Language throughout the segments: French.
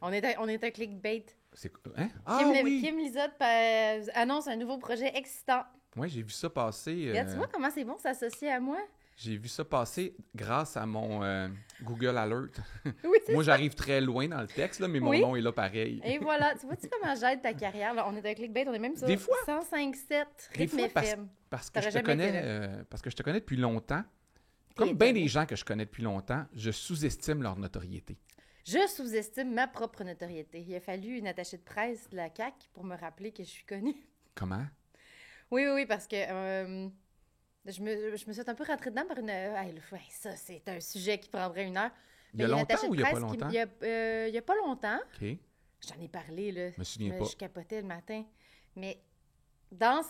On est un clickbait. C'est... Hein? Ah oui! Kim Lizotte annonce un nouveau projet excitant. Oui, j'ai vu ça passer. Regarde, tu vois comment c'est bon s'associer à moi? J'ai vu ça passer grâce à mon Google Alert. Oui, c'est Moi, ça. j'arrive très loin dans le texte, là, mais mon Oui. nom est là pareil. Et voilà, tu vois-tu comment j'aide ta carrière? Là, on est un clickbait, on est même sur Des fois. 105.7 Des rythme fois, FM. parce que T'aurais je te jamais été connais, parce que je te connais depuis longtemps. T'es Comme bien étonné. des gens que je connais depuis longtemps, je sous-estime leur notoriété. Je sous-estime ma propre notoriété. Il a fallu une attachée de presse de la CAQ pour me rappeler que je suis connue. Comment? Oui, parce que je me suis un peu rentrée dedans par une... ça, c'est un sujet qui prendrait une heure. Il y a Mais une longtemps attachée ou de il y a pas presse longtemps? il y a pas longtemps. OK. J'en ai parlé, là. Je me souviens pas. Je capotais le matin. Mais dans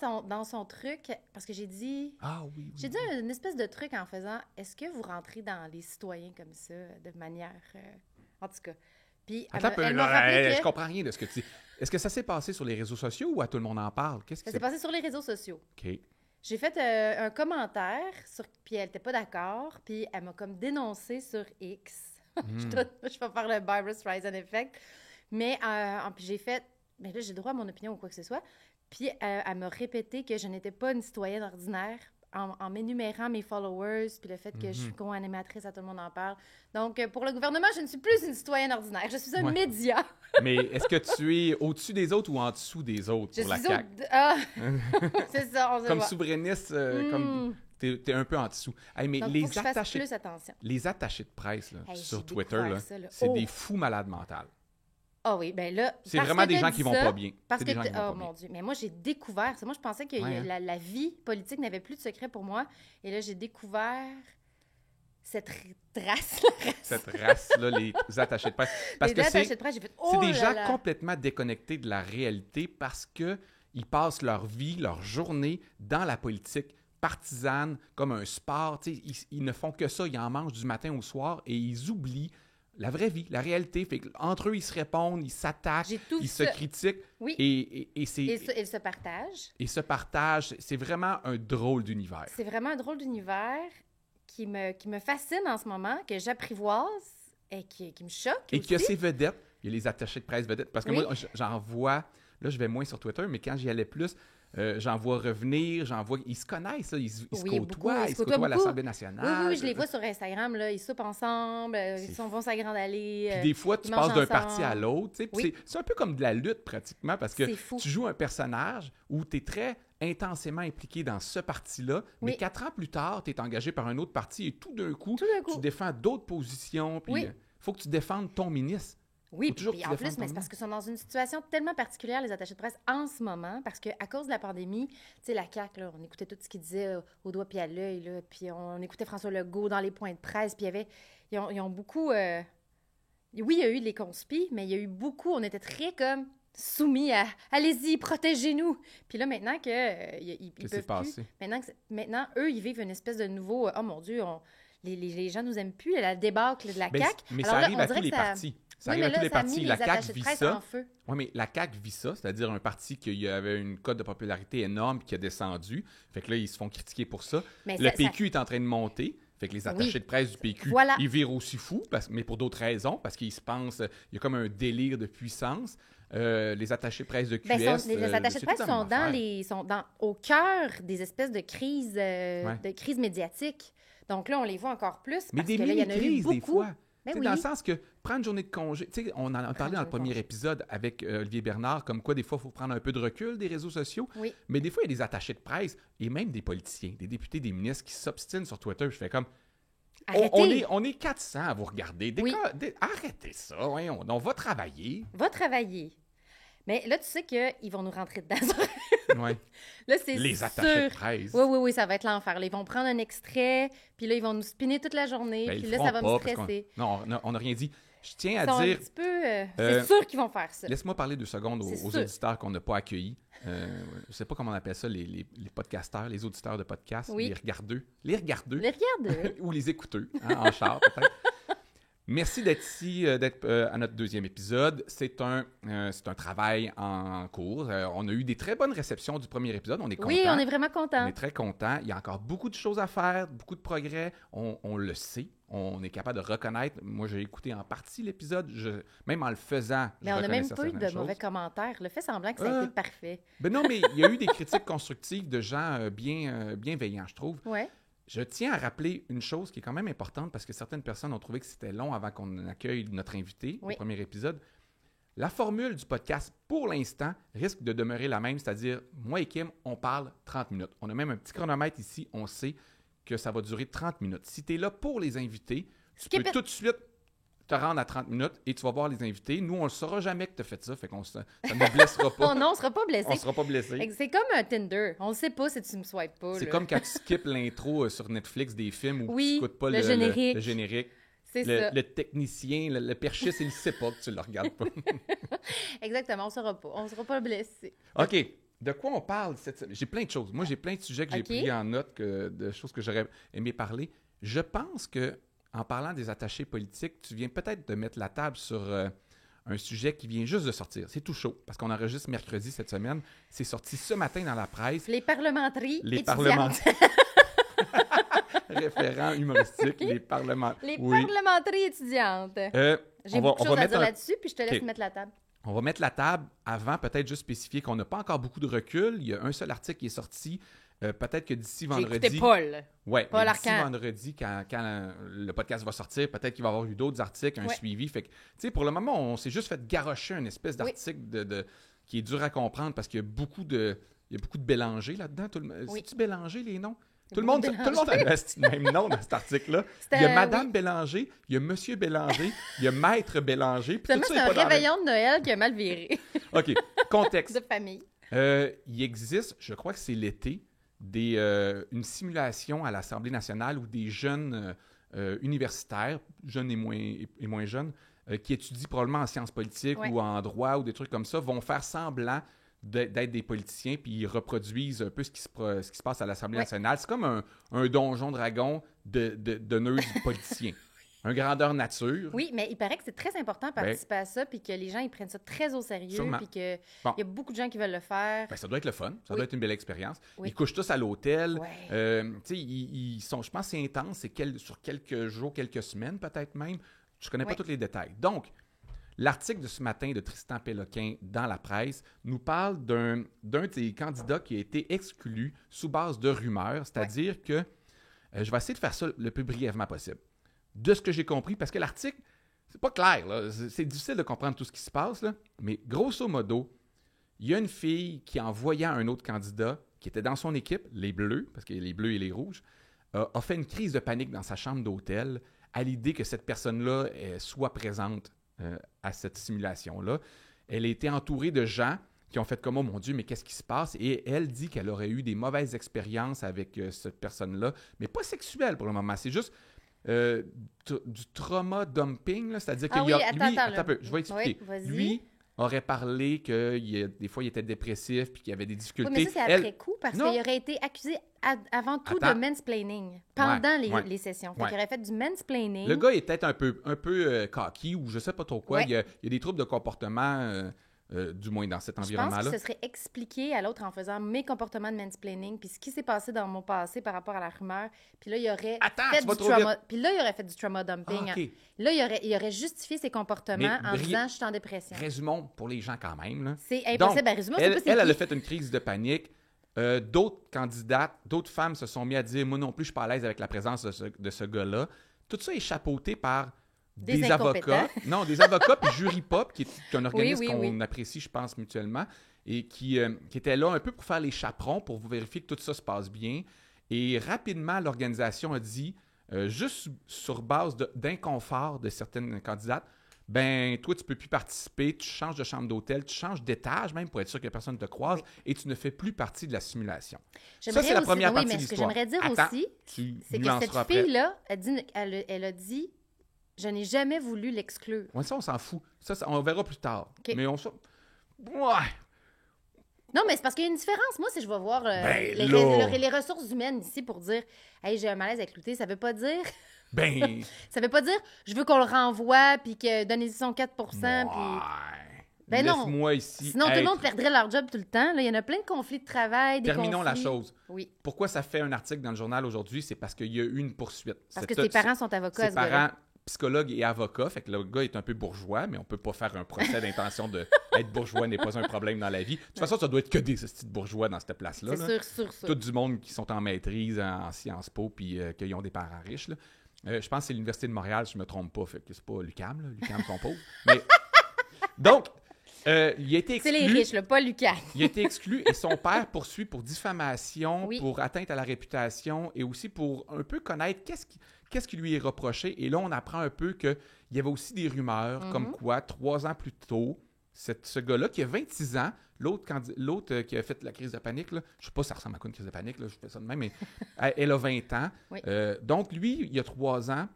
son truc, parce que j'ai dit... Ah oui. J'ai dit une espèce de truc en faisant, est-ce que vous rentrez dans les citoyens comme ça, de manière... en tout cas. Puis Attends un peu, elle m'a là, rappelé je que comprends rien de ce que tu dis. Est-ce que ça s'est passé sur les réseaux sociaux ou à tout le monde en parle? Qu'est-ce qui ça s'est passé sur les réseaux sociaux. OK. J'ai fait un commentaire, puis elle n'était pas d'accord, puis elle m'a comme dénoncé sur X. Je vais faire le Barbra Streisand effect. Mais puis j'ai fait, mais là, j'ai le droit à mon opinion ou quoi que ce soit. Puis elle m'a répété que je n'étais pas une citoyenne ordinaire en m'énumérant mes followers, puis le fait que je suis co-animatrice, à tout le monde en parle. Donc, pour le gouvernement, je ne suis plus une citoyenne ordinaire. Je suis un Ouais. média. Mais est-ce que tu es au-dessus des autres ou en dessous des autres Je pour la suis CAQ? c'est ça, on se Comme voit. souverainiste, comme t'es un peu en dessous. Hey, mais Donc, faut que je fasse plus attention. les attachés de presse là, Hey, sur j'ai Twitter, découvert là, ça, là. c'est Oh! des fous malades mentales. Ah oui, ben là... C'est parce vraiment que des t'as gens dit qui vont ça, pas bien. Parce C'est que des gens qui vont oh pas bien. mon Dieu, mais moi j'ai découvert ça. Moi je pensais que Ouais, hein. la vie politique n'avait plus de secret pour moi. Et là j'ai découvert cette race. Cette race-là, les attachés de presse. Parce que attachés c'est de presse, j'ai fait c'est oh des là gens là. complètement déconnectés de la réalité parce que ils passent leur vie, leur journée dans la politique partisane, comme un sport. Tu sais, ils ne font que ça, ils en mangent du matin au soir et ils oublient la vraie vie, la réalité. Fait que, entre eux, ils se répondent, ils s'attaquent, J'ai tout ils se ça. critiquent Oui. et Ils se partagent. se partagent. C'est vraiment un drôle d'univers. C'est vraiment un drôle d'univers qui me fascine en ce moment, que j'apprivoise et qui me choque Et qu'il y a aussi. ces vedettes, il y a les attachés de presse vedettes. Parce que Oui. moi, j'en vois, là, je vais moins sur Twitter, mais quand j'y allais plus, j'en vois revenir, ils se connaissent, là, ils se Oui, beaucoup, côtoient, ils ils se se côtoient à côtoient l'Assemblée Oui, nationale. je les vois sur Instagram, là, ils soupent ensemble, ils vont sur la grande allée. Puis des fois, tu ils passes mangent d'un ensemble. parti à l'autre. Tu sais, puis Oui. c'est un peu comme de la lutte, pratiquement, parce que C'est fou. tu joues un personnage où tu es très intensément impliqué dans ce parti-là, mais Oui. 4 ans plus tard, tu es engagé par un autre parti et tout d'un coup, Tout d'un coup. tu défends d'autres positions, puis Oui. faut que tu défendes ton ministre. Oui, Faut toujours puis que tu en défendes plus, ton mais c'est parce qu'ils sont dans une situation tellement particulière, les attachés de presse, en ce moment, parce qu'à cause de la pandémie, tu sais, la CAQ, là, on écoutait tout ce qu'ils disaient au doigt puis à l'œil, là, puis on écoutait François Legault dans les points de presse, puis il y avait, ils ont beaucoup... oui, il y a eu les conspis, mais il y a eu beaucoup, on était très comme soumis à « allez-y, protégez-nous ». Puis là, maintenant que ils Qu'est-ce qui peuvent s'est passé? plus, maintenant, eux, ils vivent une espèce de nouveau « oh mon Dieu, les gens nous aiment plus, la débâcle de la Ben, CAQ ». mais Alors ça là, arrive on à dirait tous les que ça- partis. Ça Oui, arrive mais à tous là, les ça a mis partis. les La attachés CAQ de vit presse ça. en feu. Oui, mais la CAQ vit ça, c'est-à-dire un parti qui avait une cote de popularité énorme et qui a descendu. Fait que là, ils se font critiquer pour ça. Mais Le ça- PQ est en train de monter. Fait que les attachés Oui. de presse du PQ, Voilà. ils virent aussi fous, mais pour d'autres raisons, parce qu'ils se pensent... Il y a comme un délire de puissance. Les attachés de presse de QS... Les attachés de c'est presse toute la sont même affaire. au cœur des espèces de crises médiatiques. Donc là, on les voit encore plus Mais parce des que là, il y en a eu mini-crises, des beaucoup. fois. Ben Tu sais, oui. dans le sens que prendre une journée de congé, tu sais, on en a parlé dans le une premier congé. épisode avec Olivier Bernard, comme quoi des fois, il faut prendre un peu de recul des réseaux sociaux. Oui. Mais des fois, il y a des attachés de presse et même des politiciens, des députés, des ministres qui s'obstinent sur Twitter. Je fais comme, Arrêtez. on est 400 à vous regarder. Oui. Arrêtez ça, voyons, on va travailler. Va travailler. Mais là, tu sais qu'ils vont nous rentrer dedans. Ouais. Là, c'est Les sûr. attachés de presse. Oui, ça va être l'enfer. Là, ils vont prendre un extrait, puis là, ils vont nous spinner toute la journée, Ben, puis ils là, le ça va feront me pas, parce stresser. Non, on n'a rien dit. Je tiens Ils à sont dire... un petit peu... c'est sûr qu'ils vont faire ça. Laisse-moi parler 2 secondes C'est aux sûr. auditeurs qu'on n'a pas accueillis. Je ne sais pas comment on appelle ça, les podcasteurs, les auditeurs de podcasts, Oui. les regardeux. Les regardeux. Les regarde. Ou les écouteux, hein, en char peut-être. Merci d'être ici, d'être à notre 2e épisode. C'est un travail en cours. On a eu des très bonnes réceptions du premier épisode. On est content. Oui, on est vraiment On contents. est très content. Il y a encore beaucoup de choses à faire, beaucoup de progrès. On le sait. on est capable de reconnaître. Moi, j'ai écouté en partie l'épisode, même en le faisant, Mais on n'a même pas eu de mauvais commentaires. Le fait semblant que ça a été parfait. Ben non, mais il y a eu des critiques constructives de gens bienveillants, je trouve. Ouais. Je tiens à rappeler une chose qui est quand même importante parce que certaines personnes ont trouvé que c'était long avant qu'on accueille notre invité au premier épisode. La formule du podcast, pour l'instant, risque de demeurer la même, c'est-à-dire, moi et Kim, on parle 30 minutes. On a même un petit chronomètre ici, on sait que ça va durer 30 minutes. Si tu es là pour les invités, tu peux tout de suite te rendre à 30 minutes et tu vas voir les invités. Nous, on ne le saura jamais que tu as fait ça, fait qu'on ça ne blessera pas. Oh non, on ne sera pas blessé. On ne sera pas blessé. C'est comme un Tinder. On ne sait pas si tu me swipes pas. C'est là. comme quand tu skippes l'intro sur Netflix des films où tu n'écoutes pas le générique. Le générique. C'est ça. Le technicien, le perchiste, il ne sait pas que tu ne le regardes pas. Exactement, on ne saura pas. On ne sera pas blessé. OK. De quoi on parle cette semaine? J'ai plein de choses. Moi, j'ai plein de sujets que j'ai pris en note, de choses que j'aurais aimé parler. Je pense que en parlant des attachés politiques, tu viens peut-être de mettre la table sur un sujet qui vient juste de sortir. C'est tout chaud, parce qu'on enregistre mercredi cette semaine. C'est sorti ce matin dans la presse. Les parlementeries Les étudiantes. Référent humoristique, les parlementaires. Les parlementeries étudiantes. J'ai beaucoup de choses à dire là-dessus, puis je te laisse mettre la table. On va mettre la table avant, peut-être juste spécifier qu'on n'a pas encore beaucoup de recul. Il y a un seul article qui est sorti. Peut-être que d'ici vendredi... J'ai écouté Paul. Oui, d'ici Arcand. vendredi, quand le podcast va sortir, peut-être qu'il va y avoir eu d'autres articles, un suivi. Fait que, tu sais, pour le moment, on s'est juste fait garrocher une espèce d'article qui est dur à comprendre parce qu'il y a beaucoup de Bélanger là-dedans. C'est-tu Bélanger, les noms? Tout le monde a le même nom dans cet article-là. Il y a Madame Bélanger, il y a Monsieur Bélanger, il y a Maître Bélanger. C'est un réveillon de Noël qui a mal viré. OK. Contexte. De famille. Il existe, je crois que c'est l'été, une simulation à l'Assemblée nationale où des jeunes universitaires, jeunes et moins jeunes, qui étudient probablement en sciences politiques ou en droit ou des trucs comme ça, vont faire semblant d'être des politiciens, puis ils reproduisent un peu ce qui se passe à l'Assemblée nationale. C'est comme un donjon dragon de nerds politiciens. Un grandeur nature. Oui, mais il paraît que c'est très important de participer à ça, puis que les gens ils prennent ça très au sérieux, puis qu'il y a beaucoup de gens qui veulent le faire. Ça doit être le fun, ça doit être une belle expérience. Ils couchent tous à l'hôtel. Ils sont, je pense, c'est intense, c'est sur quelques jours, quelques semaines peut-être même. Je ne connais pas tous les détails. Donc, l'article de ce matin de Tristan Péloquin dans la presse nous parle d'un des candidats qui a été exclu sous base de rumeurs, c'est-à-dire que, je vais essayer de faire ça le plus brièvement possible. De ce que j'ai compris, parce que l'article, c'est pas clair, là. C'est difficile de comprendre tout ce qui se passe, là. Mais grosso modo, il y a une fille qui, en voyant un autre candidat qui était dans son équipe, les Bleus, parce qu'il y a les Bleus et les Rouges, a fait une crise de panique dans sa chambre d'hôtel à l'idée que cette personne-là soit présente à cette simulation-là. Elle a été entourée de gens qui ont fait comme « Oh mon Dieu, mais qu'est-ce qui se passe? » Et elle dit qu'elle aurait eu des mauvaises expériences avec cette personne-là, mais pas sexuelles pour le moment. C'est juste du trauma dumping, là, c'est-à-dire qu'il y a... Attends un peu, je vais expliquer. Oui, lui aurait parlé que des fois, il était dépressif puis qu'il y avait des difficultés. Oui, mais ça, c'est après coup, parce qu'il aurait été accusé avant tout de mansplaining pendant les sessions. Fait qu'il aurait fait du mansplaining. Le gars est peut-être un peu cocky ou je sais pas trop quoi. Il y a des troubles de comportement... du moins dans cet environnement-là. Je pense qu'il se serait expliqué à l'autre en faisant mes comportements de mansplaining, puis ce qui s'est passé dans mon passé par rapport à la rumeur, puis là, il aurait fait du trauma dumping. Okay. Là, il aurait justifié ses comportements en disant « Je suis en dépression ». Résumons pour les gens quand même. Là. C'est impossible à résumer. Elle a fait une crise de panique. D'autres candidates, d'autres femmes se sont mis à dire « Moi non plus, je suis pas à l'aise avec la présence de ce gars-là ». Tout ça est chapeauté par... Des avocats. Non, des avocats, puis Jury Pop, qui est un organisme qu'on apprécie, je pense, mutuellement, et qui était là un peu pour faire les chaperons, pour vérifier que tout ça se passe bien. Et rapidement, l'organisation a dit, juste sur base d'inconfort de certaines candidates, ben toi, tu ne peux plus participer, tu changes de chambre d'hôtel, tu changes d'étage même pour être sûr que personne ne te croise, et tu ne fais plus partie de la simulation. Ça, c'est la première partie de l'histoire. Ce que j'aimerais dire aussi, c'est que cette fille-là, elle a dit... Je n'ai jamais voulu l'exclure. Oui, ça, on s'en fout. Ça, on verra plus tard. Okay. Mais ouais. Non, mais c'est parce qu'il y a une différence. Moi, si je vais voir les ressources humaines ici pour dire « Hey, j'ai un malaise avec l'outil », ça veut pas dire... Ça veut pas dire « Je veux qu'on le renvoie puis que donnez-y son 4 puis... Ben non. Laisse-moi ici Sinon, tout le être. monde perdrait leur job tout le temps. Là. Il y en a plein de conflits de travail, des Terminons la conflits. chose. Oui, Pourquoi ça fait un article dans le journal aujourd'hui? C'est parce qu'il y a eu une poursuite. parce que ses parents sont avocats. Ses parents, psychologues et avocats, fait que le gars est un peu bourgeois, mais on peut pas faire un procès d'intention d'être bourgeois n'est pas un problème dans la vie. De toute façon, ça doit être que des petits bourgeois dans cette place-là. C'est là. sûr. Tout du monde qui sont en maîtrise, en Sciences Po, puis qui ont des parents riches. Là. Je pense que c'est l'Université de Montréal, si je me trompe pas, fait que c'est pas l'UQAM, là. L'UQAM sont pauvres. Mais, donc, il a été exclu. C'est les riches, là, pas Lucas. Il a été exclu et son père poursuit pour diffamation, Oui. pour atteinte à la réputation et aussi pour un peu connaître qu'est-ce qui lui est reproché. Et là, on apprend un peu qu'il y avait aussi des rumeurs comme quoi, 3 ans plus tôt, ce gars-là qui a 26 ans, l'autre qui a fait la crise de panique, là, je ne sais pas si ça ressemble à quoi une crise de panique, là, je fais ça de même, mais elle a 20 ans. Oui. Donc, lui, il y a 3 ans,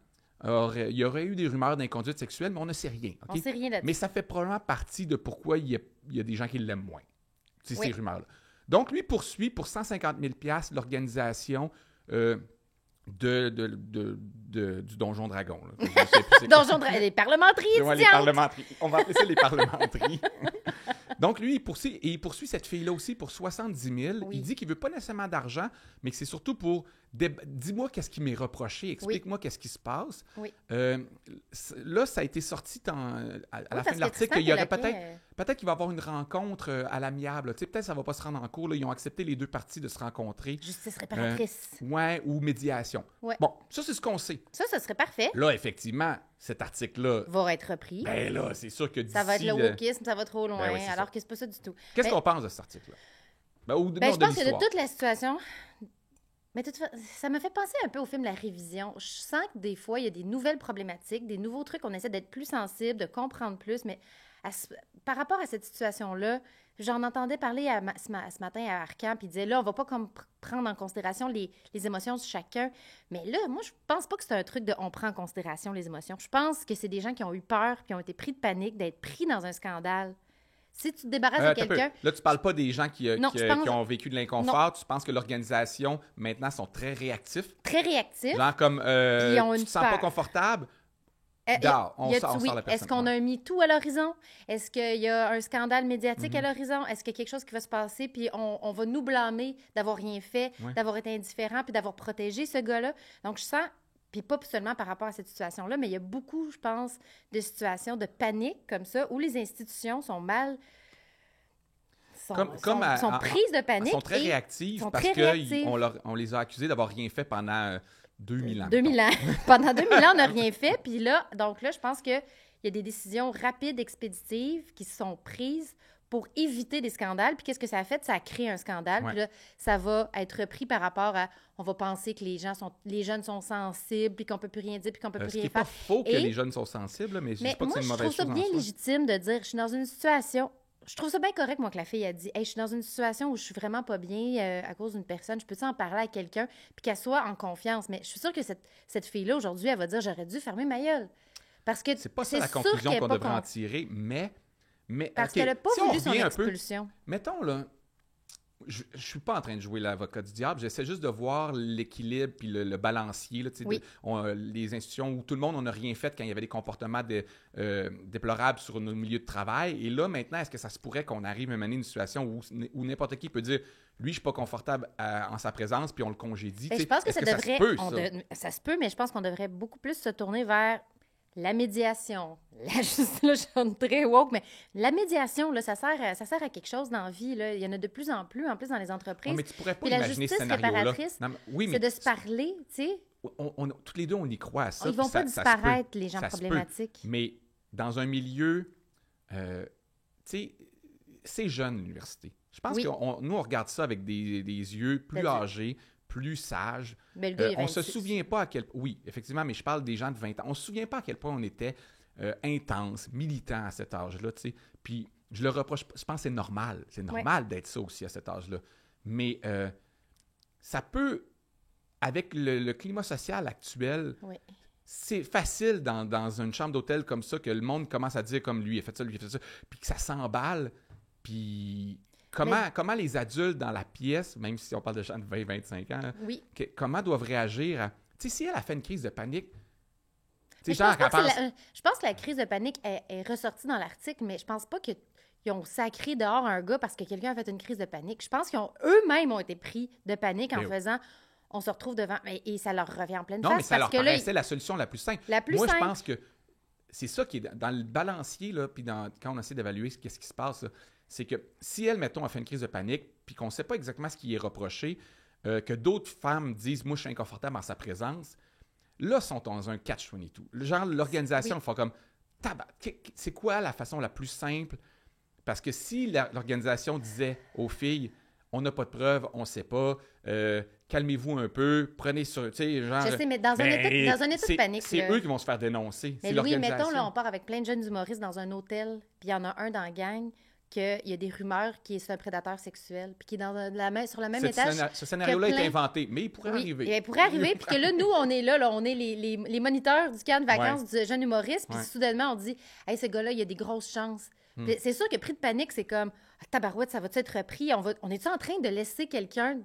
il y aurait eu des rumeurs d'inconduite sexuelle, mais on ne sait rien. OK? On sait rien là-dessus. Mais ça fait probablement partie de pourquoi il y a des gens qui l'aiment moins. C'est Oui. ces rumeurs-là. Donc, lui poursuit pour 150 000 $ l'organisation du Donjon Dragon. Là. Je sais plus c'est quoi. Donjon les parlementeries Ouais, les étudiantes. parlementeries. On va appeler ça les parlementeries. Donc, lui, il poursuit cette fille-là aussi pour 70 000. Oui. Il dit qu'il ne veut pas nécessairement d'argent, mais que c'est surtout pour... Dis-moi qu'est-ce qui m'est reproché, explique-moi qu'est-ce qui se passe. Oui. Là, ça a été sorti à la fin parce de que l'article Tristan qu'il y aurait Péloquin, peut-être qu'il va y avoir une rencontre à l'amiable. Tu sais, peut-être que ça ne va pas se rendre en cours. Là. Ils ont accepté les deux parties de se rencontrer. Justice réparatrice. Ouais, ou médiation. Ouais. Bon, ça, c'est ce qu'on sait. Ça serait parfait. Là, effectivement, cet article-là, Va être repris. ben là, c'est sûr que d'ici... Ça va être le wokisme, ça va trop loin, Ben oui, c'est alors ça. que c'est pas ça du tout. Qu'est-ce Ben- qu'on pense de cet article-là? Non, je de pense que de l'histoire. toute la situation... Mais ça me fait penser un peu au film La Révision. Je sens que des fois, il y a des nouvelles problématiques, des nouveaux trucs, on essaie d'être plus sensible, de comprendre plus, mais par rapport à cette situation-là, j'en entendais parler ce matin à Arcan, puis il disait, là, on va pas prendre en considération les émotions de chacun. Mais là, moi, je pense pas que c'est un truc de on prend en considération les émotions. Je pense que c'est des gens qui ont eu peur, puis ont été pris de panique, d'être pris dans un scandale. Si tu te débarrasses de Attends un peu. quelqu'un... Là, tu parles pas des gens qui Non, je pense- qui ont vécu de l'inconfort. Tu penses que l'organisation, maintenant, sont très réactifs. Très réactif. Genre comme, Puis ils ont tu une te sens pas peur. confortable, dehors, on sort la personne. Est-ce qu'on a un MeToo à l'horizon? Est-ce qu'il y a un scandale médiatique à l'horizon? Est-ce qu'il y a quelque chose qui va se passer? Puis on va nous blâmer d'avoir rien fait, d'avoir été indifférent, puis d'avoir protégé ce gars-là. Donc, je sens, puis pas seulement par rapport à cette situation-là, mais il y a beaucoup, je pense, de situations de panique comme ça, où les institutions sont mal... sont prises de panique. Elles sont très et réactives sont parce très réactives. qu'on les a accusés d'avoir rien fait pendant 2000 ans. 2000 ans. Pendant 2000 ans, on n'a rien fait. Puis là, donc là, je pense qu'il y a des décisions rapides, expéditives qui sont prises pour éviter des scandales. Puis qu'est-ce que ça a fait? Ça a créé un scandale. Ouais. Puis là, ça va être repris par rapport à... On va penser que les jeunes sont sensibles, puis qu'on peut plus rien dire, puis qu'on peut plus Ce qui rien n'est pas faire. faux que Et- les jeunes sont sensibles, mais je ne Mais dis pas que moi, c'est une je mauvaise trouve ça chose en bien soi. légitime de dire, je suis dans une situation... Je trouve ça bien correct, moi, que la fille a dit, hey, je suis dans une situation où je suis vraiment pas bien à cause d'une personne. Je peux-tu en parler à quelqu'un, puis qu'elle soit en confiance? Mais je suis sûre que cette fille-là, aujourd'hui, elle va dire, j'aurais dû fermer ma gueule. Parce que C'est pas ça la sûr conclusion qu'elle est qu'on pas devrait en tirer, mais Parce OK, qu'elle n'a pas si on voulu son revient un peu, expulsion. mettons, là, je suis pas en train de jouer l'avocat du diable, j'essaie juste de voir l'équilibre puis le balancier, là, tu sais, Oui. les institutions où tout le monde, on n'a rien fait quand il y avait des comportements déplorables sur nos milieux de travail. Et là, maintenant, est-ce que ça se pourrait qu'on arrive à mener une situation où n'importe qui peut dire, lui, je suis pas confortable en sa présence, puis on le congédie. Et Tu je pense que est-ce ça devrait... se peut, ça? Ça se peut, mais je pense qu'on devrait beaucoup plus se tourner vers la médiation. Là, je suis très woke, mais la médiation, là, ça sert à quelque chose dans la vie. Là. Il y en a de plus en plus dans les entreprises. Ouais, mais tu pourrais pas Puis la imaginer ce justice scénario-là. réparatrice, Non, mais- oui, mais c'est de se parler, tu sais. toutes les deux, on y croit à ça. Ils vont puis pas ça se peut. disparaître, les gens Ça se peut. problématiques. Mais dans un milieu, tu sais, c'est jeune, l'université. Je pense Oui. que nous, on regarde ça avec des yeux plus T'as dit. âgés, plus sages. Mais le gars, il est On se 26. souvient pas à quel... Oui, effectivement, mais je parle des gens de 20 ans. On se souvient pas à quel point on était intense, militant à cet âge-là, tu sais. Puis, je le reproche, je pense que c'est normal. C'est normal d'être ça aussi à cet âge-là. Mais ça peut, avec le climat social actuel, Oui. c'est facile dans une chambre d'hôtel comme ça que le monde commence à dire comme lui, il a fait ça, lui, il a fait ça, puis que ça s'emballe. Puis comment les adultes dans la pièce, même si on parle de gens de 20-25 ans, là, Oui. comment doivent réagir à... Tu sais, si elle a fait une crise de panique, tu Mais sais, genre, je pense qu'elle que pense... je pense que la crise de panique est ressortie dans l'article, mais je pense pas qu'il ils ont sacré dehors un gars parce que quelqu'un a fait une crise de panique. Je pense qu'eux-mêmes ont été pris de panique en faisant « on se retrouve devant » et ça leur revient en pleine face. Non, mais ça leur paraissait là, la solution la plus simple. Moi, je pense que c'est ça qui est dans le balancier, là, puis quand on essaie d'évaluer qu'est-ce qui se passe, là, c'est que si elle, mettons, a fait une crise de panique, puis qu'on ne sait pas exactement ce qui est reproché, que d'autres femmes disent « moi, je suis inconfortable en sa présence », là, sont dans un catch-22. Genre, l'organisation font comme « c'est quoi la façon la plus simple? » Parce que si l'organisation disait aux filles « on n'a pas de preuves, on ne sait pas, calmez-vous un peu, prenez sur... » tu sais, genre... Je sais, mais dans un état de panique... C'est eux qui vont se faire dénoncer. Mais Louis, mettons, là, on part avec plein de jeunes humoristes dans un hôtel, puis il y en a un dans la gang qu'il y a des rumeurs qu'il est un prédateur sexuel, puis qui est sur le même étage. Ce scénario-là est inventé, mais il pourrait arriver. Il pourrait arriver, puis que là, nous, on est là, on est les moniteurs du camp de vacances du jeune humoriste, puis soudainement, on dit « Hey, ce gars-là, il y a des grosses chances. » C'est sûr que pris de panique, c'est comme « Tabarouette, ça va-tu être repris? On est-tu en train de laisser quelqu'un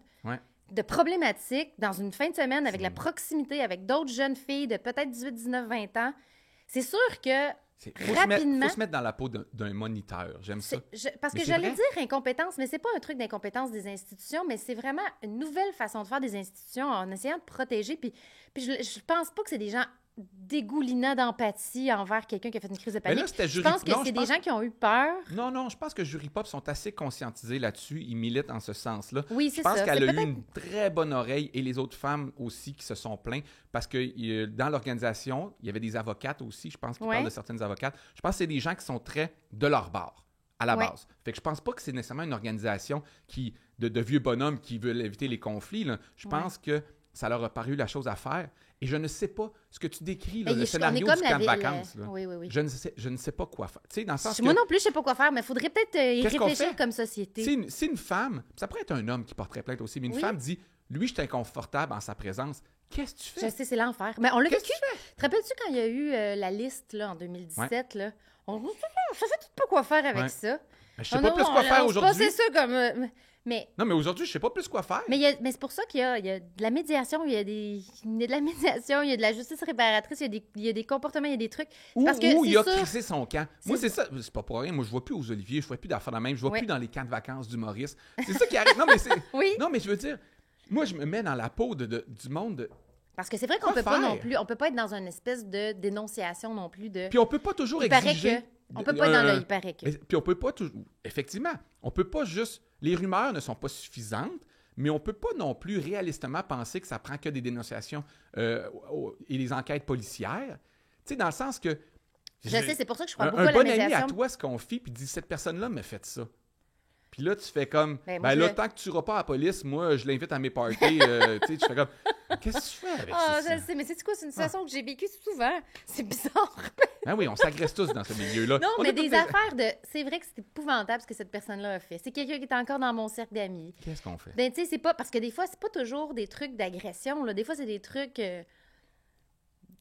de problématique dans une fin de semaine avec la proximité, avec d'autres jeunes filles de peut-être 18, 19, 20 ans? » C'est sûr que rapidement... Il faut se mettre dans la peau d'un moniteur. J'aime ça. Parce que j'allais dire incompétence, mais c'est pas un truc d'incompétence des institutions, mais c'est vraiment une nouvelle façon de faire des institutions en essayant de protéger. Puis je pense pas que c'est des gens dégoulinants d'empathie envers quelqu'un qui a fait une crise de panique. Je pense que c'est des gens qui ont eu peur. Non, je pense que Jury Pop sont assez conscientisés là-dessus. Ils militent en ce sens-là. Oui, c'est ça. Je pense qu'elle a eu une très bonne oreille et les autres femmes aussi qui se sont plaintes parce que dans l'organisation, il y avait des avocates aussi, je pense qu'ils parlent de certaines avocates. Je pense que c'est des gens qui sont très de leur bord à la base. Fait que je pense pas que c'est nécessairement une organisation de vieux bonhommes qui veulent éviter les conflits. Là. Je pense que ça leur a paru la chose à faire. Et je ne sais pas ce que tu décris, là, le scénario du camp de vacances. Là. Oui. Je ne sais pas quoi faire. Tu sais, dans le sens moi non plus, je ne sais pas quoi faire, mais il faudrait peut-être y réfléchir comme société. Si une femme, ça pourrait être un homme qui porterait plainte aussi, mais une femme dit « lui, je suis inconfortable en sa présence », qu'est-ce que tu fais? Je sais, c'est l'enfer. Mais on l'a vécu. Te rappelles-tu quand il y a eu la liste là, en 2017? Là, on ne sait pas quoi faire avec ça. Je ne sais pas plus quoi faire aujourd'hui. C'est ça comme... Non, mais aujourd'hui, je ne sais pas plus quoi faire. Mais c'est pour ça qu'il y a de la médiation, il y a de la médiation, il y a de la justice réparatrice, il y a des comportements, il y a des trucs. Parce que il a crissé son camp. Moi, c'est ça. C'est pas pour rien. Moi, je ne vois plus aux Oliviers, je ne vois plus d'affaires de même, je ne vois plus dans les camps de vacances d'humoristes. C'est ça qui arrive. Non, mais non, mais je veux dire, moi, je me mets dans la peau du monde. Parce que c'est vrai qu'on peut pas non plus, on peut pas être dans une espèce de dénonciation non plus de... Puis on peut pas toujours exiger... On peut pas être dans le « il paraît que ». Puis on peut pas toujours... Effectivement, on peut pas juste... Les rumeurs ne sont pas suffisantes, mais on peut pas non plus réalistement penser que ça prend que des dénonciations et des enquêtes policières. Tu sais, dans le sens que... Je sais, c'est pour ça que je crois beaucoup à la médiation. Un bon ami à toi se confie puis dit « Cette personne-là m'a fait ça ». Puis là, tu fais comme, là, tant que tu n'iras pas à la police, moi, je l'invite à mes parties. Tu sais, tu fais comme, qu'est-ce que tu fais avec ça? Je sais, mais c'est quoi? C'est une situation que j'ai vécue souvent. C'est bizarre. Ah oui, on s'agresse tous dans ce milieu-là. Non, mais des affaires de... C'est vrai que c'est épouvantable ce que cette personne-là a fait. C'est quelqu'un qui est encore dans mon cercle d'amis. Qu'est-ce qu'on fait? Ben, tu sais, c'est pas... Parce que des fois, c'est pas toujours des trucs d'agression, là. Des fois, c'est des trucs...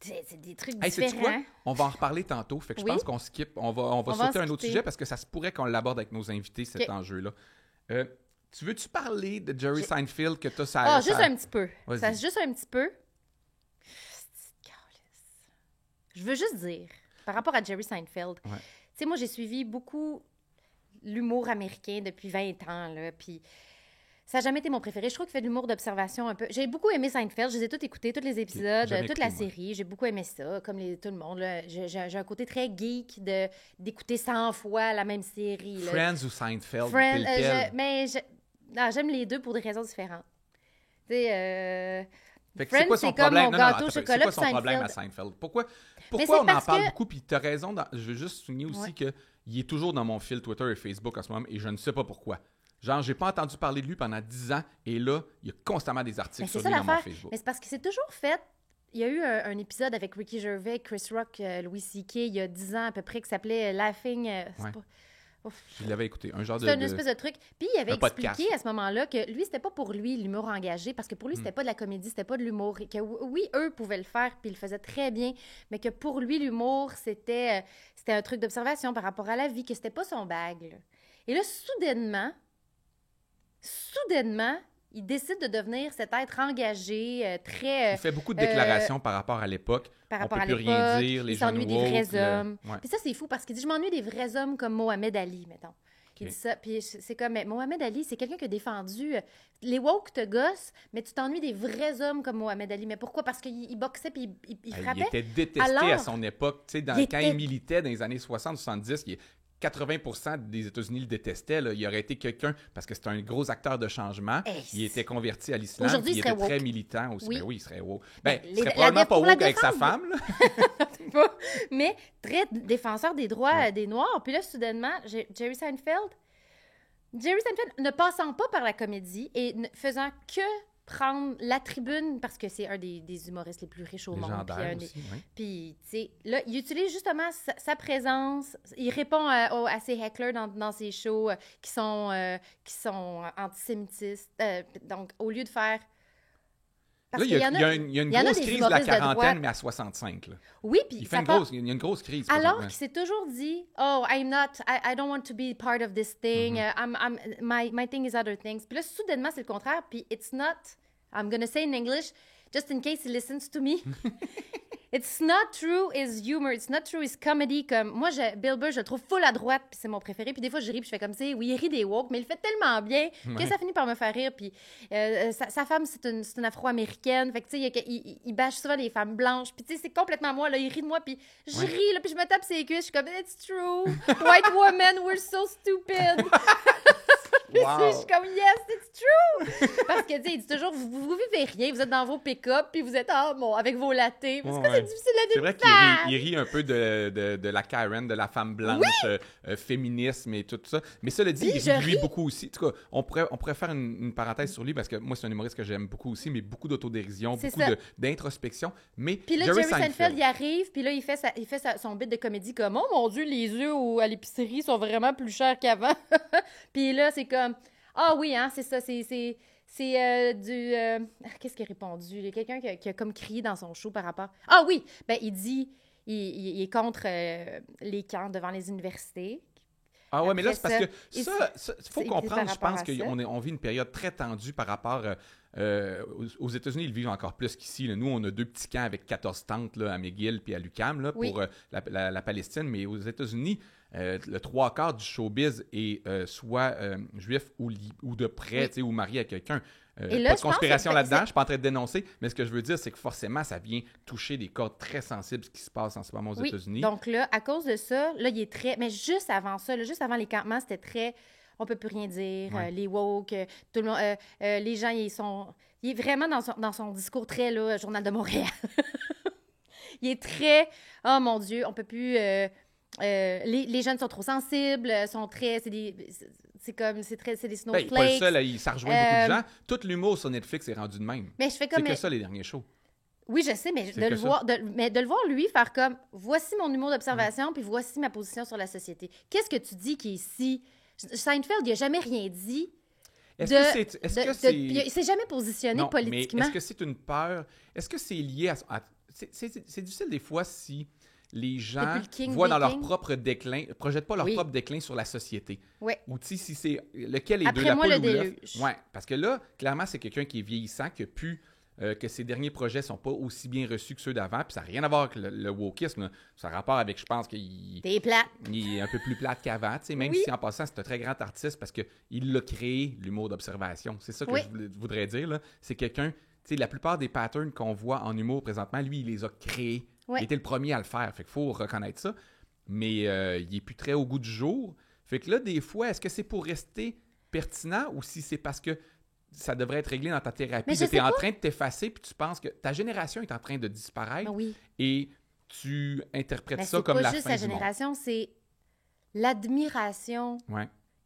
C'est des trucs différents. Sais-tu quoi? On va en reparler tantôt. Fait que je pense qu'on skip. On va sauter un autre sujet parce que ça se pourrait qu'on l'aborde avec nos invités, cet enjeu-là. Tu veux-tu parler de Jerry Seinfeld que tu as ça? Juste un petit peu. Juste un petit peu. Je veux juste dire, par rapport à Jerry Seinfeld, tu sais, moi, j'ai suivi beaucoup l'humour américain depuis 20 ans, là, puis ça n'a jamais été mon préféré. Je trouve qu'il fait de l'humour d'observation un peu. J'ai beaucoup aimé Seinfeld. Je les ai tous écoutés, tous les épisodes, toute la série. J'ai beaucoup aimé ça, comme tout le monde. Là. J'ai un côté très geek d'écouter 100 fois la même série. Là. Friends ou Seinfeld? J'aime les deux pour des raisons différentes. Tu sais, Friends, c'est comme mon gâteau au chocolat. C'est quoi son problème à Seinfeld? Pourquoi on en parle beaucoup? Puis tu as raison. Je veux juste souligner aussi qu'il est toujours dans mon fil Twitter et Facebook en ce moment et je ne sais pas pourquoi. Genre, j'ai pas entendu parler de lui pendant 10 ans et là, il y a constamment des articles sur lui dans mon Facebook. Mais c'est parce que c'est toujours fait. Il y a eu un épisode avec Ricky Gervais, Chris Rock, Louis C.K. il y a 10 ans à peu près qui s'appelait Laughing. Je l'avais écouté, un genre de... C'est une espèce de truc. Puis il avait expliqué à ce moment-là que lui, c'était pas pour lui l'humour engagé, parce que pour lui, c'était pas de la comédie, c'était pas de l'humour. Et que oui, eux pouvaient le faire, puis ils le faisaient très bien, mais que pour lui, l'humour, c'était un truc d'observation par rapport à la vie, que c'était pas son bag. Là. Et là, soudainement, il décide de devenir cet être engagé, très... il fait beaucoup de déclarations par rapport à l'époque. Par rapport on peut plus rien dire, les il gens s'ennuie des vrais hommes. Ouais. Puis ça, c'est fou, parce qu'il dit, je m'ennuie des vrais hommes comme Mohamed Ali, mettons. qui dit ça. Puis c'est comme, mais Mohamed Ali, c'est quelqu'un qui a défendu... les woke te gossent, mais tu t'ennuies des vrais hommes comme Mohamed Ali. Mais pourquoi? Parce qu'il boxait puis il frappait. Il était détesté Alors, à son époque. Tu sais, quand il militait dans les années 60-70, 80% des États-Unis le détestaient. Là. Il aurait été quelqu'un, parce que c'était un gros acteur de changement, il était converti à l'islam, aujourd'hui, il était très militant aussi. Oui. Ben oui, il serait woke. Ben, il serait probablement pas woke avec sa femme. Là. Mais très défenseur des droits des Noirs. Puis là, soudainement, Jerry Seinfeld, ne passant pas par la comédie et ne faisant que prendre la tribune, parce que c'est un des humoristes les plus riches au monde. Puis, tu sais, là, il utilise justement sa présence. Il répond à ses hecklers dans ses shows qui sont antisémitistes. Donc, au lieu de faire... Parce là, il y a une grosse crise de la quarantaine, mais à 65. Là. Oui, puis il y a une grosse crise. Alors qu'il s'est toujours dit, « Oh, I don't want to be part of this thing. My thing is other things. » Puis là, soudainement, c'est le contraire. Puis it's not, I'm going to say in English, just in case he listens to me. It's not true his humor. It's not true his comedy. Comme, moi, Bill Burr, je le trouve full à droite, puis c'est mon préféré. Puis des fois, je ris, puis je fais comme ça. Oui, il rit des woke, mais il le fait tellement bien que ça finit par me faire rire. Puis sa femme, c'est une Afro-Américaine. Fait que, tu sais, il bâche souvent les femmes blanches. Puis, tu sais, c'est complètement moi. Là, il rit de moi, puis je ris, là, puis je me tape ses cuisses. Je suis comme, it's true. White women, we're so stupid. Wow. Je suis comme, yes, it's true! Parce que, tu sais, il dit toujours, vous vivez rien, vous êtes dans vos pick-up, puis vous êtes, avec vos latés. Parce que c'est difficile à dire. C'est vrai qu'il rit un peu de la Karen, de la femme blanche, féminisme et tout ça. Mais ça le dit, il rit lui beaucoup aussi. En tout cas, on pourrait faire une parenthèse sur lui, parce que moi, c'est un humoriste que j'aime beaucoup aussi, mais beaucoup d'autodérision, beaucoup d'introspection. Mais puis là, Jerry Seinfeld, il arrive, puis là, il fait son bit de comédie comme, oh mon Dieu, les œufs à l'épicerie sont vraiment plus chers qu'avant. Puis là, c'est comme, oui, hein, c'est ça, c'est du... qu'est-ce qu'il a répondu? Il y a quelqu'un qui a comme crié dans son show par rapport... Ah oui! Ben, il dit... Il est contre les camps devant les universités. Ah ouais, mais là, c'est parce que ça, il faut comprendre, je pense qu'on vit une période très tendue par rapport... aux États-Unis, ils vivent encore plus qu'ici. Là. Nous, on a 2 petits camps avec 14 tentes là, à McGill puis à l'UQAM là, pour la Palestine. Mais aux États-Unis, le 3/4 du showbiz est soit juif ou de près, ou marié à quelqu'un. Pas de conspiration là-dedans, je ne suis pas en train de dénoncer, mais ce que je veux dire, c'est que forcément, ça vient toucher des cordes très sensibles, ce qui se passe en ce moment aux États-Unis. Donc là, à cause de ça, là, il est très... Mais juste avant ça, là, juste avant les campements, c'était très... On peut plus rien dire, les woke, tout le monde, les gens, il est vraiment dans son discours très, là, Journal de Montréal. Il est très, oh mon Dieu, on peut plus, les jeunes sont trop sensibles, sont très, c'est des snowflakes. Pas le seul, ça rejoint beaucoup de gens. Tout l'humour sur Netflix est rendu de même. Mais je fais comme... C'est que ça, les derniers shows. Oui, je sais, mais de le voir, lui, faire comme, voici mon humour d'observation, puis voici ma position sur la société. Qu'est-ce que tu dis qui est si... Seinfeld, il n'a jamais rien dit. Il ne s'est jamais positionné politiquement. Mais est-ce que c'est une peur? Est-ce que c'est lié à... C'est difficile des fois si les gens voient dans leur propre déclin, ne projettent pas leur propre déclin sur la société. Oui. Ou si c'est lequel est après de la moi, poule le ou l'œuf. déluge. Oui, parce que là, clairement, c'est quelqu'un qui est vieillissant, qui a pu... que ses derniers projets sont pas aussi bien reçus que ceux d'avant, puis ça n'a rien à voir avec le wokisme. Là. Ça a rapport avec, je pense, qu'il T'es plate. Il est un peu plus plate qu'avant, même si en passant, c'est un très grand artiste parce qu'il l'a créé, l'humour d'observation. C'est ça que je voudrais dire. Là. C'est quelqu'un, la plupart des patterns qu'on voit en humour présentement, lui, il les a créés. Il était le premier à le faire, fait qu'il faut reconnaître ça. Mais il est plus très au goût du jour. Fait que là, des fois, est-ce que c'est pour rester pertinent ou si c'est parce que ça devrait être réglé dans ta thérapie, tu es en train de t'effacer, puis tu penses que ta génération est en train de disparaître, et tu interprètes ça comme la fin du monde. C'est pas juste la génération, c'est l'admiration.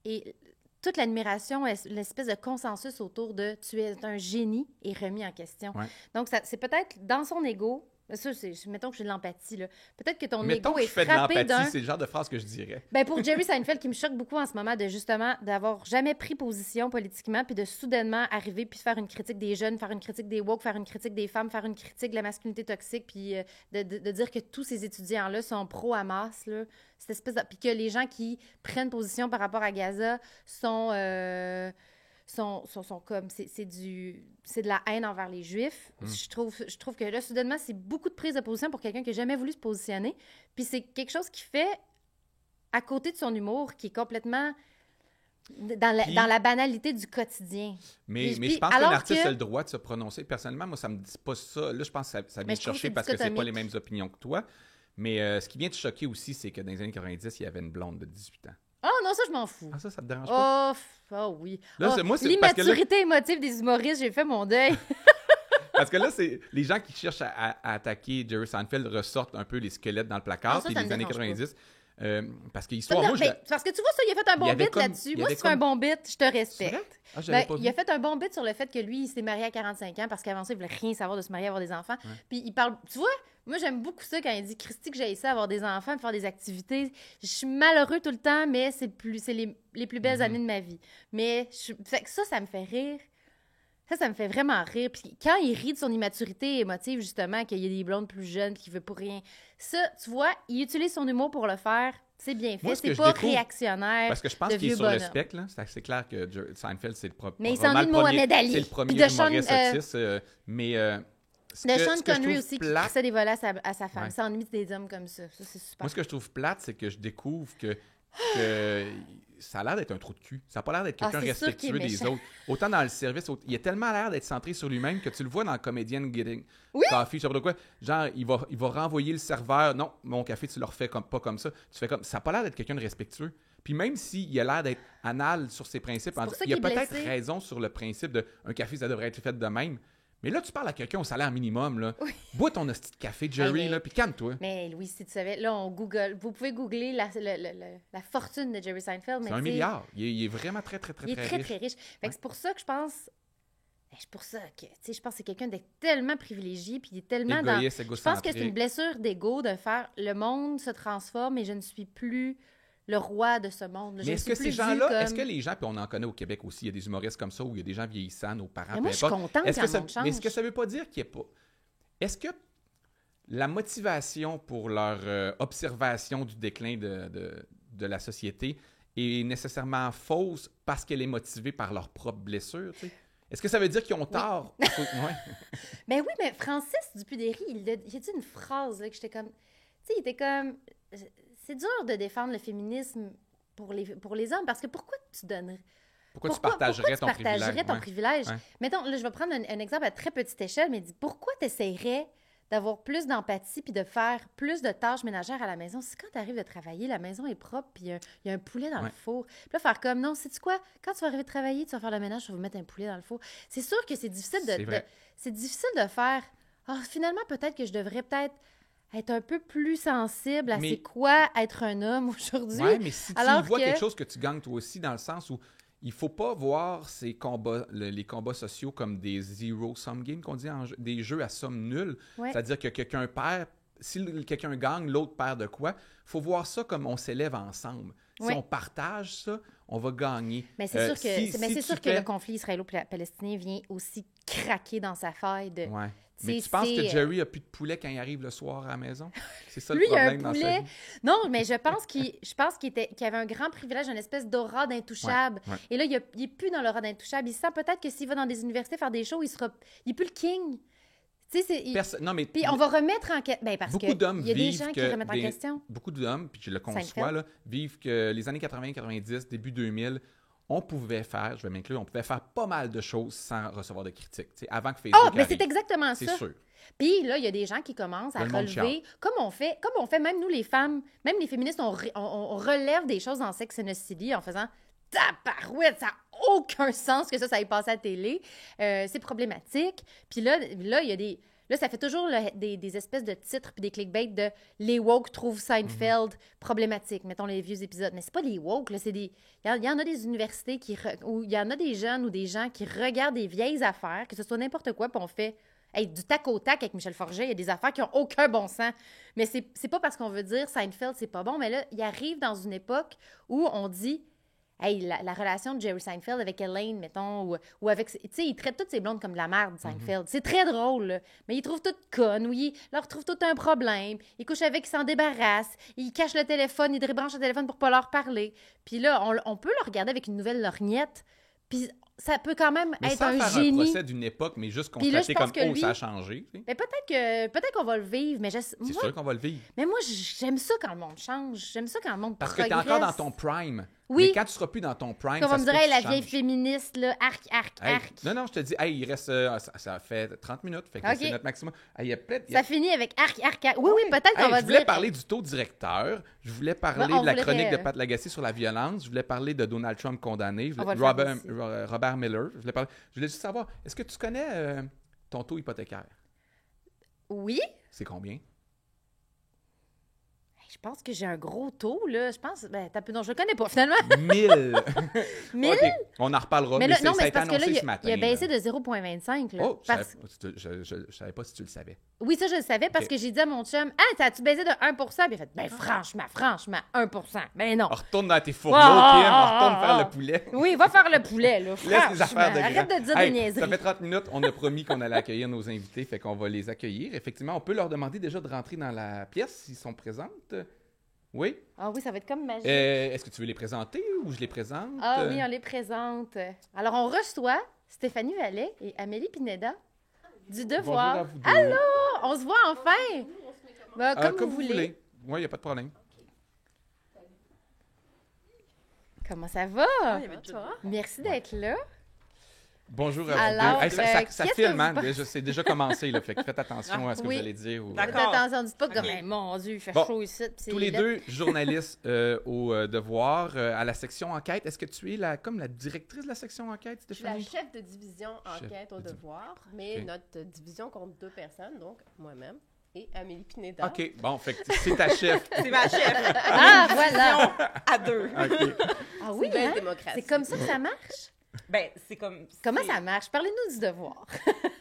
Et toute l'admiration est l'espèce de consensus autour de « tu es un génie » est remis en question. Donc, c'est peut-être dans son ego... Ça, mettons que j'ai de l'empathie, là. Peut-être que ton ego est frappé d'un... C'est le genre de phrase que je dirais. Ben pour Jerry Seinfeld, qui me choque beaucoup en ce moment, d'avoir jamais pris position politiquement, puis de soudainement arriver, puis faire une critique des jeunes, faire une critique des woke, faire une critique des femmes, faire une critique de la masculinité toxique, puis de dire que tous ces étudiants-là sont pro-Hamas, là. Cette espèce de... Puis que les gens qui prennent position par rapport à Gaza sont comme c'est de la haine envers les Juifs. Je trouve que là, soudainement, c'est beaucoup de prise de position pour quelqu'un qui n'a jamais voulu se positionner. Puis c'est quelque chose qui fait, à côté de son humour, qui est complètement Dans la banalité du quotidien. Mais Puis, je pense qu'un alors artiste que- a le droit de se prononcer. Personnellement, moi, ça me dit pas ça. Là, je pense que ça vient Mais te je trouve chercher que parce c'est que c'est pas les dichotomique. mêmes opinions que toi. Mais ce qui vient te choquer aussi, c'est que dans les années 90, il y avait une blonde de 18 ans. Oh non, ça, je m'en fous. Ah, ça te dérange pas? Oh oui. Là, Oh, moi, c'est parce que là, l'immaturité émotive des humoristes, j'ai fait mon deuil. parce que là, c'est les gens qui cherchent à attaquer Jerry Seinfeld ressortent un peu les squelettes dans le placard. Ah, ça, Puis ça les me années dérange 90, parce que Ça histoire, me moi, dérange- ben, parce que tu vois, ça, il a fait un Il y bon avait bit comme- là-dessus. il y Moi, avait si tu fais un bon bit, je te C'est respecte. vrai? Ah, j'avais Ben, pas il vu. a fait un bon bit sur le fait que lui, il s'est marié à 45 ans parce qu'avant ça, il voulait rien savoir de se marier, avoir des enfants. Ouais. Puis il parle. Tu vois, moi, j'aime beaucoup ça quand il dit Christy que j'ai ça, avoir des enfants, faire des activités. Je suis malheureux tout le temps, mais c'est les plus belles Mhm. années de ma vie. Mais fait que ça me fait rire. Ça me fait vraiment rire. Puis quand il rit de son immaturité émotive, justement, qu'il y a des blondes plus jeunes qui ne veulent pour rien, ça, tu vois, il utilise son humour pour le faire. C'est bien fait. Moi, ce que C'est je pas découvre- réactionnaire. Parce que je pense de qu'il est vieux sur le bonhomme. spectre, là. C'est assez clair que Seinfeld, c'est le premier. Mais il s'ennuie de Mohamed Ali. C'est le premier Puis de Sean, humoriste autiste. Mais ce De que- Sean ce que je Connery trouve aussi, qui plate- crissait des volets à sa femme. Ouais. Il s'ennuie des hommes comme ça. Ça, c'est super. Moi, ce que je trouve plate, c'est que je découvre que ça a l'air d'être un trou de cul. Ça n'a pas l'air d'être Ah, quelqu'un c'est sûr qu'il est respectueux des méchant. autres. Autant dans le service, il a tellement l'air d'être centré sur lui-même que tu le vois dans Comedian Getting Oui! Coffee, je sais pas de quoi. Genre, il va renvoyer le serveur. Non, mon café, tu le refais pas comme ça. Tu fais comme. Ça n'a pas l'air d'être quelqu'un de respectueux. Puis même s'il a l'air d'être anal sur ses principes, pour ça il a qu'il est peut-être blessé. raison sur le principe de un café, ça devrait être fait de même. Mais là, tu parles à quelqu'un au salaire minimum, là. Oui. Bois ton hostie de café, Jerry, mais- là, puis calme-toi. Mais Louis, si tu savais, là, on Google. Vous pouvez googler la fortune de Jerry Seinfeld. mais C'est un tu sais, milliard. Il est vraiment très, très, très, Il est très, riche. très riche. Fait Ouais. que c'est pour ça que je pense. C'est pour ça que, tu sais, je pense que c'est quelqu'un d'être tellement privilégié, puis il est tellement dans. Égoïste, Je pense que c'est une égocentrique. blessure d'ego de faire le monde se transforme et je ne suis plus le roi de ce monde. Je Mais ne est-ce suis que ces plus vue gens-là, comme- est-ce que les gens, puis on en connaît au Québec aussi, il y a des humoristes comme ça, où il y a des gens vieillissants, nos parents, Mais peu moi, je suis importe. contente Est-ce quand que le monde change. mais est-ce que ça veut pas dire qu'il n'y a pas... Est-ce que la motivation pour leur observation du déclin de la société est nécessairement fausse parce qu'elle est motivée par leur propre blessure, tu sais? Est-ce que ça veut dire qu'ils ont tort? Ouais. Ben oui, mais Francis Dupudéry, il a dit une phrase là, que j'étais comme. Tu sais, il était comme. C'est dur de défendre le féminisme pour les hommes parce que pourquoi tu donnerais. Pourquoi tu partagerais ton privilège? ton Ouais. privilège? Ouais. Mettons, là, je vais prendre un exemple à très petite échelle, mais dis pourquoi tu essaierais d'avoir plus d'empathie puis de faire plus de tâches ménagères à la maison? Si quand tu arrives de travailler, la maison est propre puis il y a un poulet dans le Ouais. four. Puis là, faire comme, non, sais-tu quoi? Quand tu vas arriver de travailler, tu vas faire le ménage, tu vas mettre un poulet dans le four. C'est sûr que c'est difficile C'est vrai. c'est difficile de faire, ah, finalement, peut-être que je devrais peut-être être un peu plus sensible à Mais- c'est quoi être un homme aujourd'hui. Oui, mais si tu alors y vois que- quelque chose que tu gagnes toi aussi, dans le sens où il faut pas voir ces combats, les combats sociaux comme des zero-sum games, qu'on dit, des jeux à somme nulle. Ouais. C'est-à-dire que quelqu'un perd, si quelqu'un gagne, l'autre perd de quoi. Il faut voir ça comme on s'élève ensemble. Si Ouais. on partage ça, on va gagner. Mais c'est sûr que, mais si c'est tu sûr que fais- le conflit israélo-palestinien vient aussi craquer dans sa faille de... Ouais. C'est- Mais tu penses que c'est, Jerry a plus de poulet quand il arrive le soir à la maison? C'est ça Lui, le il a un problème dans sa poulet. vie. Non, mais je pense qu'il avait un grand privilège, une espèce d'aura d'intouchable. Ouais, ouais. Et là, il n'est plus dans l'aura d'intouchable. Il sent peut-être que s'il va dans des universités faire des shows, il n'est plus le king. Tu sais, Non, mais Puis on va remettre en question... Ben, parce beaucoup d'hommes qu'il y a des vivent gens qui que remettent en question. beaucoup d'hommes, puis je le conçois, Seinfeld. là, vivent que les années 80-90, début 2000, on pouvait faire, je vais m'inclure, on pouvait faire pas mal de choses sans recevoir de critiques. Tu sais, avant que Facebook Ah, mais arrive. c'est exactement C'est ça. sûr. Puis là, il y a des gens qui commencent à Le monde relever, comme on fait même nous les femmes, même les féministes, on relève des choses dans Sex and the City en faisant tabarouette, ça n'a aucun sens que ça ait passé à la télé. C'est problématique. Puis là, il y a des... Là, ça fait toujours des espèces de titres puis des clickbait de « Les woke trouvent Seinfeld problématique », mettons les vieux épisodes. Mais c'est pas les woke, là, c'est des... Il y en a des universités où il y en a des jeunes ou des gens qui regardent des vieilles affaires, que ce soit n'importe quoi, puis on fait... Hey, du tac au tac avec Michel Forget, il y a des affaires qui n'ont aucun bon sens. Mais c'est pas parce qu'on veut dire Seinfeld, c'est pas bon, mais là, il arrive dans une époque où on dit hey, la relation de Jerry Seinfeld avec Elaine, mettons, ou avec... Tu sais, il traite toutes ses blondes comme de la merde, Seinfeld. C'est très drôle, là. Mais il trouve toutes connes, ou il leur trouve tout un problème. Il couche avec, il s'en débarrasse. Il cache le téléphone, il débranche le téléphone pour pas leur parler. Puis là, on peut le regarder avec une nouvelle lorgnette, puis ça peut quand même Mais être sans un faire génie. un procès d'une époque, mais juste Puis là, constater je pense comme que « Oh, lui- ça a changé. » tu sais. Mais peut-être qu'on va le vivre, mais C'est moi, sûr qu'on va le vivre. mais moi, j'aime ça quand le monde change. J'aime ça quand le monde Parce que progresse. t'es encore dans ton prime. Oui. Mais quand tu seras plus dans ton prime, Comme ça on me se peut dirait, que la tu vieille changes. féministe, là, arc. Hey, non, je te dis, hey, il reste, ça fait 30 minutes, fait que Ok. c'est notre maximum. Hey, il y a peut-être... Ça finit avec arc. Oui, peut-être qu'on Hey, va je voulais dire... parler du taux directeur, je voulais parler on de la voulait- chronique de Pat Lagacé sur la violence, je voulais parler de Donald Trump condamné, On va le faire aussi. Robert Miller, je voulais juste savoir, est-ce que tu connais ton taux hypothécaire? Oui. C'est combien? Je pense que j'ai un gros taux, là. Je pense... Ben, non, je le connais pas, finalement. 1000! 1000? OK, on en reparlera, Mais là, ça non, a mais c'est été parce que là, annoncé ce matin. il a baissé là. de 0,25, là. Oh, Parce- je savais pas si tu le savais. Oui, ça, je le savais parce Ok. que j'ai dit à mon chum, « Ah, t'as-tu baissé de 1 ?» Puis il a fait, « Ben, franchement, 1 Ben non. On retourne dans tes fourneaux, Ah, Kim, on ah, retourne ah, faire ah. le poulet. Oui, va faire le poulet, là. Laisse les affaires de Franchement, arrête grand. de dire Hey, des niaiseries. Ça fait 30 minutes, on a promis qu'on allait accueillir nos invités, fait qu'on va les accueillir. Effectivement, on peut leur demander déjà de rentrer dans la pièce s'ils sont présentes. Oui? Ah oui, ça va être comme magique. Est-ce que tu veux les présenter ou je les présente? Ah oui, on les présente. Alors, on reçoit Stéphanie Vallet et Amélie Pineda du Bonjour à Devoir. vous deux. Allô! On se voit enfin! Ben, comme vous voulez. Oui, il n'y a pas de problème. Comment ça va? Tu vois? Merci d'être là. Bonjour à Alors, vous deux. Hey, ça qu'est-ce que filme, vous hein? pensez? C'est déjà commencé, là, fait que faites attention à ce que oui. vous allez dire. Ou... D'accord. Faites attention, dites pas comme, Ok. hey, mon Dieu, il fait Bon, chaud ici. puis c'est Tous les laid. deux journalistes au Devoir, à la section enquête. Est-ce que tu es comme la directrice de la section enquête, Je suis la Stéphanie? chef de division enquête au de div- devoir, mais Ok. notre division compte 2 personnes, donc moi-même et Amélie Pineda. OK, bon, fait que c'est ta chef. C'est ma chef. Ah, voilà! À deux. OK. Ah oui, C'est belle hein? démocratie. C'est comme ça que ça marche? Ben, c'est comme... Comment c'est- ça marche? Parlez-nous du Devoir.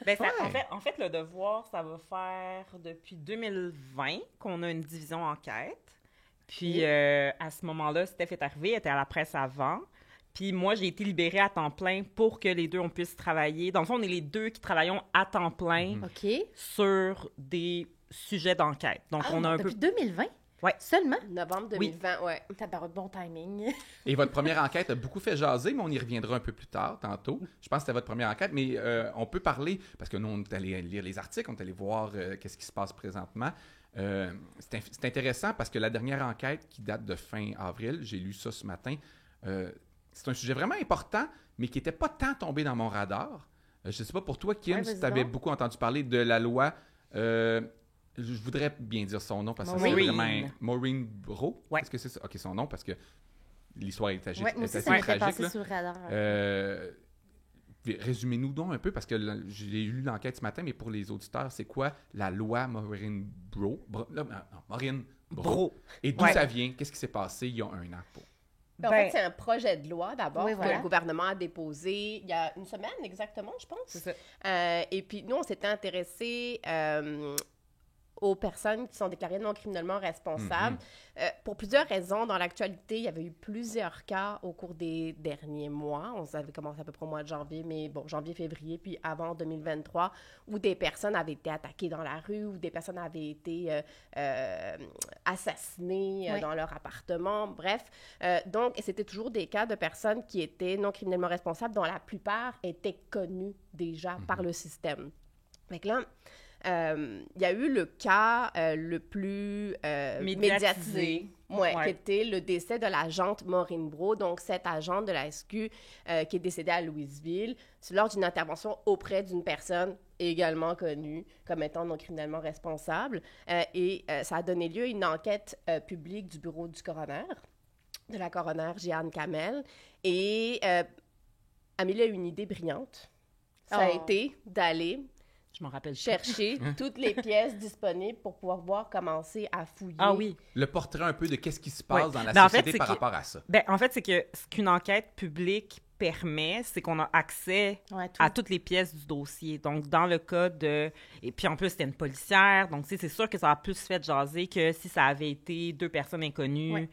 Ben, ça- Ouais. en fait, le Devoir, ça va faire depuis 2020 qu'on a une division enquête. Puis, à ce moment-là, Steph est arrivée, elle était à la presse avant. Puis moi, j'ai été libérée à temps plein pour que les deux, on puisse travailler. Dans le fond, on est les deux qui travaillons à temps plein OK. sur des sujets d'enquête. Donc, on a un peu... Depuis 2020? Ouais. Seulement? Novembre 2020, ouais. T'as bon timing. Et votre première enquête a beaucoup fait jaser, mais on y reviendra un peu plus tard, tantôt. Je pense que c'était votre première enquête, mais on peut parler, parce que nous, on est allé lire les articles, on est allé voir qu'est-ce qui se passe présentement. C'est intéressant parce que la dernière enquête qui date de fin avril, j'ai lu ça ce matin, c'est un sujet vraiment important, mais qui n'était pas tant tombé dans mon radar. Je ne sais pas pour toi, Kim, Ouais, si vas-y tu avais donc. beaucoup entendu parler de la loi... je voudrais bien dire son nom parce que c'est Maureen. vraiment Maureen Bro. Ouais. Est-ce que c'est ça? OK, son nom parce que l'histoire est, Ouais, moi est aussi, assez ça m'était tragique. passé là. sur le radar. Résumez-nous donc un peu parce que j'ai lu l'enquête ce matin, mais pour les auditeurs, c'est quoi la loi Maureen Bro? Non, Maureen Bro. Bro. Et d'où Ouais. ça vient? Qu'est-ce qui s'est passé il y a un an? Ben, en Ben- fait, c'est un projet de loi d'abord Oui, voilà. que le gouvernement a déposé il y a une semaine exactement, je pense. C'est ça. Et puis, nous, on s'était intéressés aux personnes qui sont déclarées non criminellement responsables. Pour plusieurs raisons. Dans l'actualité, il y avait eu plusieurs cas au cours des derniers mois. On avait commencé à peu près au mois de janvier, mais bon, janvier, février, puis avant 2023, où des personnes avaient été attaquées dans la rue, où des personnes avaient été assassinées Oui. dans leur appartement. Bref, donc, et c'était toujours des cas de personnes qui étaient non criminellement responsables, dont la plupart étaient connues déjà par le système. Fait que là, il y a eu le cas le plus médiatisé, Ouais. qui était le décès de l'agente Maureen Bro, donc cette agente de la SQ qui est décédée à Louisville lors d'une intervention auprès d'une personne également connue comme étant non criminellement responsable. Et ça a donné lieu à une enquête publique du bureau du coroner, de la coroner Jeanne Kamel. Et Amélie a eu une idée brillante. Ça a Oh. été d'aller Je m'en rappelle. chercher toutes les pièces disponibles pour pouvoir commencer à fouiller. Ah oui. Le portrait un peu de qu'est-ce qui se passe Oui. dans la Ben, en fait, société c'est par que- rapport à ça. Ben, en fait, c'est que ce qu'une enquête publique permet, c'est qu'on a accès Ouais, tout. à toutes les pièces du dossier. Donc, dans le cas de... Et puis, en plus, c'était une policière. Donc, tu sais, c'est sûr que ça a plus fait jaser que si ça avait été deux personnes inconnues. Ouais.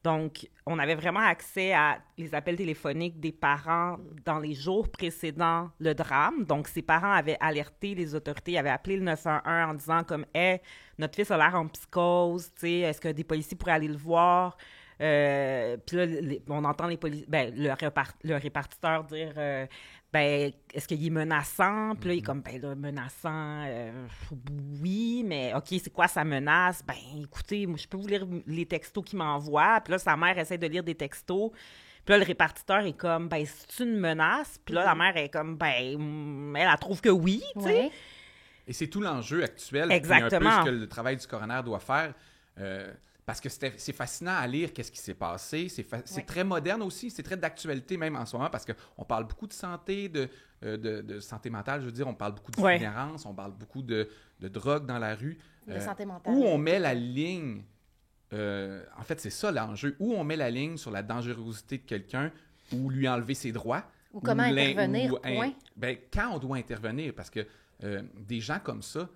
Donc, on avait vraiment accès à les appels téléphoniques des parents dans les jours précédant le drame. Donc, ces parents avaient alerté les autorités, avaient appelé le 911 en disant comme « Hey, notre fils a l'air en psychose, tu sais, est-ce que des policiers pourraient aller le voir? » Puis là, on entend les policiers, le répartiteur dire ben, est-ce qu'il est menaçant? Puis là, il est comme, ben là, menaçant, oui, mais OK, c'est quoi sa menace? Ben, écoutez, moi, je peux vous lire les textos qu'il m'envoie. Puis là, sa mère essaie de lire des textos. Puis là, le répartiteur est comme, ben, c'est une menace. Puis là, la mère est comme, ben, elle trouve que oui, tu sais. Ouais. Et c'est tout l'enjeu actuel. Exactement. Puis un peu ce que le travail du coroner doit faire. Parce que c'est fascinant à lire qu'est-ce qui s'est passé. C'est très moderne aussi. C'est très d'actualité même en ce moment parce qu'on parle beaucoup de santé, de santé mentale, je veux dire. On parle beaucoup d'itinérance, on parle beaucoup de drogue dans la rue. De santé mentale. Où on met la ligne... en fait, c'est ça l'enjeu. Où on met la ligne sur la dangerosité de quelqu'un ou lui enlever ses droits. Ou comment intervenir, point. Ben, quand on doit intervenir, parce que des gens comme ça,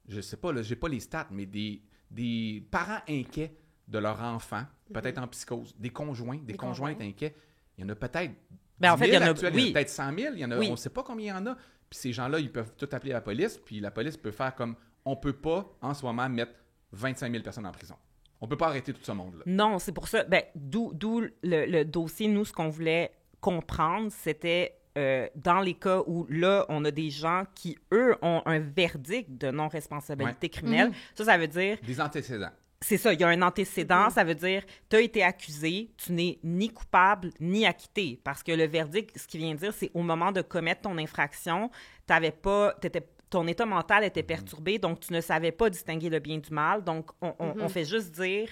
je sais pas, là, j'ai pas les stats, mais des parents inquiets de leur enfant, peut-être en psychose, des conjointes inquiets, il y en a peut-être 10 000 en fait, il y en a, peut-être 100 000, on ne sait pas combien il y en a. Puis ces gens-là, ils peuvent tout appeler la police, puis la police peut faire comme, on peut pas, en ce moment, mettre 25 000 personnes en prison. On peut pas arrêter tout ce monde-là. Non, c'est pour ça, ben, d'où le dossier, nous, ce qu'on voulait comprendre, c'était dans les cas où, là, on a des gens qui, eux, ont un verdict de non-responsabilité criminelle. Ça veut dire... Des antécédents. C'est ça, il y a un antécédent, ça veut dire tu as été accusé, tu n'es ni coupable ni acquitté. Parce que le verdict, ce qu'il vient dire, c'est au moment de commettre ton infraction, ton état mental était perturbé, donc tu ne savais pas distinguer le bien du mal. Donc, on fait juste dire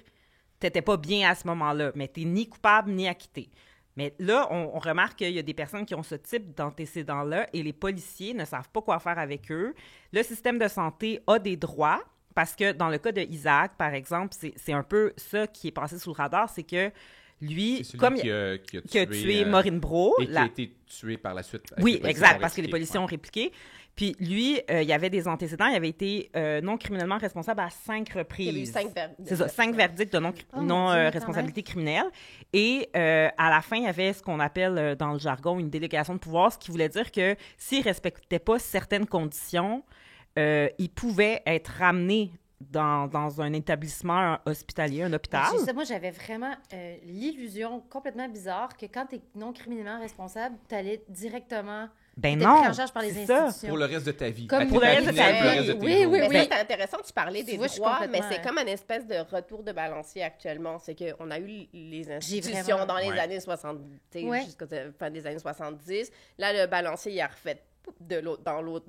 tu n'étais pas bien à ce moment-là, mais tu n'es ni coupable ni acquitté. Mais là, on remarque qu'il y a des personnes qui ont ce type d'antécédents-là et les policiers ne savent pas quoi faire avec eux. Le système de santé a des droits. Parce que dans le cas de Isaac, par exemple, c'est un peu ça qui est passé sous le radar, c'est que lui, comme qui a tué Maureen Brault... Et qui a été tué par la suite. Oui, exact, parce que les policiers ont répliqué. Puis lui, il y avait des antécédents, il avait été non criminellement responsable à 5 reprises. Il y avait eu 5 verdicts. C'est ça, 5 verdicts de non-responsabilité criminelle. Et à la fin, il y avait ce qu'on appelle dans le jargon une délégation de pouvoir, ce qui voulait dire que s'il ne respectait pas certaines conditions... il pouvait être ramené dans un établissement hospitalier, un hôpital. C'est ça, moi, j'avais vraiment l'illusion complètement bizarre que quand tu es non criminellement responsable, tu allais directement... Ben t'es non, pris en charge par les institutions. Pour le reste de ta vie. Comme pour le reste de ta vie. Oui. Mais c'est intéressant, tu parlais des vois, droits, mais c'est comme une espèce de retour de balancier actuellement. C'est qu'on a eu les institutions dans les années 70, jusqu'à la fin des années 70. Là, le balancier, il a refait dans l'autre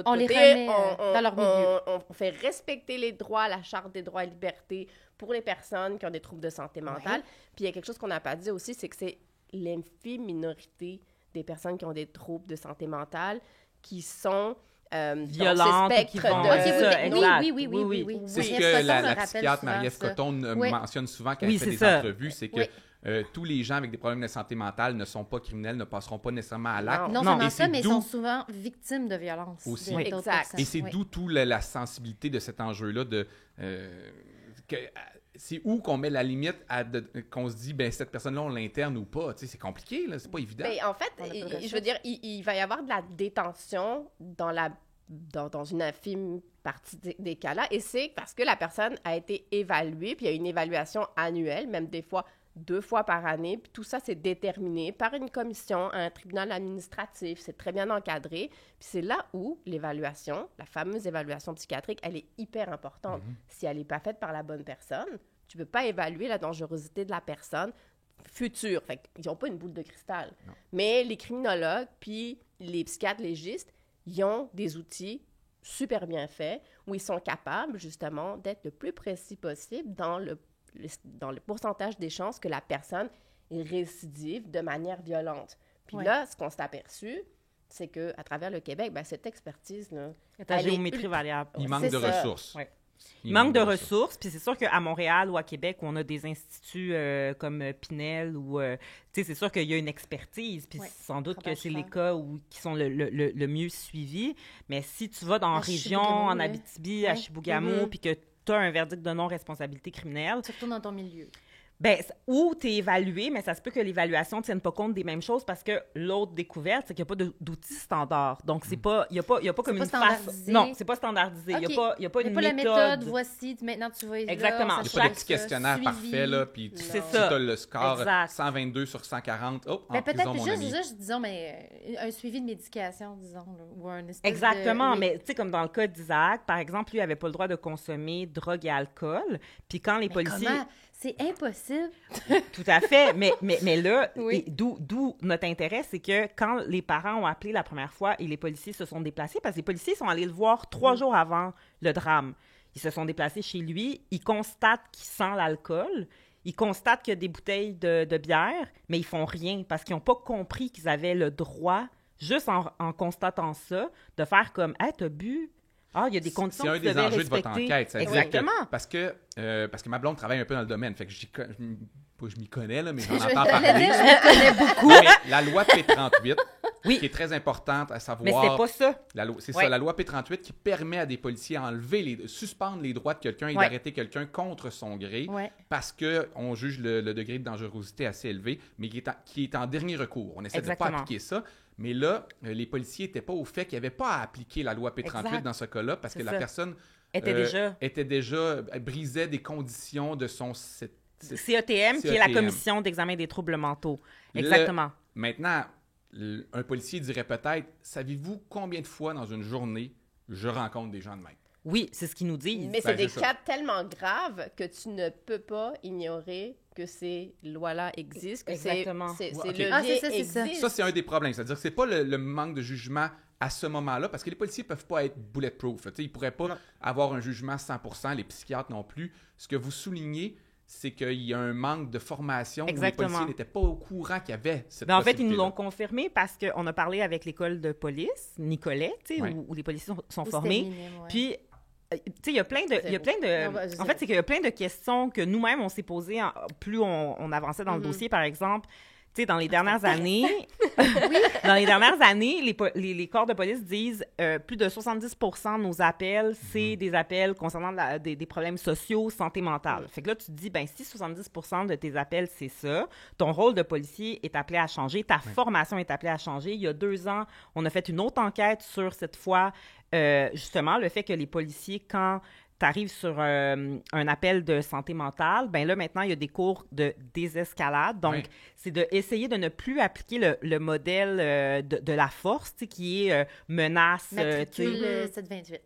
on côté. Les remet, dans leur milieu. On fait respecter les droits, la Charte des droits et libertés pour les personnes qui ont des troubles de santé mentale. Puis il y a quelque chose qu'on n'a pas dit aussi, c'est que c'est l'infime minorité des personnes qui ont des troubles de santé mentale qui sont violentes, qui vont... Oui. C'est ce que la psychiatre Marie-Ève Coton mentionne souvent quand elle fait des entrevues, c'est que tous les gens avec des problèmes de santé mentale ne sont pas criminels, ne passeront pas nécessairement à l'acte. Non seulement ça, mais sont souvent victimes de violences. Aussi. Exact. Et c'est d'où toute la sensibilité de cet enjeu-là c'est où qu'on met la limite qu'on se dit, ben cette personne-là, on l'interne ou pas. Tu sais, c'est compliqué, là, c'est pas évident. En fait, je veux dire, il va y avoir de la détention dans une infime partie des cas-là, et c'est parce que la personne a été évaluée, puis il y a une évaluation annuelle, même des fois 2 fois par année, puis tout ça, c'est déterminé par une commission, un tribunal administratif, c'est très bien encadré, puis c'est là où l'évaluation, la fameuse évaluation psychiatrique, elle est hyper importante. Si elle n'est pas faite par la bonne personne, tu ne peux pas évaluer la dangerosité de la personne future. Fait qu'ils n'ont pas une boule de cristal. Non. Mais les criminologues, puis les psychiatres légistes, ils ont des outils super bien faits où ils sont capables, justement, d'être le plus précis possible dans le pourcentage des chances que la personne récidive de manière violente. Puis là, ce qu'on s'est aperçu, c'est qu'à travers le Québec, cette expertise-là... La géométrie variable. Il manque de ressources. Ouais. Il manque de ressources, puis c'est sûr qu'à Montréal ou à Québec, où on a des instituts comme Pinel, ou c'est sûr qu'il y a une expertise, puis sans doute que c'est les cas qui sont le mieux suivis. Mais si tu vas dans la région, en Abitibi, à Chibougamau, puis que tu as un verdict de non-responsabilité criminelle... Surtout dans ton milieu. Ben, ou tu es évalué, mais ça se peut que l'évaluation ne tienne pas compte des mêmes choses parce que l'autre découverte, c'est qu'il n'y a pas d'outils standards. Donc, il n'y a pas comme pas une standardisé. Non, c'est pas standardisé. Il OK. n'y a pas une la méthode. méthode, voici, maintenant tu vas Exactement. là, Il ça n'y a pas de change petit ça, questionnaire suivi. parfait, là, puis Non. si C'est tu ça. as le score Exact. 122 sur 140, hop, en Mais prison, peut-être mon ami. juste, disons, mais un suivi de médication, disons, là, ou un espèce Exactement, de... mais tu sais, comme dans le cas d'Isaac, par exemple, lui, il n'avait pas le droit de consommer drogue et alcool. Puis quand les Mais policiers... comment? C'est impossible. Tout à fait, mais là, Oui. et d'où notre intérêt, c'est que quand les parents ont appelé la première fois et les policiers se sont déplacés, parce que les policiers sont allés le voir 3 jours avant le drame. Ils se sont déplacés chez lui, ils constatent qu'il sent l'alcool, ils constatent qu'il y a des bouteilles de bière, mais ils font rien parce qu'ils n'ont pas compris qu'ils avaient le droit, juste en constatant ça, de faire comme « Hey, t'as bu? » Ah, il y a des conditions C'est un que tu des devais enjeux de votre respecter. enquête. C'est-à-dire Exactement. que- parce que ma blonde travaille un peu dans le domaine. Fait que je m'y connais, là, mais j'en Je entends t'allais parler. dire, je me connais beaucoup. Mais la loi P38, Oui. qui est très importante à savoir... Mais c'est pas ça. C'est Ouais. ça, la loi P38 qui permet à des policiers d'enlever, suspendre les droits de quelqu'un et Ouais. d'arrêter quelqu'un contre son gré Ouais. parce qu'on juge le degré de dangerosité assez élevé, mais qui est en dernier recours. On essaie de ne pas Exactement. appliquer ça. Mais là, les policiers n'étaient pas au fait qu'il n'y avait pas à appliquer la loi P38 Exact. dans ce cas-là parce que C'est la ça. personne Était brisait des conditions de son... CETM, qui est la CETM. Commission d'examen des troubles mentaux. Le- Exactement. Maintenant, un policier dirait peut-être, savez-vous combien de fois dans une journée je rencontre des gens de même? Oui, c'est ce qu'ils nous disent. Mais c'est des c'est ça. cas tellement graves que tu ne peux pas ignorer que ces lois-là existent, que Exactement. c'est Ouais, ok. le Ah, lien c'est ça, c'est ça. existe. Ça, c'est un des problèmes. C'est-à-dire que c'est pas le manque de jugement à ce moment-là, parce que les policiers peuvent pas être bulletproof. Là. Tu sais, ils pourraient pas avoir un jugement 100%, les psychiatres non plus. Ce que vous soulignez, c'est qu'il y a un manque de formation où les Exactement. policiers n'étaient pas au courant qu'il y avait cette Mais en fait, ils nous possibilité-là. l'ont confirmé parce qu'on a parlé avec l'école de police, Nicolet, tu sais, Ouais. où les policiers sont Ou c'était formés. minime, ouais. Puis, tu sais, il y a plein de... Non, bah, je en fait, c'est qu'il y a plein de questions que nous-mêmes, on s'est posées plus on avançait dans le dossier. Par exemple, tu sais, dans les dernières années... Dans les dernières années, les corps de police disent plus de 70% de nos appels, c'est des appels concernant des problèmes sociaux, santé mentale. Fait que là, tu te dis, ben si 70% de tes appels, c'est ça, ton rôle de policier est appelé à changer, ta formation est appelée à changer. Il y a 2 ans, on a fait une autre enquête sur, cette fois, justement, le fait que les policiers, quand tu arrives sur un appel de santé mentale, ben là, maintenant, il y a des cours de désescalade. Donc, Oui. c'est d'essayer de ne plus appliquer le modèle de la force, tu sais, qui est menace. tu Matricule sais. 728.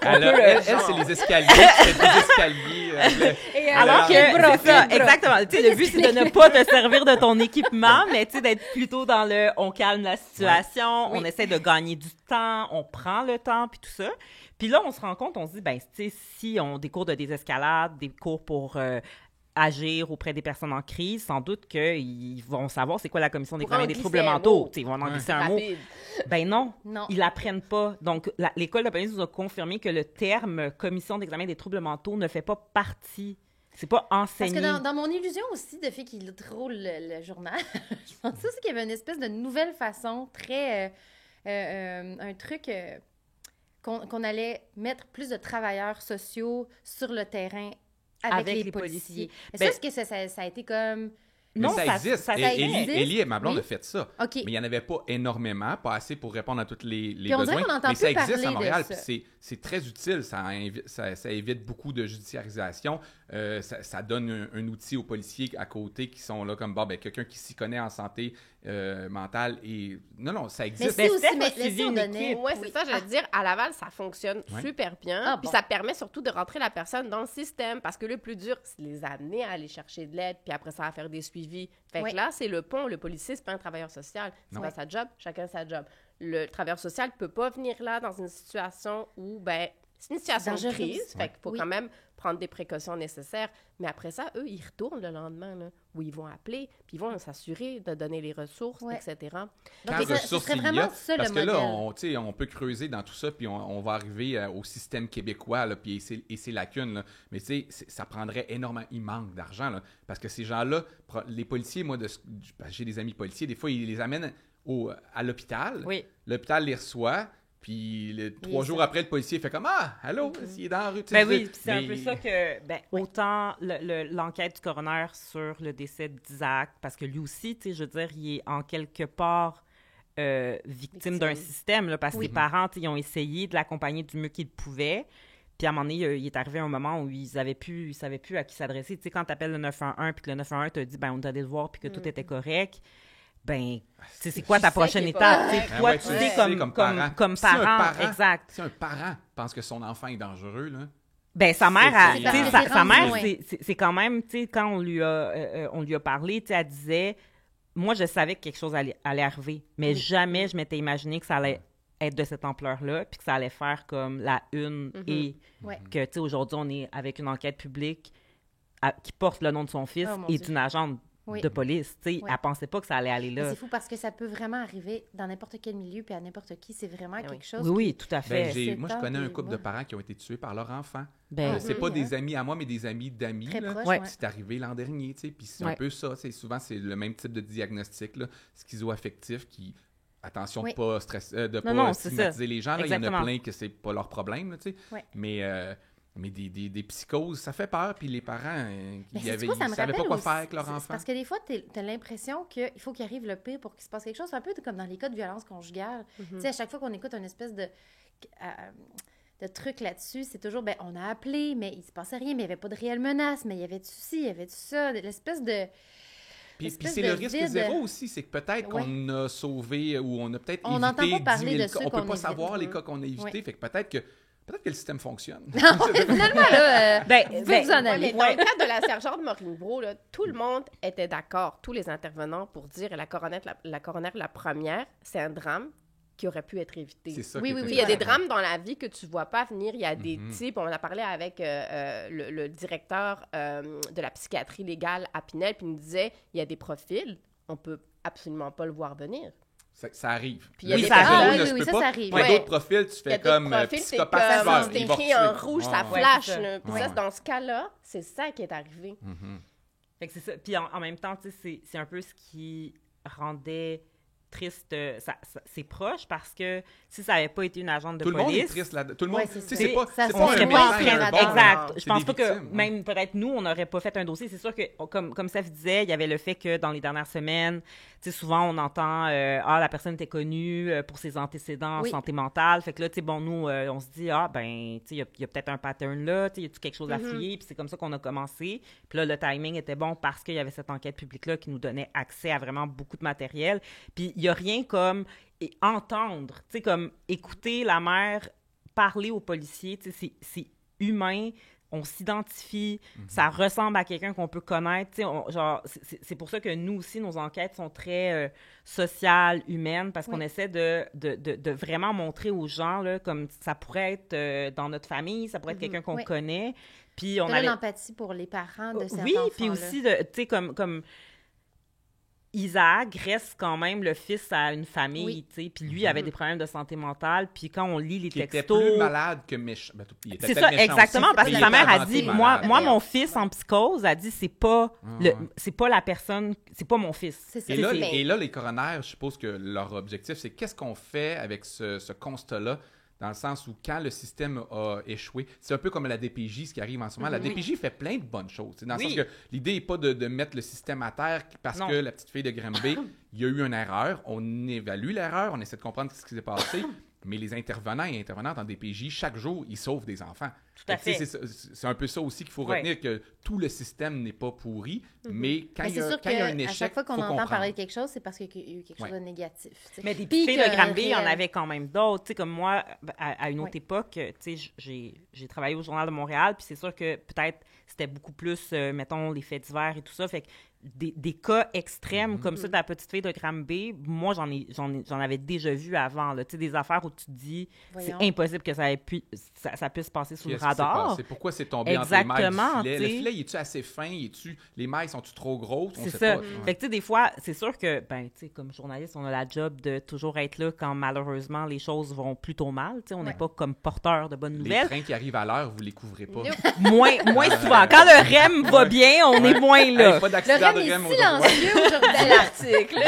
Elle, c'est les escaliers, c'est des escaliers. Alors que, c'est ça, exactement. Tu sais, le but, c'est de ne pas te servir de ton équipement, mais tu sais, d'être plutôt dans le on calme la situation, on essaie de gagner du temps, on prend le temps, puis tout ça. Puis là, on se rend compte, on se dit, ben, tu sais, si on des cours de désescalade, des cours pour agir auprès des personnes en crise, sans doute qu'ils vont savoir c'est quoi la commission Pour d'examen en des glisser troubles un mentaux. mot. Tu sais, ils vont en glisser un mot. Rapide. Ben non, Non. ils l'apprennent pas. Donc, l'école de police nous a confirmé que le terme commission d'examen des troubles mentaux ne fait pas partie. C'est pas Parce enseigné. que dans mon illusion aussi de fille qui lit trop le journal, je pensais aussi qu'il y avait une espèce de nouvelle façon, très... un truc qu'on allait mettre plus de travailleurs sociaux sur le terrain avec les policiers. Mais Ben, ça, est-ce que ça a été comme... Mais Non, ça existe. ça existe. Élie et ma blonde Oui. a fait ça. OK. Mais il n'y en avait pas énormément, pas assez pour répondre à tous les Puis on dirait besoins. qu'on n'entend Mais ça plus existe parler à de Montréal, ça. puis c'est très utile. Ça évite beaucoup de judiciarisation. Ça donne un outil aux policiers à côté qui sont là comme quelqu'un qui s'y connaît en santé mentale. Et non, ça Mais existe. si aussi, Steph a mais suivi si on une donnait... équipe. Ouais, c'est Oui. ça, j'allais dire. À Laval, ça fonctionne Ouais. super bien. Ah, Puis bon. ça permet surtout de rentrer la personne dans le système parce que le plus dur, c'est de les amener à aller chercher de l'aide, puis après ça, à faire des suivis. Fait Oui. que là, c'est le pont. Le policier, c'est pas un travailleur social. C'est Non. pas sa job. Chacun a sa job. Le travailleur social peut pas venir là dans une situation où, ben, c'est une situation de Dangereuse. crise. Fait qu'il faut Oui. quand même prendre des précautions nécessaires. Mais après ça, eux, ils retournent le lendemain, là, où ils vont appeler, puis ils vont s'assurer de donner les ressources, Ouais. etc. Donc, Quand ça ressources serait il y a, vraiment ça, parce le que là, modèle. on peut creuser dans tout ça, puis on va arriver au système québécois, là, puis et ses lacunes. Là. Mais tu sais, ça prendrait énormément, il manque d'argent, là, parce que ces gens-là, les policiers, moi, j'ai des amis policiers, des fois, ils les amènent à l'hôpital, Oui. l'hôpital les reçoit, Puis 3 jours après, le policier fait comme « Ah, allô, il est dans la rue. » Ben oui, c'est un peu ça que, autant l'enquête du coroner sur le décès d'Isaac, parce que lui aussi, tu sais, je veux dire, il est en quelque part victime d'un système, là, parce que ses parents, ils ont essayé de l'accompagner du mieux qu'ils pouvaient. Puis à un moment donné, il est arrivé un moment où ils savaient plus à qui s'adresser. Tu sais, quand tu appelles le 911 puis que le 911 te dit, on est allé le voir puis que tout était correct, c'est quoi ta prochaine étape? Toi, tu sais, comme parent, exact. Si un parent pense que son enfant est dangereux, là... sa mère, c'est quand même, tu sais, quand on lui a parlé, tu sais, elle disait, moi, je savais que quelque chose allait arriver, mais jamais je m'étais imaginé que ça allait être de cette ampleur-là, puis que ça allait faire comme la une et que, tu sais, aujourd'hui, on est avec une enquête publique qui porte le nom de son fils et d'une agente de police, tu sais, elle pensait pas que ça allait aller là. Mais c'est fou parce que ça peut vraiment arriver dans n'importe quel milieu puis à n'importe qui, c'est vraiment quelque chose. Oui, tout à fait. Moi, je connais un couple de parents qui ont été tués par leur enfant. C'est pas des amis à moi, mais des amis d'amis. Très proches, C'est arrivé l'an dernier, tu sais, puis c'est un peu ça. Souvent, c'est le même type de diagnostic, là, schizo-affectif qui... Attention de pas stigmatiser les gens. Là, il y en a plein que c'est pas leur problème, là, tu sais. Mais des psychoses, ça fait peur. Puis les parents, ils savaient pas quoi faire avec leur enfant. Parce que des fois, t'as l'impression qu'il faut qu'il arrive le pire pour qu'il se passe quelque chose. C'est un peu comme dans les cas de violence conjugale. Tu sais, à chaque fois qu'on écoute une espèce de truc là-dessus, c'est toujours, on a appelé, mais il se passait rien, mais il n'y avait pas de réelle menace, mais il y avait tout ci, il y avait tout ça, l'espèce de... Puis c'est le risque zéro aussi, c'est que peut-être qu'on a sauvé ou on a peut-être évité 10 000 cas. On ne peut pas savoir les cas qu'on a évités, fait que peut-être que le système fonctionne. Finalement, là, vous en allez. Dans le cas de la sergente Morin-Brault, là, tout le monde était d'accord, tous les intervenants, pour dire la coroner, la première, c'est un drame qui aurait pu être évité. C'est ça. Oui. Il y a des drames dans la vie que tu ne vois pas venir. Il y a des types. On a parlé avec le directeur de la psychiatrie légale à Pinel, puis il nous disait il y a des profils, on peut absolument pas le voir venir. Ça arrive. Puis ça arrive. Ça arrive. Il y a d'autres profils, tu fais comme psychopathe. C'est écrit en rouge, ça flash. Puis ça, dans ce cas-là, c'est ça qui est arrivé. Fait que c'est ça. Puis en même temps, tu sais, c'est un peu ce qui rendait triste ses proches, parce que si ça n'avait pas été une agente de police... Tout le monde est triste là-dedans. Tout le monde... c'est on serait pas en train... Exact. Je pense pas que même peut-être nous, on n'aurait pas fait un dossier. C'est sûr que, comme Seth disait, il y avait le fait que dans les dernières semaines, tu sais, souvent on entend la personne était connue pour ses antécédents en santé mentale. Fait que là, tu sais, nous, on se dit, tu sais, il y a peut-être un pattern là, tu sais, y a-tu quelque chose à fouiller? Puis c'est comme ça qu'on a commencé. Puis là, le timing était bon parce qu'il y avait cette enquête publique-là qui nous donnait accès à vraiment beaucoup de matériel. Puis il n'y a rien comme entendre, tu sais, comme écouter la mère parler aux policiers, tu sais, c'est humain, on s'identifie, ça ressemble à quelqu'un qu'on peut connaître, tu sais, c'est pour ça que nous aussi, nos enquêtes sont très sociales, humaines, parce qu'on essaie de vraiment montrer aux gens, là, comme ça pourrait être dans notre famille, ça pourrait être quelqu'un qu'on connaît, puis on a l'empathie pour les parents de ces enfants-là. Oui, puis aussi, tu sais, comme Isaac reste quand même le fils à une famille, tu sais, puis lui avait des problèmes de santé mentale, puis quand on lit les textos... Il était plus malade que méchant. C'est ça, exactement, parce que sa mère a dit, moi, mon fils en psychose, a dit, c'est pas la personne, c'est pas mon fils. Et là, les coronaires, je suppose que leur objectif, c'est qu'est-ce qu'on fait avec ce constat-là, dans le sens où quand le système a échoué, c'est un peu comme la DPJ, ce qui arrive en ce moment. La DPJ fait plein de bonnes choses. Dans le sens que l'idée n'est pas de mettre le système à terre parce que la petite fille de Granby, il y a eu une erreur. On évalue l'erreur, on essaie de comprendre ce qui s'est passé. Mais les intervenants et intervenantes en DPJ, chaque jour, ils sauvent des enfants. Tout à fait. C'est un peu ça aussi qu'il faut retenir, que tout le système n'est pas pourri, mais quand il y a un échec, à chaque fois qu'on entend parler de quelque chose, c'est parce qu'il y a eu quelque chose de négatif. T'sais. Mais des filles de Granby, il y en avait quand même d'autres. Tu sais, comme moi, à une autre époque, tu sais, j'ai travaillé au Journal de Montréal, puis c'est sûr que peut-être c'était beaucoup plus, mettons, les faits divers et tout ça. Fait que des cas extrêmes comme ça de la petite fille de Granby, moi, j'en avais déjà vu avant. Tu sais, des affaires où tu te dis, c'est impossible que ça puisse passer sous le radar. C'est pourquoi c'est tombé entre les mailles du filet. Le filet, est-tu assez fin? Les mailles sont-tu trop grosses? C'est ça. Fait que, tu sais, des fois, c'est sûr que, tu sais, comme journaliste, on a la job de toujours être là quand, malheureusement, les choses vont plutôt mal. Tu sais, on n'est pas comme porteur de bonnes nouvelles. Les trains qui arrivent à l'heure, vous les couvrez pas. Moins souvent. Quand le REM va bien, on est moins là. Le REM perdrais mon droit. silencieux aujourd'hui. L'article.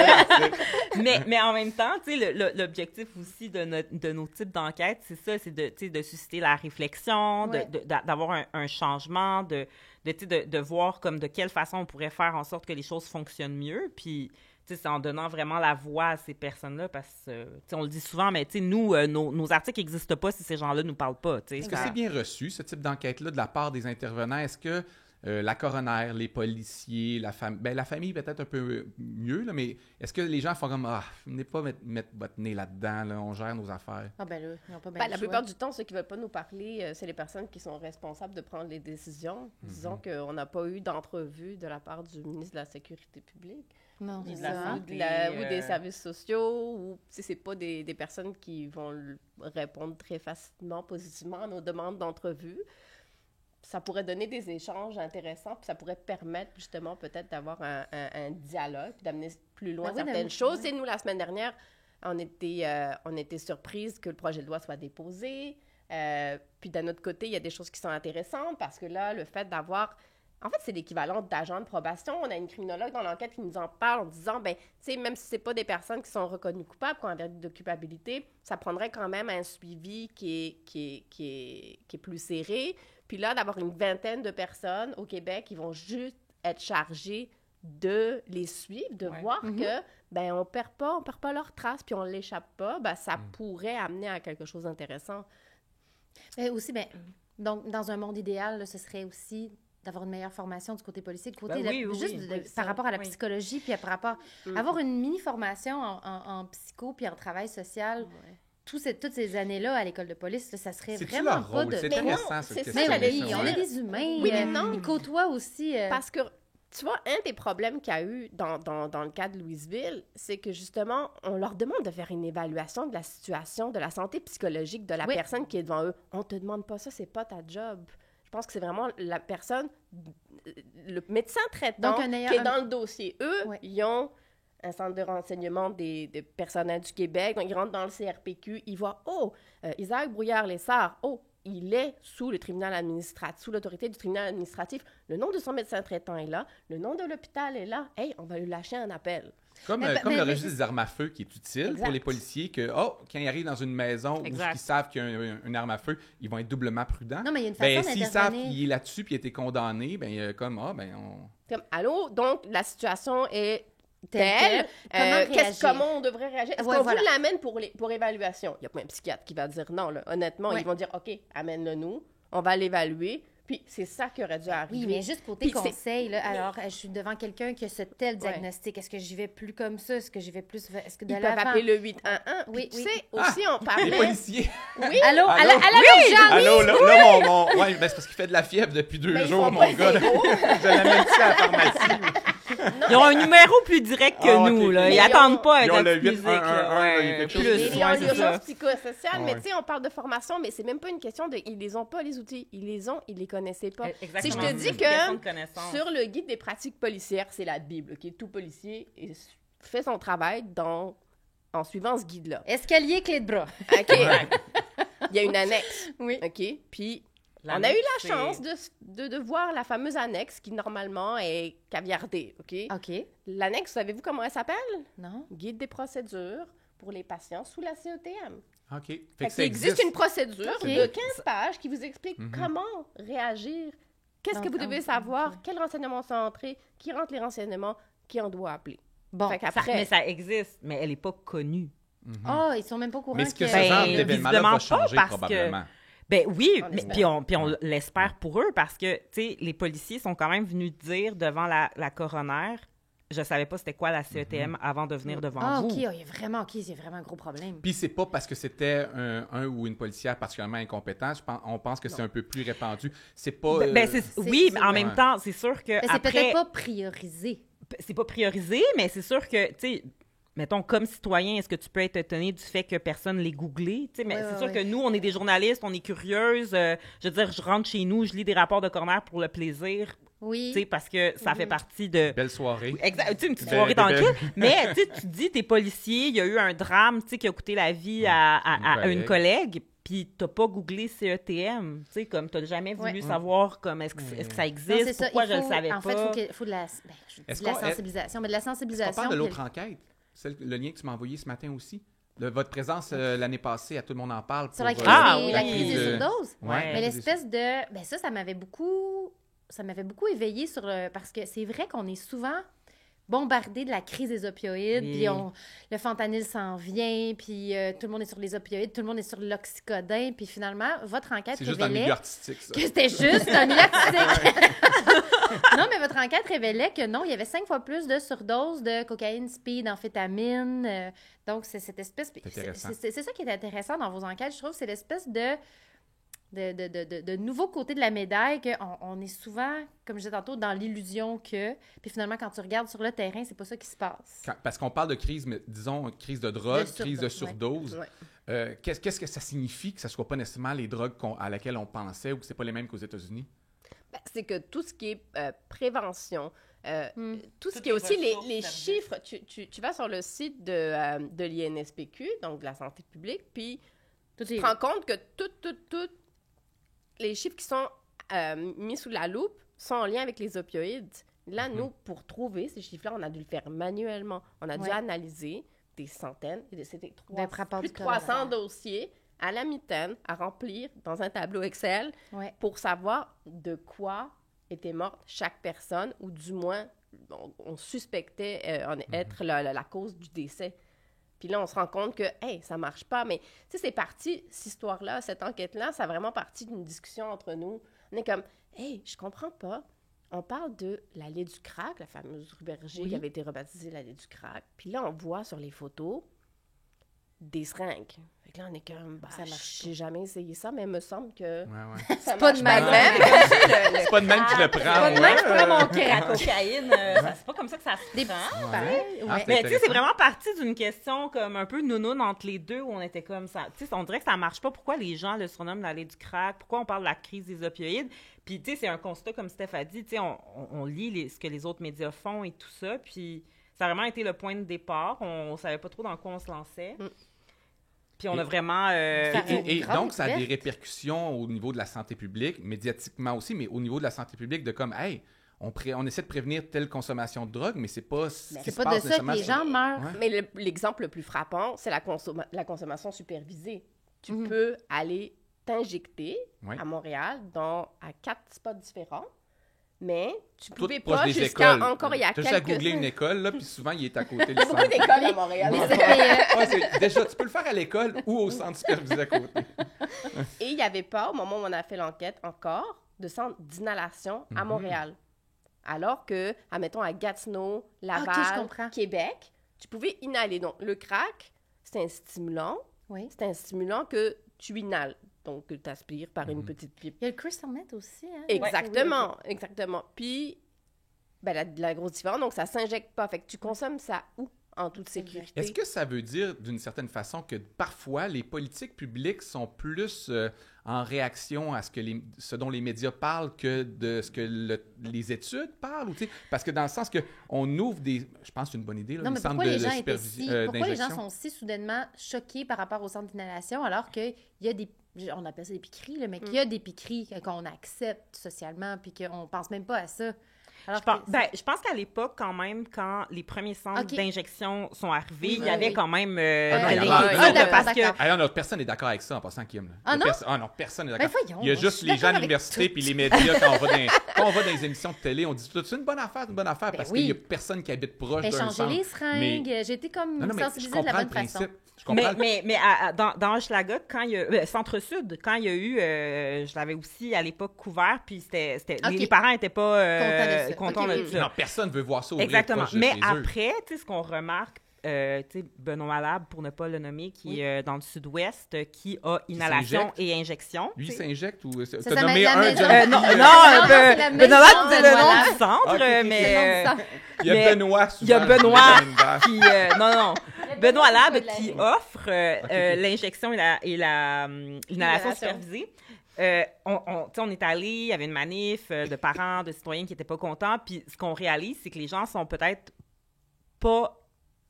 Mais en même temps, tu sais, l'objectif aussi de nos types d'enquêtes, c'est ça, c'est de susciter la réflexion, Ouais. d'avoir un changement, de voir comme de quelle façon on pourrait faire en sorte que les choses fonctionnent mieux. Puis, tu sais, c'est en donnant vraiment la voix à ces personnes-là, parce que, tu sais, on le dit souvent, mais tu sais, nous, nos articles n'existent pas si ces gens-là nous parlent pas, tu sais. Est-ce que c'est bien reçu, ce type d'enquête-là, de la part des intervenants? Est-ce que la coroner, les policiers, la famille peut-être un peu mieux, là, mais est-ce que les gens font comme « Ah, venez pas mettre votre nez là-dedans, là, on gère nos affaires. » Ah ben là, ils n'ont pas bien Ben, le la choix. plupart du temps, ceux qui ne veulent pas nous parler, c'est les personnes qui sont responsables de prendre les décisions. Disons qu'on n'a pas eu d'entrevue de la part du ministre de la Sécurité publique. Non, Ni c'est de la ça. santé. Ou des services sociaux, ou si c'est pas des personnes qui vont répondre très facilement, positivement à nos demandes d'entrevue. Ça pourrait donner des échanges intéressants, puis ça pourrait permettre justement peut-être d'avoir un dialogue, puis d'amener plus loin Ben oui, certaines d'amener- choses. ouais. Et nous, la semaine dernière, on était surprises que le projet de loi soit déposé. Puis d'un autre côté, il y a des choses qui sont intéressantes, parce que là, le fait d'avoir... En fait, c'est l'équivalent d'agent de probation. On a une criminologue dans l'enquête qui nous en parle en disant, ben, tu sais, même si c'est pas des personnes qui sont reconnues coupables, qui ont un verdict de culpabilité, ça prendrait quand même un suivi qui est plus serré. Puis là, d'avoir une vingtaine de personnes au Québec qui vont juste être chargées de les suivre, de Ouais. voir que, ben, on perd pas leur trace, puis on l'échappe pas, ben, ça pourrait amener à quelque chose d'intéressant. Mais aussi, ben, donc, dans un monde idéal, là, ce serait aussi d'avoir une meilleure formation du côté policier, du côté Ben oui, oui, juste oui, par ça, rapport à la oui. psychologie, puis par rapport avoir une mini-formation en psycho puis en travail social, toutes ces années-là à l'école de police, là, ça serait C'est-tu vraiment leur pas rôle? de... C'est Mais non, intéressant, c'est cette ça, Mais question. j'allais oui, dire. on est des humains. Oui, mais non. Ils côtoient aussi... Parce que, tu vois, un des problèmes qu'il y a eu dans le cas de Louisville, c'est que justement, on leur demande de faire une évaluation de la situation, de la santé psychologique de la Oui. personne qui est devant eux. On te demande pas ça, c'est pas ta job. Je pense que c'est vraiment la personne, le médecin traitant Donc, qui est dans le dossier. Eux, Ouais. ils ont un centre de renseignement des personnels du Québec, donc ils rentrent dans le CRPQ, ils voient, Isaac Brouillard-Lessard, il est sous le tribunal administratif, sous l'autorité du tribunal administratif. Le nom de son médecin traitant est là, le nom de l'hôpital est là. Hey, on va lui lâcher un appel. Comme, Mais- comme mais- le mais registre des armes à feu qui est utile Exact. pour les policiers, que quand ils arrivent dans une maison où Exact. ils savent qu'il y a une arme à feu, ils vont être doublement prudents. Non, mais il y a une Ben, façon s'ils savent d'intervenir. qu'il est là-dessus puis il a été condamné, ben, Comme, allô, donc la situation est Telle telle. quelle. Comment réagir? Comment on devrait réagir? Est-ce Ouais, qu'on voilà. vous l'amène pour évaluation? Il n'y a pas un psychiatre qui va dire non, là. Honnêtement, Ouais. ils vont dire, OK, amène-le nous, on va l'évaluer. Puis c'est ça qui aurait dû arriver. Oui, mais juste côté Puis c'est- conseil, là, alors, je suis devant quelqu'un qui a ce tel Ouais. diagnostic. Est-ce que j'y vais plus comme ça? Est-ce que j'y vais plus... Est-ce que de Ils peuvent l'avant? appeler le 811. Puis Oui, tu oui. sais, aussi, on les parlait... policiers. Oui, Allô? Allô? À l'urgence! Allô, là, mon... Ouais, ben, c'est parce qu'il fait de la fièvre depuis 2 Ben, ils jours, sont mon pas gars. égaux. Je l'amène-tu à la pharmacie? Ils ont un numéro plus direct que Ah, ok, nous, ok. là. Mais Ils ils attendent ont- pas ils ont un le texte musique, 811, là. là, il y a Ouais, quelque chose plus, qui- Ils ont ouais, c'est l'urgence ça. psychosociale, Ah mais ouais. tu sais, on parle de formation, mais c'est même pas une question de... Ils les ont pas, les outils. Ils les ont, ils les connaissaient pas. Exactement. Si je te C'est dis une question de que connaissance. sur le guide des pratiques policières, c'est la Bible, qui est tout policier et fait son travail en suivant ce guide-là. Escalier, clé de bras. OK? Il y a une annexe. Oui. OK? Puis on a eu L'annexe, la chance de voir la fameuse annexe qui, normalement, est caviardée. OK? OK. L'annexe, savez-vous comment elle s'appelle? Non? Guide des procédures pour les patients sous la CETM. OK. Fait Fait que ça qu'il existe une procédure Ok. de 15 pages qui vous explique Mhm. comment réagir, qu'est-ce que vous devez savoir, quels renseignements sont entrés, qui rentre les renseignements, qui on doit appeler. Bon. Fait Mais qu'après, ça existe, mais elle n'est pas connue. Ah, ils sont même pas au courant Mais est-ce que que... ce Ben, genre d'événement-là visiblement va pas, changer parce que- probablement? Ben oui, On mais, espère. puis on l'espère pour eux parce que, tu sais, les policiers sont quand même venus dire devant la coroner, je savais pas c'était quoi la CETM avant de venir devant Ah, vous. OK. Il y a vraiment un gros problème. Puis c'est pas parce que c'était un ou une policière particulièrement incompétent. On pense que c'est un peu plus répandu. C'est pas... Oui, mais en ouais. même temps, c'est sûr que Mais c'est après, peut-être pas priorisé. c'est pas priorisé, mais c'est sûr que, tu sais, mettons, comme citoyen, est-ce que tu peux être étonné du fait que personne l'ait googlé? Tu sais, mais Ouais, c'est ouais, sûr ouais. que nous, on est des journalistes, on est curieuses. Je veux dire, je rentre chez nous, je lis des rapports de coroner pour le plaisir, Oui. tu sais, parce que ça fait partie de... Belle soirée. Exact, tu sais, une petite Ben, soirée ben, tranquille. Mais tu sais, tu dis, t'es policier, il y a eu un drame, tu sais, qui a coûté la vie à une collègue. puis t'as pas googlé CETM, tu sais, comme t'as jamais voulu savoir comme est-ce que ça existe, Non, c'est pourquoi ça. je le savais en pas. En fait, il faut de la, Est-ce de la qu'on- sensibilisation. Mais de la Est-ce sensibilisation... qu'on parle de puis l'autre enquête? Le lien que tu m'as envoyé ce matin aussi? Votre présence l'année passée, à Tout le monde en parle. Sur la pour, crise, oui. la crise des surdoses. Ouais. Mais l'espèce de... Ben ça m'avait beaucoup... Ça m'avait beaucoup éveillée sur le... Parce que c'est vrai qu'on est souvent bombardé de la crise des opioïdes, Oui. puis le fentanyl s'en vient, puis tout le monde est sur les opioïdes, tout le monde est sur l'oxycodone, puis finalement, votre enquête C'est juste dans le milieu révélait artistique, ça. que c'était juste un milieu artistique. Non, mais votre enquête révélait que non, il y avait 5 fois plus de surdoses de cocaïne, speed, amphétamine. Donc, c'est cette espèce... C'est intéressant. C'est ça qui est intéressant dans vos enquêtes, je trouve, c'est l'espèce de nouveau côté de la médaille, qu'on est souvent, comme je disais tantôt, dans l'illusion que... Puis finalement, quand tu regardes sur le terrain, c'est pas ça qui se passe. Parce qu'on parle de crise, mais disons, crise de drogue, De crise de surdose, surdose. Ouais. Qu'est-ce que ça signifie que ce ne soit pas nécessairement les drogues à laquelle on pensait ou que ce n'est pas les mêmes qu'aux États-Unis? Ben, c'est que tout ce qui est prévention, tout ce Toutes qui est les aussi ressources, les services. chiffres, tu vas sur le site de l'INSPQ, donc de la santé publique, puis Tout tu est- te rends compte que tous les chiffres qui sont mis sous la loupe sont en lien avec les opioïdes. Là, nous, pour trouver ces chiffres-là, on a dû le faire manuellement. On a dû Ouais. analyser des centaines, c'était rapport plus du de 300 collaborateur. dossiers à la mitaine à remplir dans un tableau Excel Ouais. pour savoir de quoi était morte chaque personne, ou du moins, on suspectait être la cause du décès. Puis là, on se rend compte que, hey, ça marche pas. Mais, tu sais, c'est parti, cette histoire-là, cette enquête-là, ça a vraiment parti d'une discussion entre nous. On est comme, hey, je comprends pas. On parle de l'allée du crack, la fameuse rue Berger Oui. qui avait été rebaptisée l'allée du crack. Puis là, on voit sur les photos des seringues. Fait que là, on est comme, bah, Ça marche j'ai jamais essayé ça, mais il me semble que Ouais. ça pas de marche même. C'est pas de même qui le prend. pas de même qui prend mon La crack. cocaïne, c'est pas comme ça que ça se Des prend. petits pareils, Ah, ouais. c'est Mais tu sais, c'est intéressant. vraiment parti d'une question comme un peu nounoune entre les deux où on était comme ça. Tu sais, on dirait que ça marche pas. Pourquoi les gens le surnomment l'allée du crack? Pourquoi on parle de la crise des opioïdes? Puis, tu sais, c'est un constat, comme Steph a dit, tu sais, on lit ce que les autres médias font et tout ça. Puis, ça a vraiment été le point de départ. On savait pas trop dans quoi on se lançait. Puis, on a vraiment... Et grande donc, ça a des découverte. répercussions au niveau de la santé publique, médiatiquement aussi, mais au niveau de la santé publique, de comme, hey, on essaie de prévenir telle consommation de drogue, mais c'est pas ce qui C'est se pas de passe ça que nécessairement les sur- gens meurent. Ouais. Mais l'exemple le plus frappant, c'est la consommation supervisée. Tu peux aller t'injecter Ouais. à Montréal à 4 spots différents, mais tu Tout pouvais proche pas des jusqu'à écoles. encore il y a T'as juste à quelques... googler une école, là, puis souvent, il est à côté. Il y a beaucoup d'écoles à Montréal. Mais c'était, Déjà, tu peux le faire à l'école ou au centre supervisé à côté. Et il n'y avait pas, au moment où on a fait l'enquête, encore de centre d'inhalation à Montréal. Alors que, admettons, à Gatineau, Laval, Ok, je comprends. Québec, tu pouvais inhaler. Donc, le crack, c'est un stimulant. oui. C'est un stimulant que tu inhales, donc que tu aspires par une petite pipe. Il y a le crystal meth aussi, hein? Exactement, exactement. Puis, ben, la grosse différence, donc ça s'injecte pas. Fait que tu consommes ça où, en toute sécurité? Est-ce que ça veut dire, d'une certaine façon, que parfois, les politiques publiques sont plus en réaction à ce dont les médias parlent que de ce que les études parlent? Ou, tu sais, parce que dans le sens qu'on ouvre des... Je pense que c'est une bonne idée, là, Non, des mais centres pourquoi les de gens étaient supervision, pourquoi les gens d'injection. sont si soudainement choqués par rapport au centre d'inhalation alors qu'il y a des, on appelle ça des piqueries, là, mais qu'il y a des piqueries qu'on accepte socialement puis qu'on pense même pas à ça. Alors Je pense qu'à l'époque, quand même, quand les premiers centres Ok. d'injection sont arrivés, il y Oui, avait oui. quand même Ah non, il y des a- études, ah, d'accord, parce que d'accord. Ah non, personne n'est d'accord avec ça en passant, Kim. Là. Ah non? Non, personne n'est Ben d'accord. voyons, Il y a je juste suis les gens d'accord à avec l'université tout. puis les médias quand on va dans les émissions de télé, on dit c'est une bonne affaire, parce oui. qu'il n'y a personne qui habite proche d'un changer centre. les seringues, j'ai été comme Non, mais je sensibilisée de la comprends le bonne façon. principe. Je comprends le- Mais dans Hochelaga, quand il y a Centre-Sud, quand il y a eu, je l'avais aussi à l'époque couvert, puis Ok. les parents n'étaient pas Contents de ça. contents Ok, de oui. ça. Non, personne ne veut voir ça ouvrir Exactement. proche de Mais chez eux. après, tu sais, ce qu'on remarque, tu sais, Benoît Lab, pour ne pas le nommer, qui est dans le sud-ouest, qui a inhalation s'injecte. et injection. Lui, il tu sais. s'injecte ou... Ça T'as s'appelle nommé la un... maison. John- Non, c'est la Benoît maison Lab, c'est le Benoît nom Lab. du centre, Ok, ok, C'est le nom mais... du centre. Il y a mais- Benoît, Il y a souvent, Benoît qui donne une bâche. qui... Benoît Lab qui offre l'injection et l'inhalation Inhalation. supervisée. On est allé, il y avait une manif de parents, de citoyens qui n'étaient pas contents. Puis ce qu'on réalise, c'est que les gens sont peut-être pas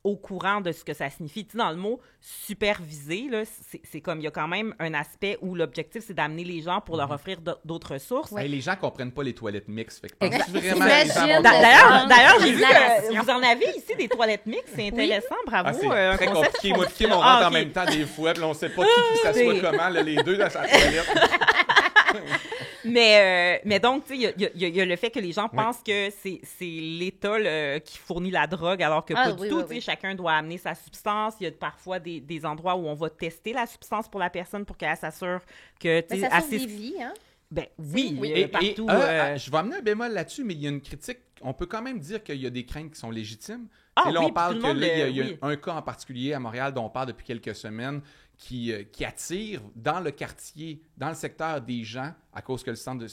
au courant de ce que ça signifie. Tu sais, dans le mot « superviser », là, c'est comme, il y a quand même un aspect où l'objectif, c'est d'amener les gens pour leur offrir d'autres ressources. Ouais. Les gens comprennent pas les toilettes mixtes. Fait que Exact. penses-tu vraiment que les gens vont D'ailleurs, j'ai vu Exact. que vous en avez ici, des toilettes mixtes. C'est intéressant, bravo. c'est un très concept, compliqué. je Moi, pense. Kim, on rentre en ok. même temps des fois, puis on sait pas qui s'assoit c'est- comment, là, les deux dans sa toilette. Mais donc, tu sais, il y a le fait que les gens Oui. pensent que c'est l'État qui fournit la drogue, alors que pas du oui, tout. oui, Tu sais, oui. chacun doit amener sa substance. Il y a parfois des endroits où on va tester la substance pour la personne pour qu'elle s'assure que, tu Mais sais, ça sauve assez... des vies, hein? Ben oui, Oui. partout. Je vais amener un bémol là-dessus, mais il y a une critique. On peut quand même dire qu'il y a des craintes qui sont légitimes. Ah Et là, oui, on puis parle tout que le monde là, il y a, le- il y a oui. un cas en particulier à Montréal dont on parle depuis quelques semaines qui attire dans le quartier, dans le secteur des gens, à cause que le centre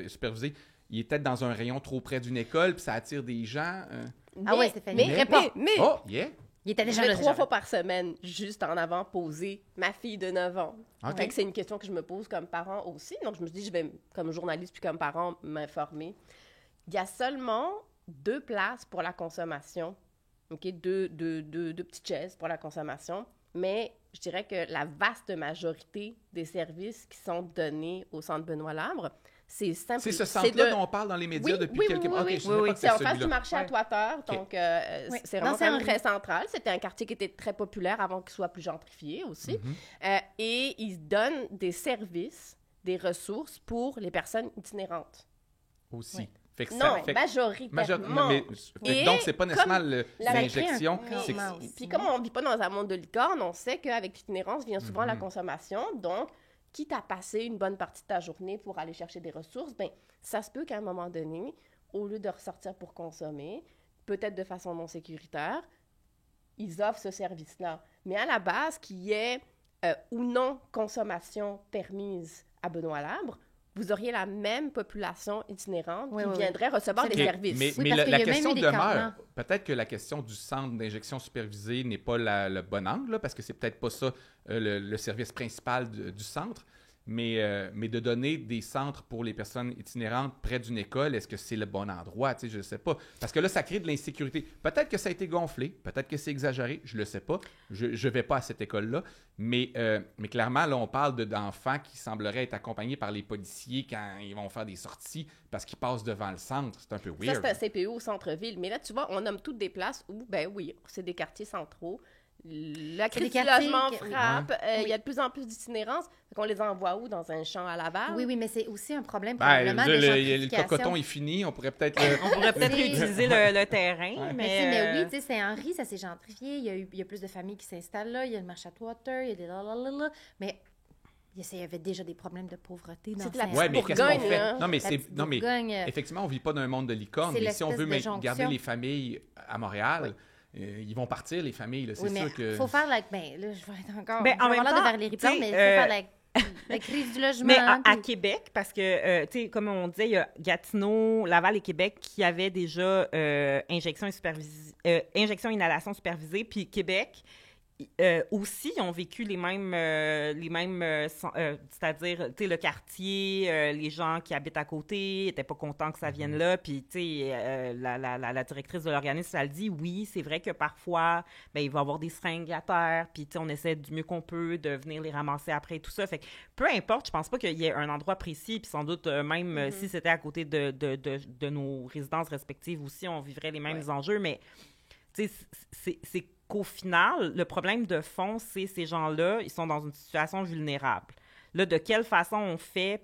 supervisé, il est peut-être dans un rayon trop près d'une école, puis ça attire des gens. Ah ouais, Stéphanie, mais, réponds. mais, Oh, yeah! Il était je déjà vais là. 3 fois par semaine, juste en avant, poser ma fille de 9 ans. Ok. Fait que c'est une question que je me pose comme parent aussi. Donc, je me suis dit, je vais, comme journaliste puis comme parent, m'informer. Il y a seulement 2 places pour la consommation. OK? Deux petites chaises pour la consommation. Mais je dirais que la vaste majorité des services qui sont donnés au Centre Benoît-Labre, c'est simple. C'est ce centre-là de- dont on parle dans les médias Oui, depuis oui, quelques oui, mois. oui, Ok, je oui. savais Oui, pas que C'est en c'était face du celui-là. marché à Ouais. Toiteur, Ok. donc Oui. c'est Dans vraiment quand même Saint-Henri. très central. C'était un quartier qui était très populaire avant qu'il soit plus gentrifié aussi. Mhm. Et ils donnent des services, des ressources pour les personnes itinérantes. Aussi. Oui. Fait que Non, fait que- majoritairement. mais- Et donc, c'est pas nécessairement comme la- l'injection. Ça crée un c'est que- cancement aussi. Puis comme on vit pas dans un monde de licorne, on sait qu'avec l'itinérance vient souvent la Mhm. consommation. Donc, quitte à passer une bonne partie de ta journée pour aller chercher des ressources, ben ça se peut qu'à un moment donné, au lieu de ressortir pour consommer, peut-être de façon non sécuritaire, ils offrent ce service-là. Mais à la base, qu'il y ait ou non consommation permise à Benoît-Labre, vous auriez la même population itinérante Oui, qui oui, oui. viendrait recevoir C'est des des- services. Mais, Oui, mais parce la, qu'il la y a même question eu des demeure. campements. Peut-être que la question du centre d'injection supervisé n'est pas le bon angle, là, parce que c'est peut-être pas ça le service principal du centre. Mais de donner des centres pour les personnes itinérantes près d'une école, est-ce que c'est le bon endroit? Tu sais, je ne sais pas. Parce que là, ça crée de l'insécurité. Peut-être que ça a été gonflé, peut-être que c'est exagéré, je ne le sais pas. Je ne vais pas à cette école-là. Mais clairement, là, on parle d'enfants qui sembleraient être accompagnés par les policiers quand ils vont faire des sorties parce qu'ils passent devant le centre. C'est un peu Ça, weird. c'est un CPE au centre-ville. Mais là, tu vois, on nomme toutes des places où, ben oui, c'est des quartiers centraux. La crise des du quartiers logement que- frappe. Il y a de plus en plus d'itinérance. On les envoie où? Dans un champ à Laval? Oui, oui, mais c'est aussi un problème Ben, probablement de le gentrification. cocoton est fini, on pourrait peut-être... On pourrait peut-être C'est- réutiliser le terrain, Mais oui, tu sais, Saint-Henri, ça s'est gentrifié. Il y a plus de familles qui s'installent là. Il y a le marché à Water, il y a des lalalala. Mais il y avait déjà des problèmes de pauvreté dans C'est de la Saint-Henri. Ouais, mais qu'est-ce qu'on Bourgogne, fait? hein. Non, mais La c'est... petite Non, mais... Bourgogne, Effectivement, on ne vit pas d'un monde de licorne, C'est mais si on veut l'espèce de jonction. garder les familles à Montréal, ils vont partir, les familles. Là, c'est Oui, mais sûr que... faut faire ben là, je vais être encore... Ben, je en vais même avoir l'air de temps, Valérie tu sais, Plante, mais il faut faire la crise du logement. Mais à puis- Québec, parce que, tu sais, comme on disait, il y a Gatineau, Laval et Québec qui avaient déjà injection inhalation supervisée, puis Québec aussi ont vécu les mêmes c'est-à-dire, tu sais, le quartier, les gens qui habitent à côté n'étaient pas contents que ça vienne là, puis, tu sais, la directrice de l'organisme, elle dit, oui, c'est vrai que parfois, ben, il va y avoir des seringues à terre, puis, tu sais, on essaie du mieux qu'on peut de venir les ramasser après et tout ça, fait que peu importe, je pense pas qu'il y ait un endroit précis, puis sans doute, même si c'était à côté de nos résidences respectives aussi, on vivrait les mêmes enjeux, mais, tu sais, c'est qu'au final, le problème de fond, c'est ces gens-là, ils sont dans une situation vulnérable. Là, de quelle façon on fait...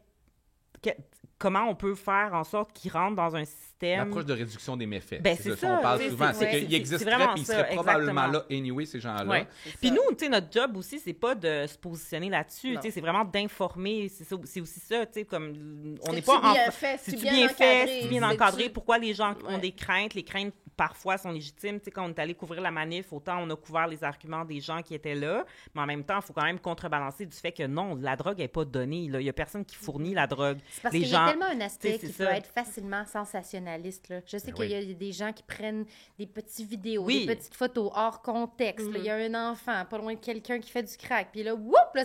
comment on peut faire en sorte qu'ils rentrent dans un système... L'approche de réduction des méfaits. Ben, c'est c'est de ça, on parle tu sais, souvent. c'est- C'est ouais, qu'ils c'est existeraient, vraiment puis ils ça, seraient probablement exactement. là anyway, ces gens-là. Ouais. Puis nous, tu sais, notre job aussi, c'est pas de se positionner là-dessus, Non. tu sais, c'est vraiment d'informer, c'est aussi ça, tu sais, comme on n'est C'est-tu pas bien fait, c'est-tu c'est-tu bien bien fait, encadré, c'est bien c'est-tu- encadré, pourquoi les gens ont Ouais. des craintes, les craintes parfois sont légitimes, tu sais, quand on est allé couvrir la manif, autant on a couvert les arguments des gens qui étaient là, mais en même temps, il faut quand même contrebalancer du fait que non, la drogue n'est pas donnée, là, il y a personne qui fournit la drogue. C'est parce les qu'il y gens- a tellement un aspect tu sais, qui c'est peut ça. être facilement sensationnaliste. Là. Je sais Ben qu'il y a des gens qui prennent des petites vidéos, Oui. des petites photos hors contexte. là. Mhm. Il y a un enfant, pas loin de quelqu'un qui fait du crack. Puis là,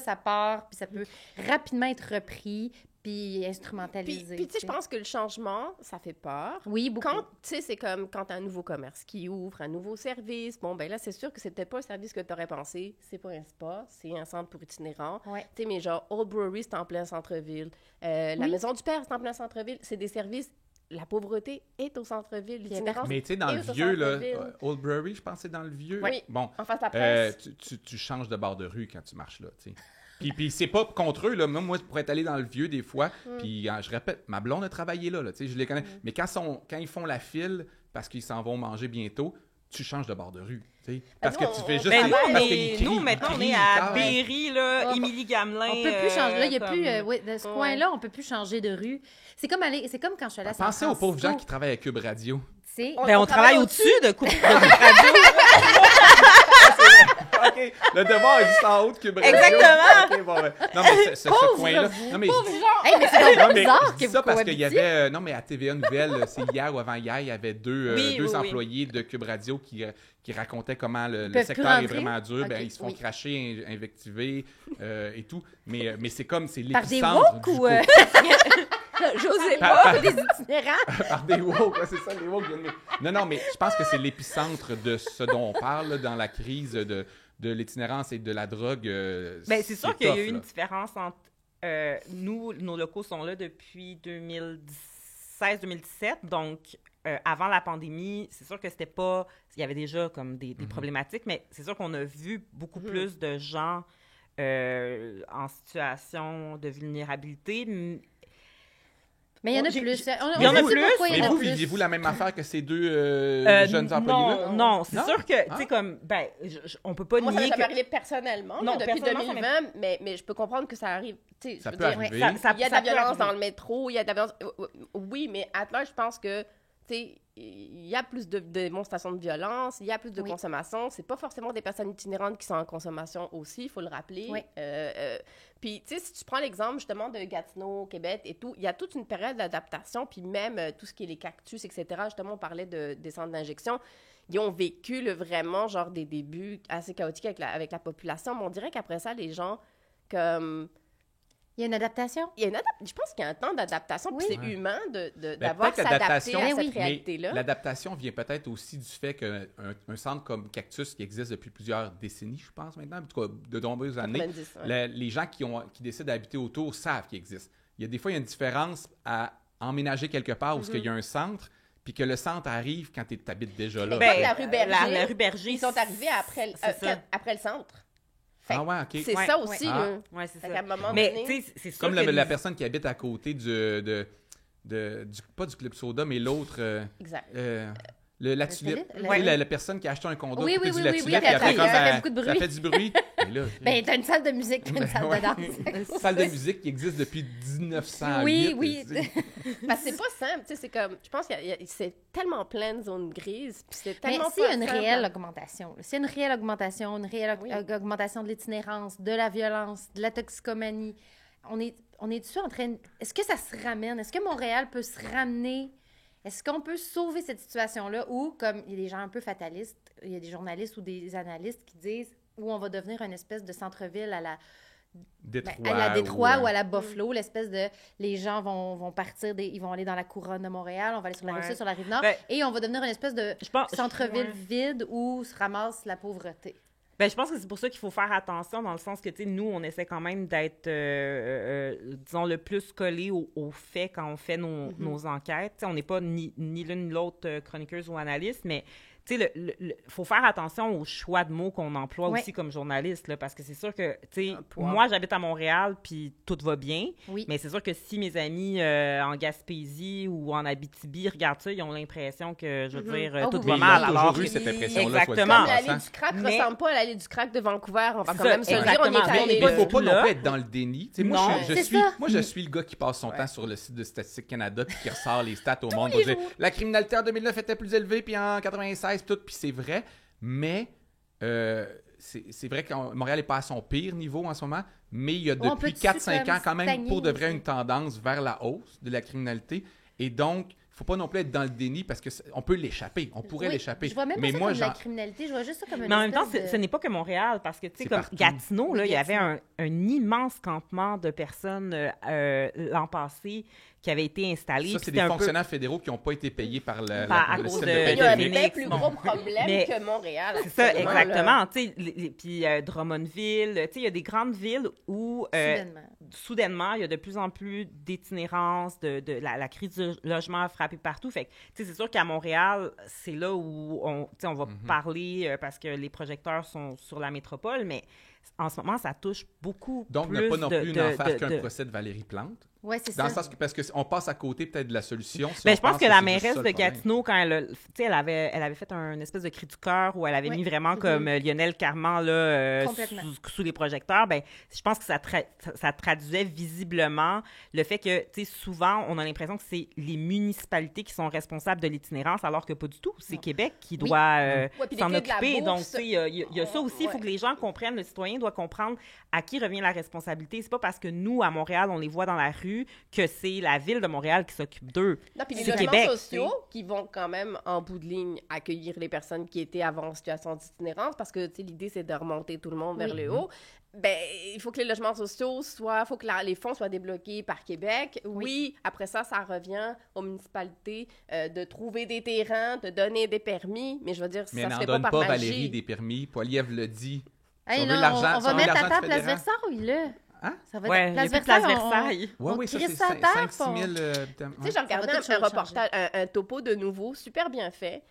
ça part, puis ça peut rapidement être repris puis instrumentalisé. Puis tu sais, je pense que le changement, ça fait peur. Oui, beaucoup. Quand, tu sais, c'est comme quand tu as un nouveau commerce qui ouvre, un nouveau service. Bon, ben là, c'est sûr que c'était pas un service que tu aurais pensé. C'est pas un spa, c'est un centre pour itinérants. Ouais. Tu sais, mais genre, Old Brewery, c'est en plein centre-ville. La Maison du Père, c'est en plein centre-ville. C'est des services. La pauvreté est au centre-ville. L'itinérance Mais tu sais, dans est le au vieux, là, centre-ville. Old Brewery, je pense que c'est dans le vieux. Oui. Bon, En face de la presse. tu changes de bord de rue quand tu marches là, tu sais. Puis c'est pas contre eux, là. Moi, pour être allé dans le vieux, des fois, puis je répète, ma blonde a travaillé là, tu sais, je les connais. Mais quand ils font la file parce qu'ils s'en vont manger bientôt, tu changes de bord de rue, tu sais. Parce que tu fais juste... Ben parce qu'ils crient, nous, maintenant, on est ils à crient, Berry, là, Émilie Gamelin. On peut plus changer. Là, il y a comme- plus... oui, de ce coin-là, on peut plus changer de rue. C'est comme quand je suis allée à San Pensez aux pauvres gens Francisco. qui travaillent à Cube Radio. C'est... Ben, on travaille au-dessus de Coupe Radio. OK, le devoir est juste en haut de Cube Radio. Exactement. OK, bon, ouais. Non, mais ce coin-là... Non, mais Hey, mais c'est donc non, mais bizarre je que dis vous ça parce qu'il y cohabitiez. avait... non, mais à TVA Nouvelle, c'est hier ou avant-hier, il y avait deux Oui. employés de Cube Radio qui racontaient comment le peuvent secteur plus est rentrer? vraiment dur. Ok, Ben, ils se font oui. cracher, invectiver et tout. Mais c'est comme... C'est Par des l'épicentre woke du ou... J'osais Par- pas. par- des itinérants? par des woke, ouais, c'est ça, les woke viennent de- Non, mais je pense que c'est l'épicentre de ce dont on parle là, dans la crise de l'itinérance et de la drogue. Ben, c'est sûr qu'il y a eu tough, une là. différence entre nous, nos locaux sont là depuis 2016-2017, donc avant la pandémie, c'est sûr que c'était pas... Il y avait déjà comme des problématiques, mais c'est sûr qu'on a vu beaucoup plus de gens en situation de vulnérabilité. Mais il y en a J'ai- plus. Il y en a sait plus, pourquoi il y Mais en a vous, plus. viviez-vous la même affaire que ces deux jeunes employés-là? Non, c'est Non? sûr que, tu Ah. sais, comme, on peut pas Moi, ça nier m'est que... arrivé personnellement Non, là, depuis personnellement, ça 2020, mais je peux comprendre que ça arrive. Tu sais, Ça je veux peut dire, arriver. Il y a de la ça peut violence arriver. dans le métro, il y a de la violence. Oui, mais à large, je pense que, tu sais, il y a plus de démonstrations de violence, il y a plus de Oui. consommation. C'est pas forcément des personnes itinérantes qui sont en consommation aussi, il faut le rappeler. Oui. Puis, tu sais, si tu prends l'exemple justement de Gatineau, Québec et tout, il y a toute une période d'adaptation, puis même tout ce qui est les cactus, etc. Justement, on parlait des centres d'injection. Ils ont vécu vraiment, genre, des débuts assez chaotiques avec la population, mais on dirait qu'après ça, les gens, comme... Il y a une adaptation? Je pense qu'il y a un temps d'adaptation, puis Oui. c'est humain Ben, d'avoir peut-être s'adapter l'adaptation, à cette oui. Mais réalité-là. l'adaptation vient peut-être aussi du fait qu'un centre comme Cactus, qui existe depuis plusieurs décennies, je pense maintenant, en tout cas de nombreuses années, 90, ouais. les gens qui décident d'habiter autour savent qu'il existe. Il y a des fois, il y a une différence à emménager quelque part où il y a un centre, puis que le centre arrive quand tu habites déjà là. Ben, la rue Berger, la rue Berger, Ils sont arrivés après, c'est ça. après le centre. Fait Ah ouais, OK. C'est Ouais. ça aussi. Ouais. là. Ouais, c'est Fait ça. qu'à un moment Mais, donné... tu sais, c'est sûr Comme que la personne qui habite à côté pas du Club Soda, mais l'autre... Exact. la tulipe. Philippe? Tu sais, Ouais. la personne qui a acheté un condo Oui, à côté oui, du oui, La oui, Tulipe, oui, puis après, ça comme, fait beaucoup de ça bruit. fait du bruit. Et là, Ben, t'as une salle de musique, t'as une salle ouais. de danse. salle de musique qui existe depuis 1908. Oui, oui. tu sais. Parce que c'est pas simple, tu sais, c'est comme... Je pense que c'est tellement plein de zones grises, puis c'est Mais tellement s'il y a pas une simple. réelle augmentation, là, s'il y a une réelle augmentation, Oui. augmentation de l'itinérance, de la violence, de la toxicomanie, on est dessus en train... Est-ce que ça se ramène? Est-ce que Montréal peut se ramener? Est-ce qu'on peut sauver cette situation-là où, comme il y a des gens un peu fatalistes, il y a des journalistes ou des analystes qui disent où on va devenir une espèce de centre-ville à la Détroit ou à la Buffalo, l'espèce de... Les gens vont partir, ils vont aller dans la couronne de Montréal, on va aller sur la rive Ouais. sud, sur la rive nord, Ben, et on va devenir une espèce de je pense, centre-ville ouais. vide où se ramasse la pauvreté. Ben, je pense que c'est pour ça qu'il faut faire attention, dans le sens que, tu sais, nous, on essaie quand même d'être, disons, le plus collé aux faits quand on fait nos enquêtes. Tu sais, on n'est pas ni l'une ni l'autre chroniqueuse ou analyste, mais, tu sais, il faut faire attention aux choix de mots qu'on emploie Ouais. aussi comme journaliste, là, parce que c'est sûr que, tu sais, Un poids. moi, j'habite à Montréal, puis tout va bien, Oui. mais c'est sûr que si mes amis en Gaspésie ou en Abitibi regardent ça, ils ont l'impression que, je veux dire, Oh, tout oui, va oui. mal. J'ai Alors, toujours eu cette impression-là. Exactement. Comme soit dit en l'allée passant. du crack Mais- ressemble pas à l'allée du crack de Vancouver, on va C'est quand ça, même se le dire, on exactement. est Mais on allé est Il pas ne faut pas là. non plus être dans le déni. Tu sais, moi, Non, je c'est suis, ça. moi, je suis le gars qui passe son temps sur le site de Statistique Canada puis qui ressort les stats au monde pour dire la criminalité en 2009 était plus élevée, puis en 96, tout, puis c'est vrai. Mais c'est vrai que Montréal n'est pas à son pire niveau en ce moment, mais il y a On depuis peut-tu 4-5 comme ans quand même stagner pour de vrai aussi? une tendance vers la hausse de la criminalité. Et donc, il faut pas non plus être dans le déni parce que on peut l'échapper. On pourrait l'échapper. Je vois même pas ça comme de la criminalité. Je vois juste ça comme une Mais en même temps, espèce ce n'est pas que Montréal, parce que, tu sais, C'est comme partout. Gatineau, là, Oui, il y avait Gatineau. un immense campement de personnes l'an passé qui avait été installé. Ça, puis c'est c'était des un peu- fonctionnaires fédéraux qui n'ont pas été payés par à le cause système de- de Il y paie a un de Phoenix, bien plus bon. gros problème Mais- que Montréal. C'est ça, actuellement, là. exactement. Tu sais, puis Drummondville, tu sais, il y a des grandes villes où soudainement. soudainement, il y a de plus en plus d'itinérance, la crise du logement a frappé partout. Fait que, tu sais, c'est sûr qu'à Montréal, c'est là où on va parler parce que les projecteurs sont sur la métropole, mais en ce moment, ça touche beaucoup Donc, plus ne pas non plus n'en faire qu'un de- procès de Valérie Plante. Oui, c'est Dans ça. le sens que, parce qu'on passe à côté peut-être de la solution. Si Ben, on je pense pense que la c'est juste mairesse ça, de le problème. Gatineau, quand elle avait fait un espèce de cri du cœur où elle avait Oui. mis vraiment comme Lionel Carman là, Complètement. sous les projecteurs, ben, je pense que ça traduisait visiblement le fait que, tu sais, souvent, on a l'impression que c'est les municipalités qui sont responsables de l'itinérance, alors que pas du tout. C'est Non. Québec qui Oui. doit Ouais, puis les s'en clés de la occuper. Donc, bourse, tu sais, il y a ça aussi. Il faut ouais. que les gens comprennent, le citoyen doit comprendre à qui revient la responsabilité. C'est pas parce que nous, à Montréal, on les voit dans la rue que c'est la ville de Montréal qui s'occupe d'eux. Non, puis les C'est logements Québec, sociaux qui vont quand même, en bout de ligne, accueillir les personnes qui étaient avant en situation d'itinérance, parce que, tu sais, l'idée, c'est de remonter tout le monde vers Oui. le haut. Ben, il faut que les logements sociaux soient... faut que les fonds soient débloqués par Québec. Oui, après ça revient aux municipalités de trouver des terrains, de donner des permis, mais je veux dire, Mais ça se n'en fait donne pas pas, par magie. Valérie des permis. Poiliev le dit. Hey, Si on là, veut l'argent- on si va on veut mettre l'argent à table Place fédéral. Versailles, là. Hein? Ça va Ouais, être il y a Place plus de Place Versailles. Versailles. Oui, on oui, ça, c'est crisse sa terre, 5-6 000 habitants. Tu sais, j'ai regardé Ça va un tout changer. reportage, un topo de nouveau, super bien fait,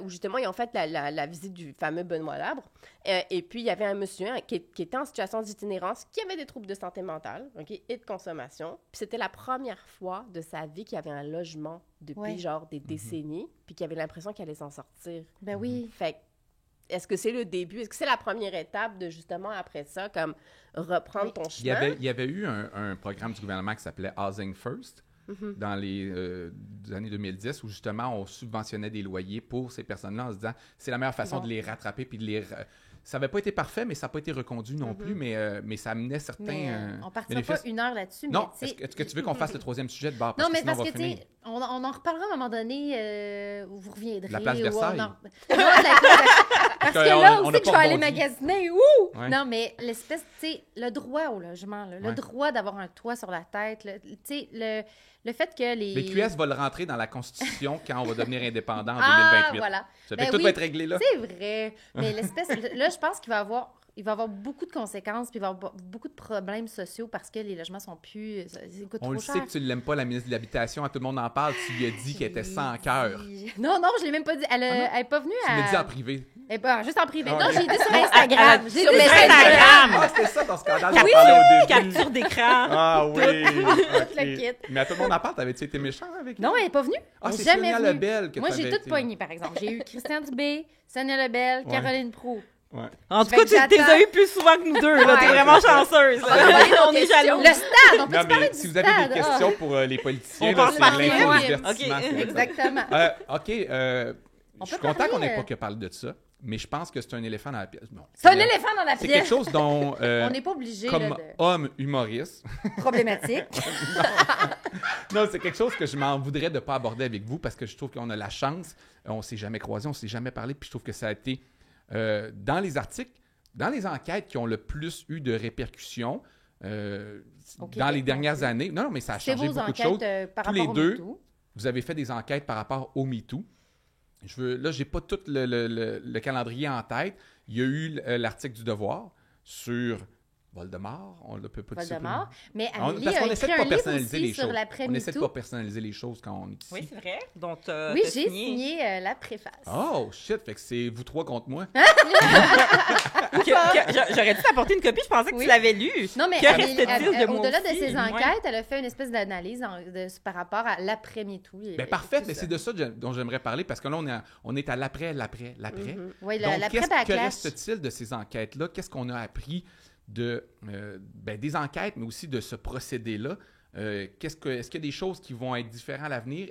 où justement, ils ont fait la visite du fameux Benoît Labre. Et puis, il y avait un monsieur qui était en situation d'itinérance, qui avait des troubles de santé mentale, OK, et de consommation. Puis c'était la première fois de sa vie qu'il avait un logement depuis, Ouais. genre, des décennies, puis qu'il avait l'impression qu'il allait s'en sortir. Ben oui. Fait que, est-ce que c'est le début? Est-ce que c'est la première étape de, justement, après ça, comme reprendre ton chemin? Il y avait eu un programme du gouvernement qui s'appelait Housing First dans les années 2010 où justement on subventionnait des loyers pour ces personnes-là en se disant c'est la meilleure façon Bon. de les rattraper puis de les... Ça n'avait pas été parfait, mais ça n'a pas été reconduit non plus, mais ça amenait certains Mais on partira bénéfices. pas une heure là-dessus. Non, mais tu sais- est-ce que tu veux qu'on fasse le troisième sujet de bord? Non, mais sinon, parce on que, va tu finir. sais, on en reparlera à un moment donné où vous reviendrez. La place ou Versailles. Non, de parce que là on aussi a que je pas vais aller rebondi. magasiner. Ouh! Ouais. Non, mais l'espèce, tu sais, le droit au logement, là, le Ouais. droit d'avoir un toit sur la tête, tu sais, le fait que les... Les QS veulent rentrer dans la Constitution quand on va devenir indépendant en Ah, 2028. voilà. Ça fait Ben que tout oui. va être réglé là. C'est vrai. Mais l'espèce, là, je pense qu'il va y avoir beaucoup de conséquences, puis il va y avoir beaucoup de problèmes sociaux parce que les logements sont plus... Ça coûte On trop le cher. sait que tu ne l'aimes pas, la ministre de l'Habitation. À tout le monde en parle. Tu lui as dit qu'elle était sans cœur. Non, je l'ai même pas dit. Elle est pas venue Tu à... me l'as dit en privé. Elle est pas, juste en privé. Ah, Non, ouais. j'ai dit sur Instagram. J'ai dit Sur sur Instagram. Ah, c'était ça ton scandale. Oui, j'en parlais au début. capture d'écran. Ah oui. Tout ok. le kit. Mais à tout le monde en parle. T'avais-tu été méchant avec elle? Non, elle n'est pas venue. Ah, Elle est c'est jamais Sonia venue. Lebel que Moi, t'avais j'ai tout été. pogné, par exemple. J'ai eu Christian Dubé, Sonia Lebel, Ouais. Caroline Proulx. Ouais. En tout Fait cas, que tu les j'attends. as eu plus souvent que nous deux. Là, t'es Ouais. vraiment chanceuse. On va demander nos On est questions. jaloux. Le stade, on peut Non, se parler mais du si vous avez stade. des questions pour les politiciens, On là, passe c'est par l'info film. divertissement. Ok. pour eux. Exactement. OK. On Je suis peut content parler, qu'on n'ait pas que parlé de ça, mais je pense que c'est un éléphant dans la pièce. Non, C'est un éléphant dans la C'est quelque pièce. chose dont, On n'est pas obligé comme là, homme humoriste, de problématique. non, c'est quelque chose que je m'en voudrais de ne pas aborder avec vous parce que je trouve qu'on a la chance, on ne s'est jamais croisés, on ne s'est jamais parlé, puis je trouve que ça a été dans les articles, dans les enquêtes qui ont le plus eu de répercussions Au dans Québec, les dernières non plus. années. Non, mais ça a C'est changé vos beaucoup de enquêtes choses. par Tous rapport les au deux, MeToo. vous avez fait des enquêtes par rapport au MeToo. Là, je n'ai pas tout le calendrier en tête. Il y a eu l'article du Devoir sur Voldemort. On ne peut pas dire Voldemort. Mais On- Amélie parce a qu'on essaie écrit de un pas livre personnaliser aussi les sur choses. l'après On essaie de MeToo. pas personnaliser les choses quand on est ici. Oui, c'est vrai. Donc, Oui, t'as j'ai signé la préface. Oh, shit! Fait que c'est vous trois contre moi. J'aurais dû t'apporter une copie. Je pensais que Oui. tu l'avais lu. Non, mais Que Amélie, reste-t-il de moi au-delà de aussi? ses Ouais. enquêtes, elle a fait une espèce d'analyse par rapport à l'après-MeToo. Ben parfait, mais c'est de ça dont j'aimerais parler parce que là, on est à l'après. Oui, Donc, que l'après-backlash. reste-t-il de ces enquêtes-là? Qu'est-ce qu'on a appris des enquêtes, mais aussi de ce procédé-là? Est-ce qu'il y a des choses qui vont être différentes à l'avenir?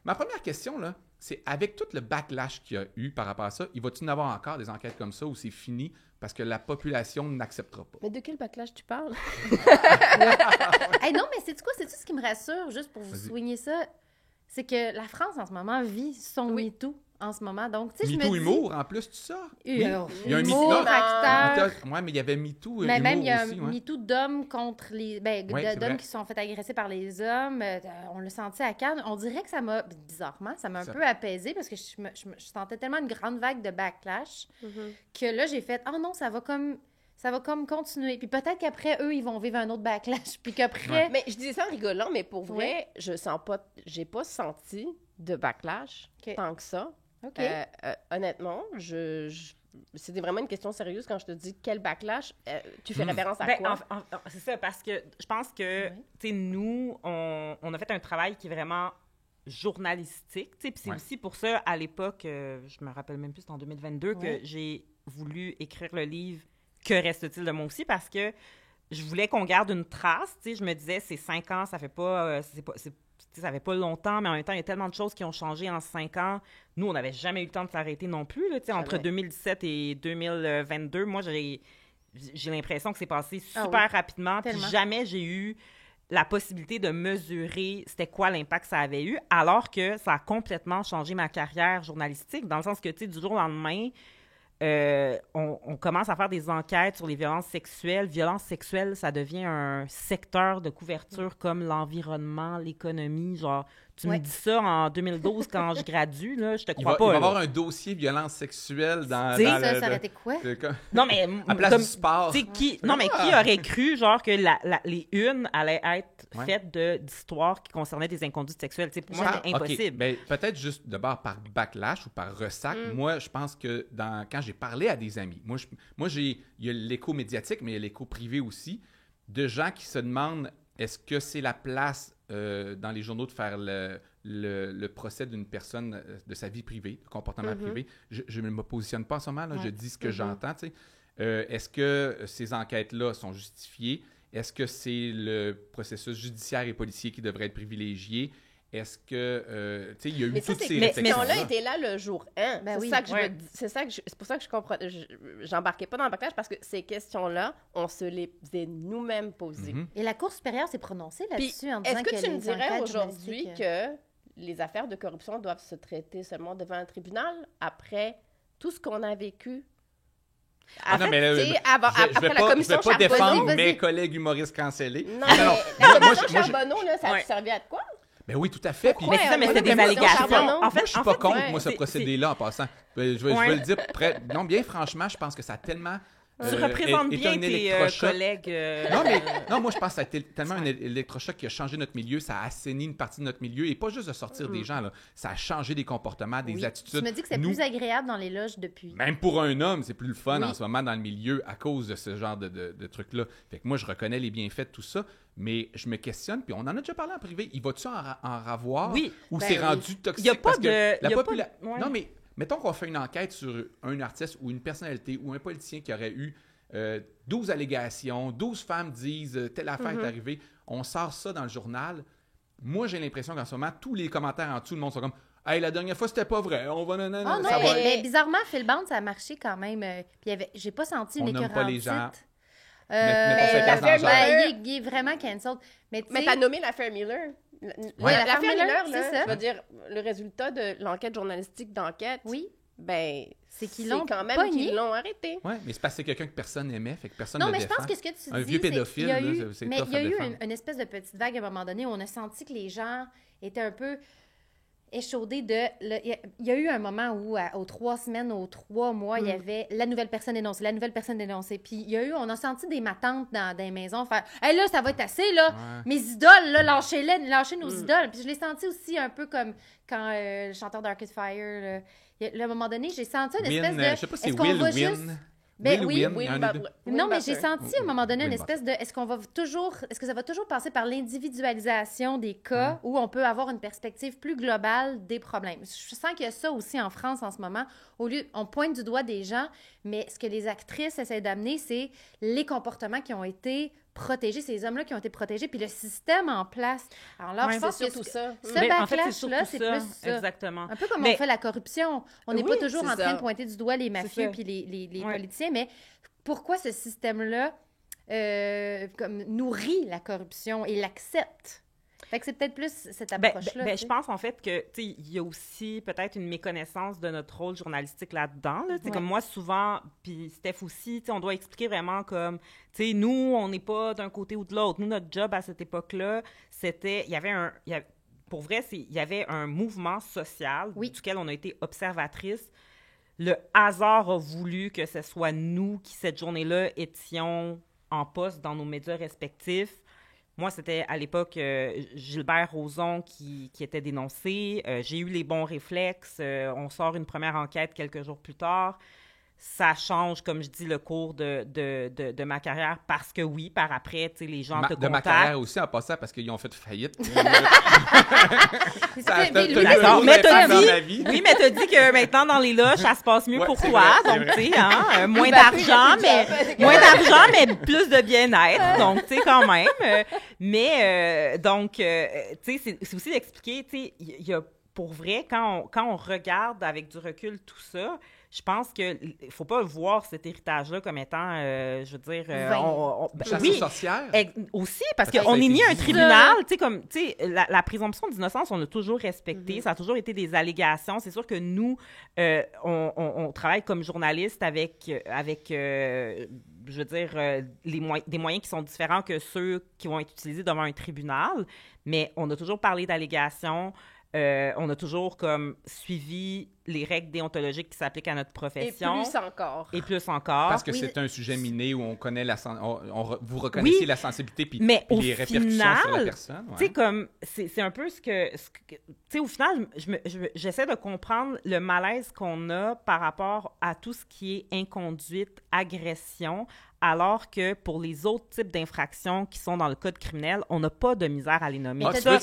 Ma première question, là, c'est avec tout le backlash qu'il y a eu par rapport à ça, il va-t-il y en avoir encore des enquêtes comme ça où c'est fini parce que la population n'acceptera pas? Mais de quel backlash tu parles? Hey, non, mais c'est quoi? C'est-tu ce qui me rassure, juste pour vous Vas-y. souligner ça? c'est que la France, en ce moment, vit son MeToo en ce moment. Donc, tu sais, je me MeToo dis... humour, en plus, tout ça. Il y a un MeToo. acteur. Oui, mais il y avait MeToo Mais humour même, il y a aussi. un MeToo d'hommes contre les... Ben, Ouais, c'est d'hommes vrai. qui se sont fait agresser par les hommes. On l'a senti à Cannes. On dirait que ça m'a... Bizarrement, ça m'a un Ça- peu apaisée parce que je sentais tellement une grande vague de backlash que là, j'ai fait « Oh non, ça va comme continuer. » Puis peut-être qu'après, eux, ils vont vivre un autre backlash. Puis qu'après... Mais je disais ça en rigolant, mais pour vrai, j'ai pas senti de backlash Ok. tant que ça. OK. Honnêtement, c'était vraiment une question sérieuse quand je te dis quel backlash. Tu fais référence à Ben, quoi? c'est ça, parce que je pense que, Ouais. tu sais, nous, on a fait un travail qui est vraiment journalistique, tu sais, puis c'est Ouais. aussi pour ça, à l'époque, je me rappelle même plus, c'était en 2022, Ouais. que j'ai voulu écrire le livre « Que reste-t-il de moi aussi? » parce que je voulais qu'on garde une trace, tu sais, je me disais, c'est 5 ans, ça fait pas, ça fait pas longtemps, mais en même temps, il y a tellement de choses qui ont changé en 5 ans. Nous, on n'avait jamais eu le temps de s'arrêter non plus, là, tu sais, entre Jamais. 2017 et 2022, moi, j'ai l'impression que c'est passé super Ah oui. rapidement, puis Tellement. jamais j'ai eu la possibilité de mesurer c'était quoi l'impact que ça avait eu, alors que ça a complètement changé ma carrière journalistique, dans le sens que, tu sais, du jour au lendemain, on commence à faire des enquêtes sur les violences sexuelles. Violences sexuelles, ça devient un secteur de couverture comme l'environnement, l'économie. Genre, tu me Ouais. dis ça en 2012 quand je gradue, là, je te Il crois va, pas. il va y là. avoir un dossier violence sexuelle dans, Tu sais, dans ça, le... ça aurait été quoi? Non, mais À place comme, du sport. tu sais, qui aurait cru, genre, que les unes allaient être Ouais. faites d'histoires qui concernaient des inconduites sexuelles? Tu sais, pour moi, Jamais. c'est impossible. OK, ben, peut-être juste d'abord par backlash ou par ressac. Moi, je pense que quand j'ai parlé à des amis, il y a l'écho médiatique, mais il y a l'écho privé aussi, de gens qui se demandent est-ce que c'est la place dans les journaux de faire le procès d'une personne de sa vie privée, de comportement privé. Je ne me positionne pas en ce moment, là, Ouais. je dis ce que j'entends. Tu sais. Est-ce que ces enquêtes-là sont justifiées? Est-ce que c'est le processus judiciaire et policier qui devrait être privilégié? Est-ce que, tu sais, il y a eu Mais ça, toutes ces ces questions-là réflexions-là. étaient là le jour 1. Ben oui. C'est pour ça que je comprends. J'embarquais pas dans le backlash parce que ces questions-là, on se les faisait nous-mêmes poser. Mhm. Et la Cour supérieure s'est prononcée là-dessus en disant Est-ce que tu me les dirais enquêtes aujourd'hui journalistiques, que les affaires de corruption doivent se traiter seulement devant un tribunal après tout ce qu'on a vécu? Ah non, mais là, tu sais, je après vais la pas, commission je vais pas Charbonneau, défendre vas-y. mes collègues humoristes cancellés. Non, Non, mais non. la Moi, commission moi, Charbonneau, là, ça a Ouais. servi à quoi? Ben oui, tout à fait. Puis, Pourquoi? Mais c'est ça, mais Ouais, c'était la des commission allégations. Charbonneau. En fait, moi, je suis pas contre, ouais, moi, ce c'est- procédé-là, en passant. Je vais le dire non, bien franchement, je pense que ça a tellement... Tu représentes est bien un tes électrochoc. collègues. Non, moi, je pense que ça a été tellement un électrochoc qui a changé notre milieu, ça a assaini une partie de notre milieu, et pas juste de sortir des gens, là. Ça a changé des comportements, des Oui. attitudes. Tu me dis que c'est Nous, plus agréable dans les loges depuis. même pour un homme, c'est plus le fun Oui. en ce moment dans le milieu à cause de ce genre de trucs-là. Fait que moi, je reconnais les bienfaits de tout ça, mais je me questionne, puis on en a déjà parlé en privé, il va-tu en ravoir? Oui. Ou Ben c'est oui. rendu toxique? Il y a pas parce que de- la il y a popula- pas de- ouais. Non, mais mettons qu'on fait une enquête sur un artiste ou une personnalité ou un politicien qui aurait eu 12 allégations, 12 femmes disent telle affaire est arrivée, on sort ça dans le journal. Moi, j'ai l'impression qu'en ce moment, tous les commentaires en dessous, le monde sont comme « Hey, la dernière fois, c'était pas vrai, on va... Oh non, ça va. mais bizarrement, Phil Bound, ça a marché quand même. Puis j'ai pas senti une On nomme pas les gens. écœurantite. Mettons ça La dans le genre. il est vraiment cancelled. Mais tu Mais sais, t'as nommé l'affaire Miller. l'affaire L'affaire Miller, Miller, c'est là, ça. je veux dire, le résultat de l'enquête journalistique d'enquête, oui, ben, c'est qu'ils c'est l'ont quand même pogné. qu'ils l'ont arrêté. Ouais, mais c'est parce que c'est quelqu'un que personne n'aimait, fait que personne Non, ne mais le je pense défend. que ce que tu Un dis, vieux c'est pédophile, qu'il y a là, eu, c'est mais tough il y a à eu défendre. une espèce de petite vague à un moment donné où on a senti que les gens étaient un peu échaudés de... Il y a eu un moment où, aux 3 semaines, aux 3 mois, il y avait la nouvelle personne dénoncée, la nouvelle personne dénoncée. Puis il y a eu, on a senti des matantes dans les maisons faire « Hey, là, ça va être assez, là! Ouais. Mes idoles, là, lâchez nos idoles! » Puis je l'ai senti aussi un peu comme quand le chanteur d'Arcade Fire, là, à un moment donné, j'ai senti une espèce Win, de... je sais pas si est-ce c'est qu'on Will va ou Win. juste- Ben oui, Win, un des deux. Non, mais j'ai senti à un moment donné une Will espèce de... Est-ce que ça va toujours passer par l'individualisation des cas où on peut avoir une perspective plus globale des problèmes? Je sens qu'il y a ça aussi en France en ce moment. Au lieu, on pointe du doigt des gens, mais ce que les actrices essaient d'amener, c'est les comportements qui ont été protégés, ces hommes-là qui ont été protégés, puis le système en place. Alors là, Ouais, je pense c'est que surtout ça. ce Mais en fait, backlash-là, surtout c'est plus ça. Exactement. Un peu comme Mais- on fait la corruption. On n'est Oui, pas toujours c'est en train ça. de pointer du doigt les mafieux ça. puis les Ouais. politiciens, mais pourquoi ce système-là comme nourrit la corruption et l'accepte? Fait que c'est peut-être plus cette Ben, approche-là. je pense en fait que, tu sais, il y a aussi peut-être une méconnaissance de notre rôle journalistique là-dedans. Là. Ouais. Comme moi, souvent, puis Steph aussi, tu sais, on doit expliquer vraiment comme, tu sais, nous, on n'est pas d'un côté ou de l'autre. Nous, notre job à cette époque-là, c'était, pour vrai, il y avait un mouvement social duquel on a été observatrice. Le hasard a voulu que ce soit nous qui, cette journée-là, étions en poste dans nos médias respectifs. Moi, c'était à l'époque Gilbert Rozon qui était dénoncé. J'ai eu les bons réflexes. On sort une première enquête quelques jours plus tard. Ça change, comme je dis, le cours de ma carrière parce que oui, par après, tu sais, les gens te contactent. De ma carrière aussi, en passant, parce qu'ils ont fait faillite. D'accord, mais t'as dit, oui, mais t'as dit que maintenant, dans les loges, ça se passe mieux pour toi. Donc, tu sais, hein, moins d'argent, mais plus de bien-être. Donc, tu sais, quand même. Donc, tu sais, c'est aussi d'expliquer, tu sais, il y a, pour vrai, quand on regarde avec du recul tout ça, je pense qu'il ne faut pas voir cet héritage-là comme étant, je veux dire... chasse aux sorcières? Aussi, parce qu'on est mis à un tribunal, tu sais, comme, tu sais, la présomption d'innocence, on l'a toujours respectée, ça a toujours été des allégations. C'est sûr que nous, on travaille comme journalistes avec je veux dire, des moyens qui sont différents que ceux qui vont être utilisés devant un tribunal, mais on a toujours parlé d'allégations. On a toujours comme suivi les règles déontologiques qui s'appliquent à notre profession. Et plus encore. Parce que c'est un sujet miné où on connaît vous reconnaissez la sensibilité puis les répercussions sur la personne. Tu sais, comme, c'est un peu ce que tu sais, au final, j'essaie de comprendre le malaise qu'on a par rapport à tout ce qui est inconduite, agression, alors que pour les autres types d'infractions qui sont dans le code criminel, on n'a pas de misère à les nommer. Tu veux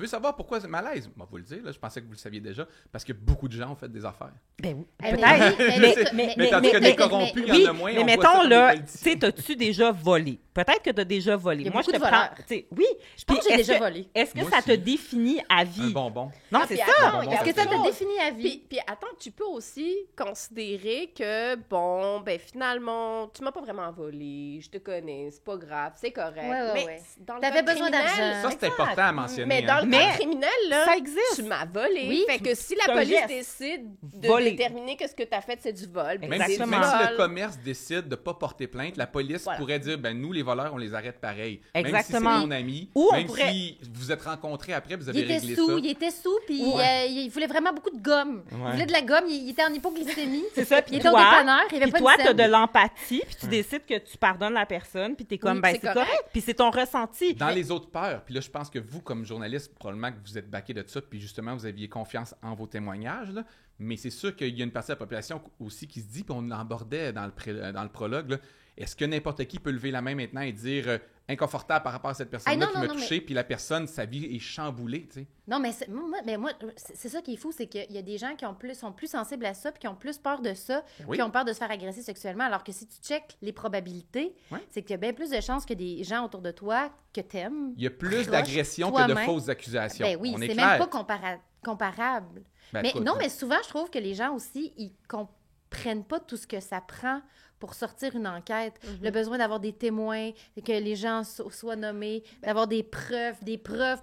savoir pourquoi c'est malaise? Moi, vous le dire, là, je pensais que vous le saviez déjà, parce que beaucoup de gens ont fait des affaires. Ben oui, peut-être. Mais tandis que des corrompus, il y en a moins. Mais mettons, là, tu sais, t'as-tu déjà volé? Peut-être que t'as déjà volé. Moi, je te prends... Oui. Je pense que j'ai déjà volé. Est-ce que ça te définit à vie? Un bonbon. Non, c'est ça. Est-ce que ça te définit à vie? Puis attends, tu peux aussi considérer que, bon, ben finalement, tu m'as pas vraiment volé, je te connais, c'est pas grave, c'est correct. Mais dans le t'avais code besoin criminel, d'argent. Ça, c'est important à mentionner. Mais dans le code criminel, là, ça existe. tu m'as volé. Oui. Fait que si la police décide de déterminer que ce que tu as fait, c'est du vol, ben même si c'est du le vol. commerce décide de ne pas porter plainte, la police pourrait dire, ben nous, les voleurs, on les arrête pareil. Exactement. Même si c'est mon ami, Ou même si vous êtes rencontrés après, vous avez réglé ça. Il était sous, puis il voulait vraiment beaucoup de gomme. Il voulait de la gomme, il était en hypoglycémie. C'est ça, puis il était au dépanneur, il avait puis pas toi, de t'as de l'empathie, puis tu décides que tu pardonnes la personne, puis t'es comme, Oui, ben c'est c'est correct. Puis c'est ton ressenti. Dans les autres peurs, puis là, je pense que vous, comme journaliste, probablement que vous êtes baqué de ça, puis justement, vous aviez confiance en vos témoignages, là. Mais c'est sûr qu'il y a une partie de la population aussi qui se dit, puis on l'abordait dans le prologue, là, est-ce que n'importe qui peut lever la main maintenant et dire inconfortable par rapport à cette personne-là qui m'a touché, puis la personne, sa vie est chamboulée, tu sais? Non, mais c'est ça qui est fou, c'est qu'il y a des gens qui sont plus sensibles à ça, puis qui ont plus peur de ça, qui ont peur de se faire agresser sexuellement, alors que si tu checkes les probabilités, c'est qu'il y a bien plus de chances que des gens autour de toi que t'aimes. Il y a plus d'agressions que de fausses accusations. Ben oui, on c'est clair. même pas comparable. Ben, mais non, mais souvent, je trouve que les gens aussi, ils comprennent pas tout ce que ça prend pour sortir une enquête. Le besoin d'avoir des témoins, que les gens soient nommés, d'avoir des preuves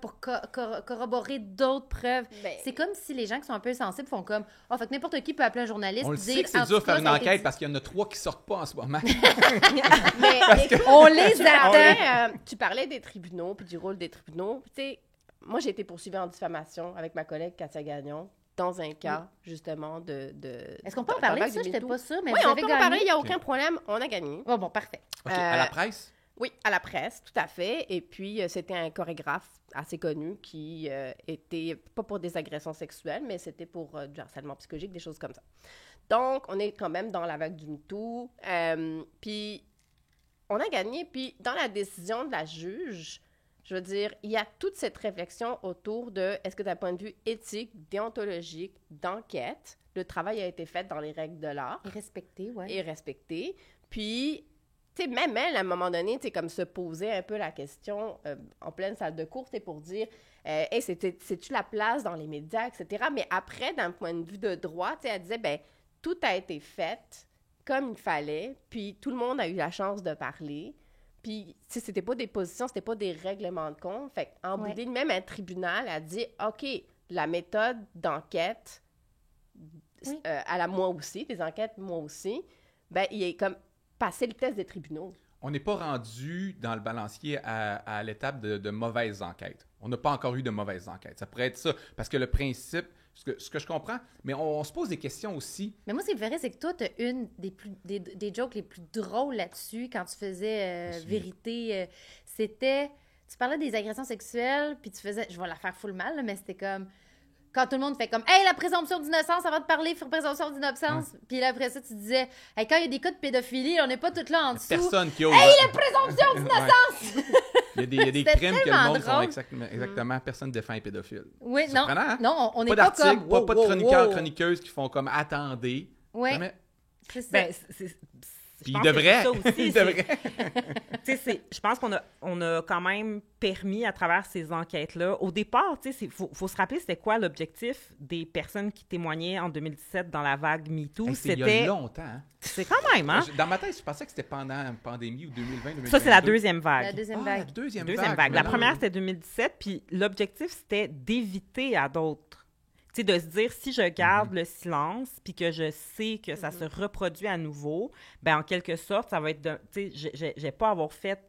pour corroborer d'autres preuves. C'est comme si les gens qui sont un peu sensibles font comme « fait que n'importe qui peut appeler un journaliste on et le dire... » sait que c'est dur de faire une enquête parce qu'il y en a 3 qui sortent pas en ce moment. Mais on les attend! Tu parlais des tribunaux, puis du rôle des tribunaux. Tu sais, moi, j'ai été poursuivie en diffamation avec ma collègue Katia Gagnon dans un cas, justement, de... Est-ce qu'on peut en parler de ça? Je n'étais pas sûre, mais oui, vous on avez peut en gagné. parler, il n'y a aucun problème. On a gagné. Oh, bon, parfait. OK, à la presse? Oui, à la presse, tout à fait. Et puis, c'était un chorégraphe assez connu qui était, pas pour des agressions sexuelles, mais c'était pour du harcèlement psychologique, des choses comme ça. Donc, on est quand même dans la vague du MeToo. Puis, on a gagné. Puis, dans la décision de la juge... Je veux dire, il y a toute cette réflexion autour de est-ce que d'un point de vue éthique, déontologique, d'enquête, le travail a été fait dans les règles de l'art. Et respecté, oui. Et respecté. Puis, tu sais, même elle, à un moment donné, tu sais, comme se poser un peu la question en pleine salle de cours, c'est pour dire hey, c'est-tu la place dans les médias, etc. Mais après, d'un point de vue de droit, tu sais, elle disait ben tout a été fait comme il fallait, puis tout le monde a eu la chance de parler. Puis, tu sais, c'était pas des positions, c'était pas des règlements de compte. Fait qu'en bout Ouais. de ligne, même un tribunal a dit, OK, la méthode d'enquête, Oui. à la moi aussi, des enquêtes moi aussi, ben il est comme passé le test des tribunaux. On n'est pas rendu dans le balancier à l'étape de mauvaises enquêtes. On n'a pas encore eu de mauvaises enquêtes. Ça pourrait être ça. Parce que le principe, ce que je comprends, mais on se pose des questions aussi. Mais moi, ce qui me ferait, c'est que toi, tu as une des jokes les plus drôles là-dessus quand tu faisais Je me souviens. vérité. C'était. Tu parlais des agressions sexuelles, puis tu faisais. Je vais la faire full mal, là, mais c'était comme. Quand tout le monde fait comme Hey, la présomption d'innocence, avant de parler, présomption d'innocence. Puis là, après ça, tu disais Hey, quand il y a des cas de pédophilie, on n'est pas tous là en dessous. Personne qui ose. Hey, la présomption d'innocence! Il y a des C'était crimes que le tellement monde sont drôle. exactement. Personne ne défend les pédophiles. Oui, non. Surprenant, hein? Non, on n'est Pas pas, d'article, comme. pas de chroniqueurs, chroniqueuses qui font comme attendez. Oui, Jamais. c'est ça. Ben, Puis je il pense que devrait. c'est ça aussi, Il c'est- devrait. Tu sais, je pense qu'on a quand même permis à travers ces enquêtes-là. Au départ, tu sais, faut se rappeler c'était quoi l'objectif des personnes qui témoignaient en 2017 dans la vague MeToo. Hey, c'est il y a C'était. longtemps. Hein? C'est quand même, hein? Dans ma tête, je pensais que c'était pendant la pandémie ou 2020. Ça, c'est la 2022. deuxième vague. La deuxième Ah, vague. la deuxième Deuxième vague. vague. La Mais première, non. c'était 2017, puis l'objectif, c'était d'éviter à d'autres. Tu sais, de se dire, si je garde le silence, puis que je sais que ça se reproduit à nouveau, ben en quelque sorte, ça va être... Tu sais, je vais pas avoir fait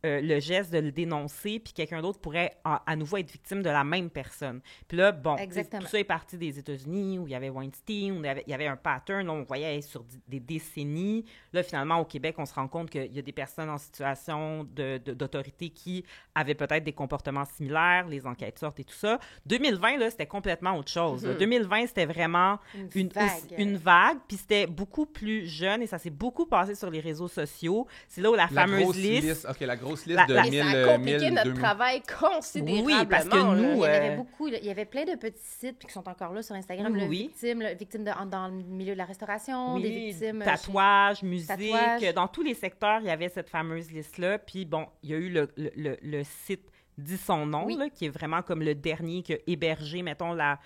le geste de le dénoncer, puis quelqu'un d'autre pourrait à nouveau être victime de la même personne. Puis là, bon, tu sais, Exactement. tout ça est parti des États-Unis, où il y avait Weinstein, où il y avait un pattern, là, on voyait sur des décennies. Là, finalement, au Québec, on se rend compte qu'il y a des personnes en situation d'autorité qui avaient peut-être des comportements similaires, les enquêtes sortent et tout ça. 2020, là, c'était complètement autre chose. là. 2020, c'était vraiment une vague, puis c'était beaucoup plus jeune, et ça s'est beaucoup passé sur les réseaux sociaux. C'est là où la La fameuse grosse liste... OK, la grosse liste La- de la- Et 1000... ça a compliqué 1000, notre 2000. travail considérablement. Oui, parce que là. nous, Il y en avait Ouais. beaucoup. Il y avait plein de petits sites puis qui sont encore là sur Instagram. Oui. Victimes dans le milieu de la restauration, Oui, des victimes. tatouage, musique, tatouage. dans tous les secteurs, il y avait cette fameuse liste-là. Puis bon, il y a eu le site dit son nom, Oui. là, qui est vraiment comme le dernier qui a hébergé, mettons, la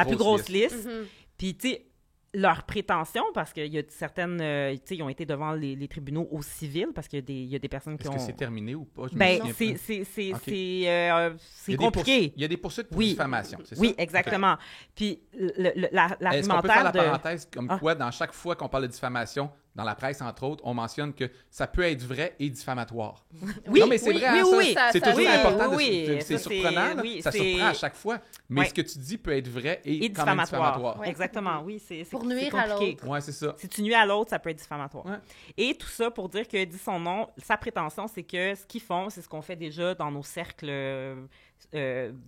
plus grosse liste. Mhm. Puis, tu sais, leurs prétentions, parce qu'il y a certaines, tu sais, ils ont été devant les tribunaux au civil, parce qu'il y a des personnes qui Est-ce ont... que c'est terminé ou pas? Je me Ben, souviens c'est pas. c'est- Ok. c'est Il y a des compliqué. Il y a des poursuites pour Oui. diffamation, c'est ça? Oui, OK. exactement. Puis, Est-ce qu'on peut faire l'argumentaire la de... parenthèse comme Ah. quoi, dans chaque fois qu'on parle de diffamation, dans la presse, entre autres, on mentionne que ça peut être vrai et diffamatoire. Oui, non, mais c'est oui, vrai, oui, hein, oui, ça, c'est ça- toujours oui, important. oui, C'est ça, surprenant, là. oui, Ça c'est- surprend à chaque fois. Mais Ouais. ce que tu dis peut être vrai et, Et quand même diffamatoire. diffamatoire. Ouais. Exactement, oui. C'est Pour c'est nuire à compliqué. l'autre. Ouais, c'est ça. Si tu nuis à l'autre, ça peut être diffamatoire. Ouais. Et tout ça pour dire que, dit son nom, sa prétention, c'est que ce qu'ils font, c'est ce qu'on fait déjà dans nos cercles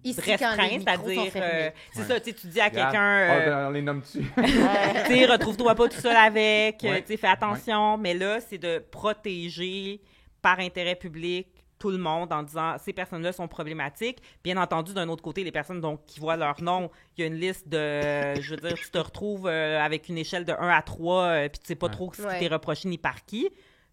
Ici, restreints, quand les micros sont c'est-à-dire, fermés. c'est Ouais. ça, tu sais, tu dis à Regarde, quelqu'un, on les nomme-tu? tu sais, retrouve-toi pas tout seul avec, Ouais. tu sais, fais attention. Mais là, c'est de protéger par intérêt public tout le monde en disant ces personnes-là sont problématiques. Bien entendu, d'un autre côté, les personnes donc qui voient leur nom, il y a une liste de, je veux dire, tu te retrouves avec une échelle de 1 à 3, puis tu sais pas Ouais. trop ce qui Ouais. t'est reproché ni par qui.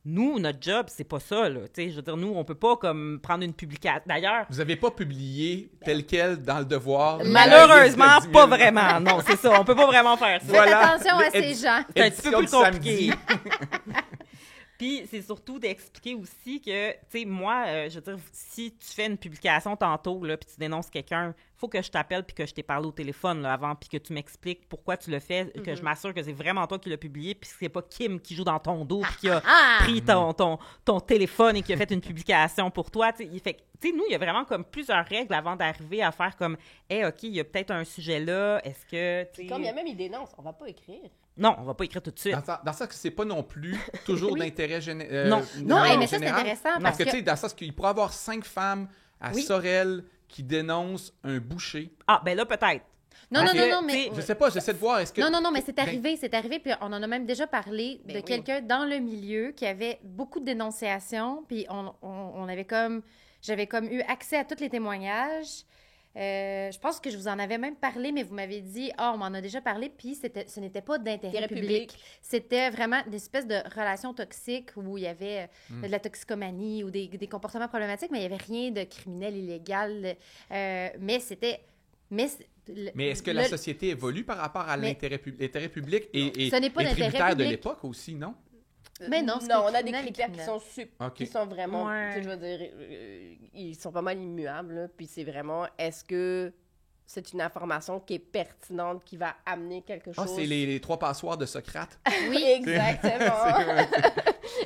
Nous, notre job, c'est pas ça, là. Tu sais, je veux dire, nous, on peut pas comme prendre une publication. D'ailleurs, Vous n'avez pas publié tel quel dans le devoir. malheureusement, la liste de 10 pas 000. vraiment. Non, c'est ça. On peut pas vraiment faire ça. Faites attention à ces gens. C'est un petit peu Édition plus du samedi. compliqué. Puis c'est surtout d'expliquer aussi que, tu sais, moi, je veux dire, si tu fais une publication tantôt, là, puis tu dénonces quelqu'un, faut que je t'appelle puis que je t'ai parlé au téléphone là, avant, puis que tu m'expliques pourquoi tu le fais, que je m'assure que c'est vraiment toi qui l'as publié, puis que c'est pas Kim qui joue dans ton dos puis qui a pris ton téléphone et qui a fait une publication pour toi. Tu sais, il fait que, tu sais, nous, il y a vraiment comme plusieurs règles avant d'arriver à faire comme, hey, OK, il y a peut-être un sujet là, est-ce que, tu sais... Comme il y a même, il dénonce, on va pas écrire. Non, on va pas écrire tout de suite. Dans ça que c'est pas non plus toujours Oui. d'intérêt Non. Non, général. mais ça, c'est intéressant parce que, que... tu sais, dans ça, qu'il pourrait y avoir 5 femmes à Oui. Sorel qui dénoncent un boucher. Ah, ben là, peut-être. Non, Parce non, que, non, non, mais... Je sais pas, j'essaie de voir, est-ce que... Non, mais c'est Ben, arrivé, puis on en a même déjà parlé Ben de oui. quelqu'un dans le milieu qui avait beaucoup de dénonciations, puis on avait comme... J'avais comme eu accès à tous les témoignages. Je pense que je vous en avais même parlé, mais vous m'avez dit, on m'en a déjà parlé, puis ce n'était pas d'intérêt Intérêt public. public. C'était vraiment des espèces de relations toxiques où il y avait de la toxicomanie ou des comportements problématiques, mais il n'y avait rien de criminel, illégal. Mais c'était... Mais est-ce que la société évolue par rapport à Mais- l'intérêt public et Ce n'est pas les l'intérêt tributaires de public. l'époque aussi, non? Mais non, ce qui est on a des criminel est critères qui criminel. qui sont vraiment, Ouais. tu sais, je veux dire, ils sont pas mal immuables, là. Puis c'est vraiment, est-ce que c'est une information qui est pertinente, qui va amener quelque chose? Ah, c'est les 3 passoires de Socrate. Oui, exactement.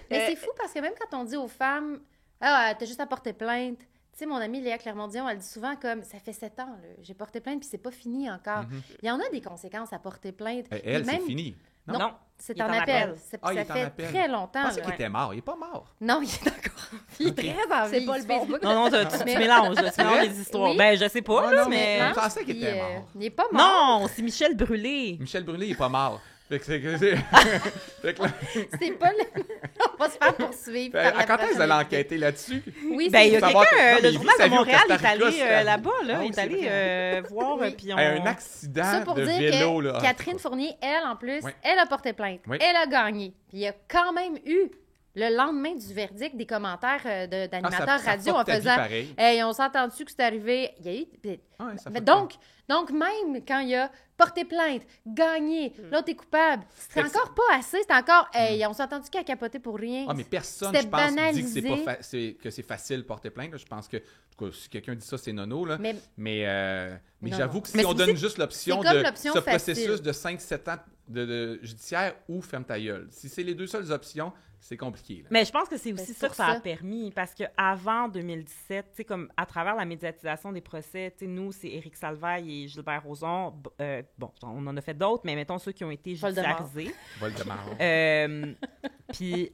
Mais c'est fou parce que même quand on dit aux femmes « Ah, t'as juste à porter plainte », tu sais, mon amie Léa Clermont-Dion, elle dit souvent comme « Ça fait 7 ans, là, j'ai porté plainte, puis c'est pas fini encore. Il y en a des conséquences à porter plainte. Elle, Puis c'est fini. Non. C'est Il est en en appel. appel. Ça Ah, il est en fait appel. très Je longtemps. pensais là. qu'il était mort. Il est pas mort. Non, il est encore. Il est Ok. très en C'est vie pas le sur bon. Facebook. Non, tu Mais- mélanges, là, tu mélanges vrai? les histoires. Oui. Ben, je sais pas, Oh, là, non, mais... Je pensais qu'il Puis, était mort. il est pas mort. Non, c'est Michel Brûlé. Michel Brûlé, il est pas mort. Fait que c'est... Fait que là- C'est pas le... On va se faire poursuivre. par la Quand est-ce que vous prochaine allez invitée. enquêter là-dessus? Oui, Ben, il y a Savoir quelqu'un, que- non, mais le il journal vit sa de vie au Montréal Costa est allé Rica, ça. là-bas, là. Ah oui, Il est c'est allé voir, Oui. puis on... Un accident Ça pour de dire vélo, que là. Ah, Catherine Fournier, elle, en plus, Oui. elle a porté plainte. Oui. Elle a gagné. Puis il y a quand même eu, le lendemain du verdict, des commentaires d'animateurs ça radio fuck en ta vie faisant pareil. « Hey, on s'est entendu que c'est arrivé. » Il y a eu... Ouais, ça Mais fuck donc, même quand il a porté plainte, gagné, l'autre est coupable, c'est Fait que encore pas assez. C'est encore « Hey, on s'est entendu qu'il a capoté pour rien. Ah, mais personne, C'était je pense, dit que c'est banalisé. pas que c'est facile de porter plainte. Là. Je pense que, en tout cas, si quelqu'un dit ça, c'est nono. Là. Mais Mais Non, j'avoue non. que si Mais on c'est donne aussi- juste l'option c'est comme de l'option ce facile. processus de 5-7 ans de judiciaire ou ferme ta gueule. Si c'est les deux seules options, c'est compliqué. Là. Mais je pense que c'est Ben, aussi c'est ça pour que ça a ça. permis, parce qu'avant 2017, tu sais, comme à travers la médiatisation des procès, tu sais, nous, c'est Éric Salvaille et Gilbert Rozon. Bon, on en a fait d'autres, mais mettons ceux qui ont été Voldemort. judiciarisés. Voldemort. Puis,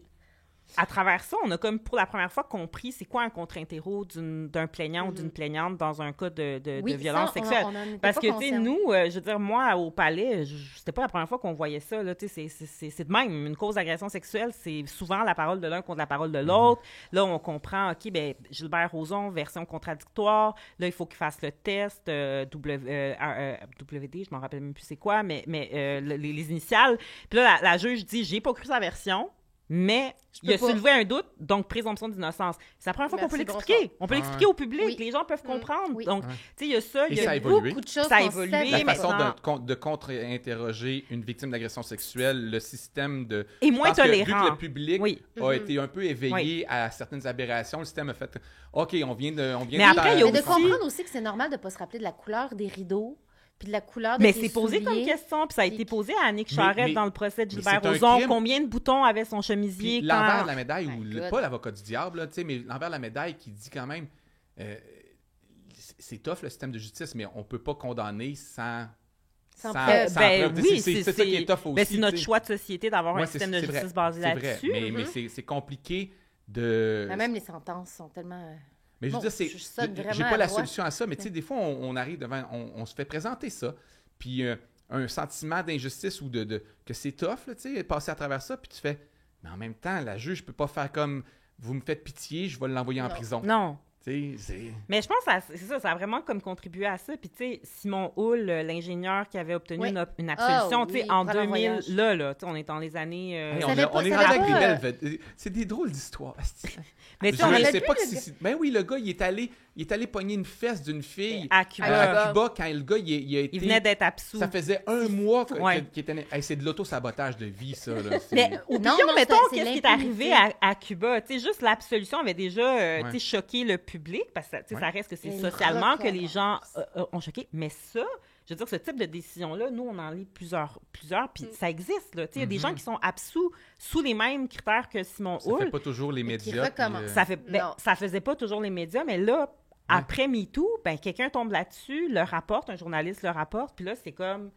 à travers ça, on a comme pour la première fois compris c'est quoi un contre-interro d'un plaignant ou d'une plaignante dans un cas de oui, violence ça, sexuelle. on en était Parce pas que, tu sais, conscients. nous, je veux dire, moi, au palais, c'était pas la première fois qu'on voyait ça, là, tu sais, c'est de même. Une cause d'agression sexuelle, c'est souvent la parole de l'un contre la parole de l'autre. Là, on comprend, OK, ben Gilbert Rozon, version contradictoire. Là, il faut qu'il fasse le test, WD, je m'en rappelle même plus c'est quoi, mais les initiales. Puis là, la juge dit, j'ai pas cru sa version, mais il a peux pas. soulevé un doute, donc présomption d'innocence. C'est la première fois qu'on peut Merci, l'expliquer. On peut Ouais. l'expliquer au public. Oui. Les gens peuvent comprendre. Oui. Donc, Ouais. tu sais, il y a ça. Et Il y ça a a évolué. Beaucoup de choses Ça a qu'on évolué, savait La mais façon maintenant- de contre-interroger une victime d'agression sexuelle, le système de... Et moins Je pense que vu tolérant. que le public Oui. a été un peu éveillé à certaines aberrations, le système a fait « OK, on vient de... Mais après, il y a Mais de aussi- comprendre aussi que c'est normal de ne pas se rappeler de la couleur des rideaux, puis de la couleur de Mais tes c'est posé comme souliers. question, puis ça a été Puis- posé à Annick Mais- Charrette mais- dans le procès de mais Gilbert c'est un Rozon. crime. Combien de boutons avait son chemisier Puis quand... l'envers de la médaille, ou My God. pas l'avocat du diable, là, tu sais, mais l'envers de la médaille qui dit quand même, c'est tough le système de justice, mais on peut pas condamner sans Sans sans preuve. preuve. oui, C'est ça qui est tough aussi. Ben, c'est notre tu sais. choix de société d'avoir Ouais, un c'est- système de c'est vrai, justice basé c'est vrai. là-dessus. Mais c'est compliqué de... Mais même les sentences sont tellement... Mais je veux Bon, dire, je sonne j'ai vraiment pas la à droite. solution à ça, mais tu sais, des fois, on arrive devant, on se fait présenter ça, puis un sentiment d'injustice ou que c'est tough, là, tu sais, passer à travers ça, puis tu fais, mais en même temps, la juge peut pas faire comme, vous me faites pitié, je vais l'envoyer en Non. prison. Non. Tu sais, c'est... Mais je pense que c'est ça, ça a vraiment comme contribué à ça. Puis tu sais, Simon Hull, l'ingénieur qui avait obtenu Oui. une absolution, Ah, tu sais, oui, en pour le 2000, voyage. là, tu sais, on est dans les années... Hey, Ça on, avait a- pas- on est ça rendu avait avec pas, des belles... C'est des drôles d'histoires. asti. Mais tu sais, on Je a sais plus pas le si c'est... Ben oui, le gars, il est allé pogner une fesse d'une fille à Cuba, à Cuba quand le gars, il a été... il venait d'être absous. Ça faisait un mois Ouais. qu'il était... Hey, c'est de l'auto-sabotage de vie, ça. Là. C'est- Mais oublions, non, mettons, c'est qu'est-ce qui est l'impunité. arrivé à Cuba. Tu sais, juste l'absolution avait déjà tu sais, Ouais. choqué le public, parce que tu sais, Ouais. ça reste que c'est Mais socialement que les recommence. gens ont choqué. Mais ça, je veux dire, ce type de décision-là, nous, on en lit plusieurs puis ça existe. Là. Tu sais, il y a des gens qui sont absous sous les mêmes critères que Simon Ça fait Hull. pas toujours les Et qui médias. puis, recommence. Ça Non. ça faisait pas toujours les médias, mais là, après MeToo, ben, quelqu'un tombe là-dessus, le rapporte, un journaliste le rapporte, puis là, c'est comme...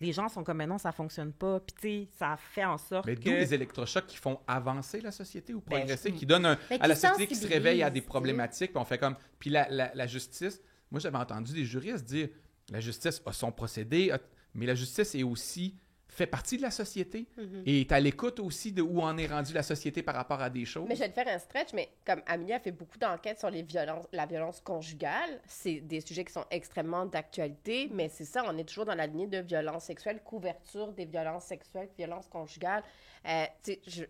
Les gens sont comme, mais non, ça fonctionne pas. Puis, tu sais, ça fait en sorte Mais que... d'où les électrochocs qui font avancer la société ou Ben, progresser, qui donnent Mais à la qui société qui se réveille à des sensibilisent, problématiques, puis on fait comme... Puis la justice, moi j'avais entendu des juristes dire, la justice a son procédé, mais la justice est aussi... fait partie de la société et est à l'écoute aussi de où en est rendue la société par rapport à des choses. Mais je vais te faire un stretch, mais comme Amélie a fait beaucoup d'enquêtes sur la violence conjugale, c'est des sujets qui sont extrêmement d'actualité, mais c'est ça, on est toujours dans la lignée de violence sexuelle, couverture des violences sexuelles, violences conjugales. Tu sais,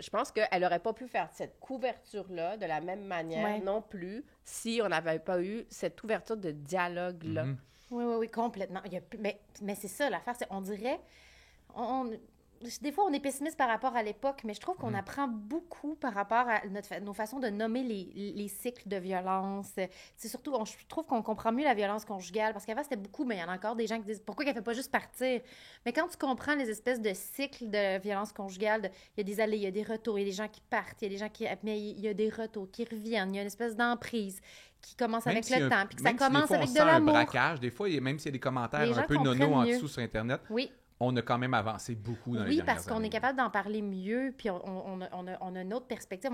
je pense qu'elle n'aurait pas pu faire cette couverture-là de la même manière Ouais. non plus si on n'avait pas eu cette ouverture de dialogue-là. Mhm. Oui, complètement. Il y a plus- mais c'est ça, l'affaire, c'est on dirait... des fois, on est pessimiste par rapport à l'époque, mais je trouve qu'on apprend beaucoup par rapport à nos façons de nommer les cycles de violence. C'est surtout, je trouve qu'on comprend mieux la violence conjugale, parce qu'avant, c'était beaucoup, mais il y en a encore des gens qui disent pourquoi qu'elle ne fait pas juste partir. Mais quand tu comprends les espèces de cycles de violence conjugale, il y a des allées, il y a des retours, il y a des gens qui partent, il y a des gens qui... Mais il y a des retours qui reviennent, il y a une espèce d'emprise qui commence avec le temps, puis que ça commence avec de l'amour. Un braquage, des fois, même s'il y a des commentaires Les un peu gens nono en comprennent dessous sur Internet, Oui. on a quand même avancé beaucoup dans les dernières parce qu'on années. est capable d'en parler mieux, puis on a une autre perspective.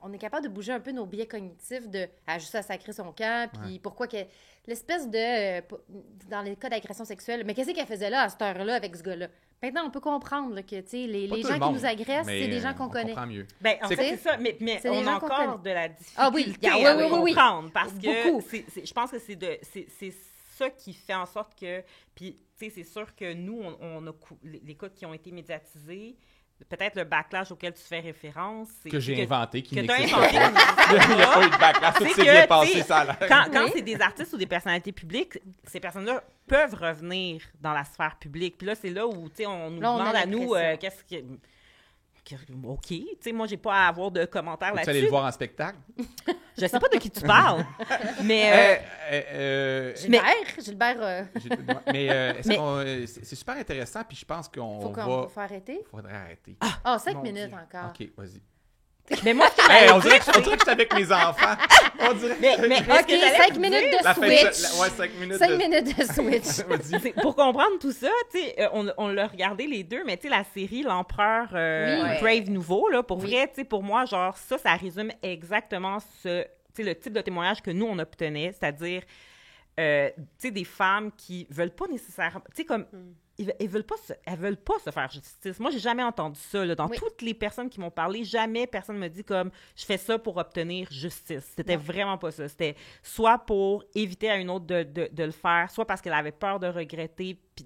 On est capable de bouger un peu nos biais cognitifs de juste à sacrer son camp, puis pourquoi que l'espèce de dans les cas d'agression sexuelle, mais qu'est-ce qu'elle faisait là à cette heure-là avec ce gars-là? Maintenant, on peut comprendre là, que les gens qui nous agressent, c'est des gens qu'on connaît. On comprend mieux. Ben, en fait, c'est ça, mais c'est on des a gens qu'on encore connaît. de la difficulté Ah oui, à comprendre, parce Beaucoup. que je pense que c'est ça qui fait en sorte que... Puis, tu sais, c'est sûr que nous, on a les cas qui ont été médiatisés, peut-être le backlash auquel tu fais référence, c'est que j'ai inventé, qui que t'as n'existe inventé, pas. Il n'y a pas eu de backlash, tout C'est s'est que, bien tu passé, sais, ça a l'air. Quand c'est des artistes ou des personnalités publiques, ces personnes-là peuvent revenir dans la sphère publique. Puis là, c'est là où, tu sais, on nous Là, on a demande à nous l'impression. qu'est-ce que... OK, tu sais, moi, j'ai pas à avoir de commentaires Tu allais là-dessus. le voir en spectacle? Je sais pas de qui tu parles, mais... Gilbert, est-ce Mais- qu'on... c'est super intéressant, puis je pense qu'on faut arrêter. faudrait arrêter. Ah, 5 Mon minutes Dieu. encore. OK, vas-y. mais moi, ce que Hey, j'allais on dirait dire, que je suis avec mes enfants. On dirait mais OK, ce que j'allais 5 dire, minutes de la fin switch. ouais, 5 minutes 5 de... minutes de switch. Vas-y. c'est- pour comprendre tout ça, tu sais, on l'a regardé les deux, mais tu sais, la série L'Empereur Oui. Brave Nouveau, là, pour Oui. vrai, tu sais, pour moi, genre, ça résume exactement le type de témoignage que nous, on obtenait, c'est-à-dire, tu sais, des femmes qui veulent pas nécessairement, tu sais, comme, elles veulent pas se faire justice. Moi, j'ai jamais entendu ça, là. Dans Oui. toutes les personnes qui m'ont parlé, jamais personne me dit comme, je fais ça pour obtenir justice. C'était vraiment pas ça. C'était soit pour éviter à une autre de le faire, soit parce qu'elle avait peur de regretter, puis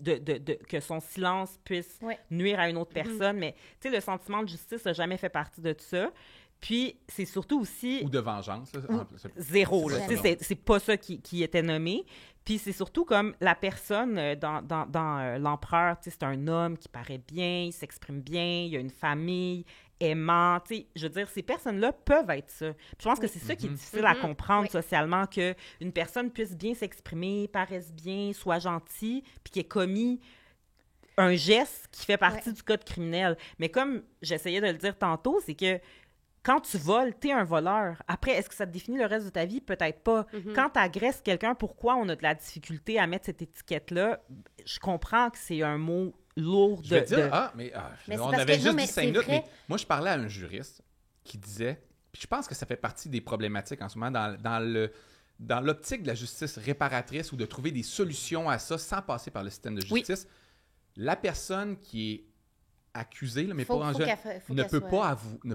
que son silence puisse Oui. nuire à une autre personne. Mais, tu sais, le sentiment de justice n'a jamais fait partie de tout ça. Puis, c'est surtout aussi... Ou de vengeance. Là. Zéro, là. C'est Tu ça. sais, c'est pas ça qui était nommé. Puis c'est surtout comme la personne dans l'empereur, tu sais, c'est un homme qui paraît bien, il s'exprime bien, il a une famille aimant, tu sais, je veux dire, ces personnes-là peuvent être ça. Puis je pense que c'est ça qui est difficile à comprendre Oui. socialement, qu'une personne puisse bien s'exprimer, paraisse bien, soit gentille, puis qu'il ait commis un geste qui fait partie du code criminel. Mais comme j'essayais de le dire tantôt, c'est que quand tu voles, t'es un voleur. Après, est-ce que ça te définit le reste de ta vie? Peut-être pas. Quand tu agresses quelqu'un, pourquoi on a de la difficulté à mettre cette étiquette-là? Je comprends que c'est un mot lourd Je vais dire, Mais c'est on parce avait que- juste non, mais dit 5 c'est minutes, vrai. mais moi, je parlais à un juriste qui disait, puis je pense que ça fait partie des problématiques en ce moment dans l'optique de la justice réparatrice ou de trouver des solutions à ça sans passer par le système de justice. La personne qui est accusée, là, mais Faut- pas en faut jeune, qu'elle ne soit-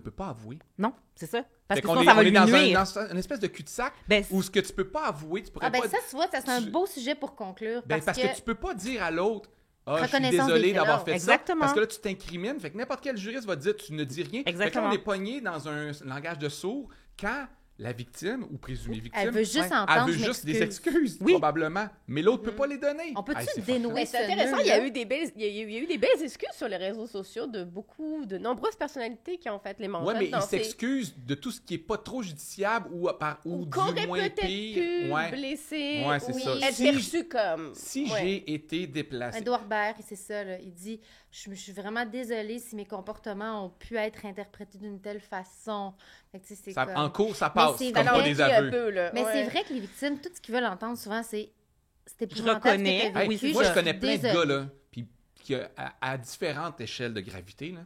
peut pas avouer. Non, c'est ça. Parce Fait que qu'on sinon, est, ça va on lui est dans nuire. une espèce de cul-de-sac Ben, où ce que tu peux pas avouer, tu pourrais Ah ben pas... ça, tu vois, ça, c'est un tu- beau sujet pour conclure. Ben, parce que tu peux pas dire à l'autre « Ah, je suis Reconnaissance désolé des d'avoir faits, fait Exactement. ça. » Parce que là, tu t'incrimines. Fait que n'importe quel juriste va te dire « Tu ne dis rien. » Exactement. Fait que là, on est pogné dans un langage de sourd quand la victime, ou présumée victime... Elle veut juste elle entendre, veut je juste des m'excuse. excuses, Oui. probablement. Mais l'autre peut pas les donner. On peut-tu c'est dénouer Mais c'est ce intéressant, nœud-là? il y a eu des belles excuses sur les réseaux sociaux de nombreuses personnalités qui ont fait les mandats. Ouais, mais dans ils ces- s'excusent de tout ce qui est pas trop judiciable ou ou du qu'aurait moins peut-être pire. pu Ouais. blesser, Ouais, c'est oui, ça. être Si- perçu comme... Si Ouais. j'ai été déplacé... Edouard Baird, c'est ça, là. Il dit je suis vraiment désolée si mes comportements ont pu être interprétés d'une telle façon. Fait que, tu sais, c'est comme... En cours, ça passe, c'est comme vrai pas qu'il des y a aveux. peu, là. Mais Ouais. c'est vrai que les victimes, tout ce qu'ils veulent entendre souvent, c'est c'était Je reconnais. Hey, Oui, c'est moi, ça. je connais plein de Désolée. gars, là, puis à différentes échelles de gravité, là,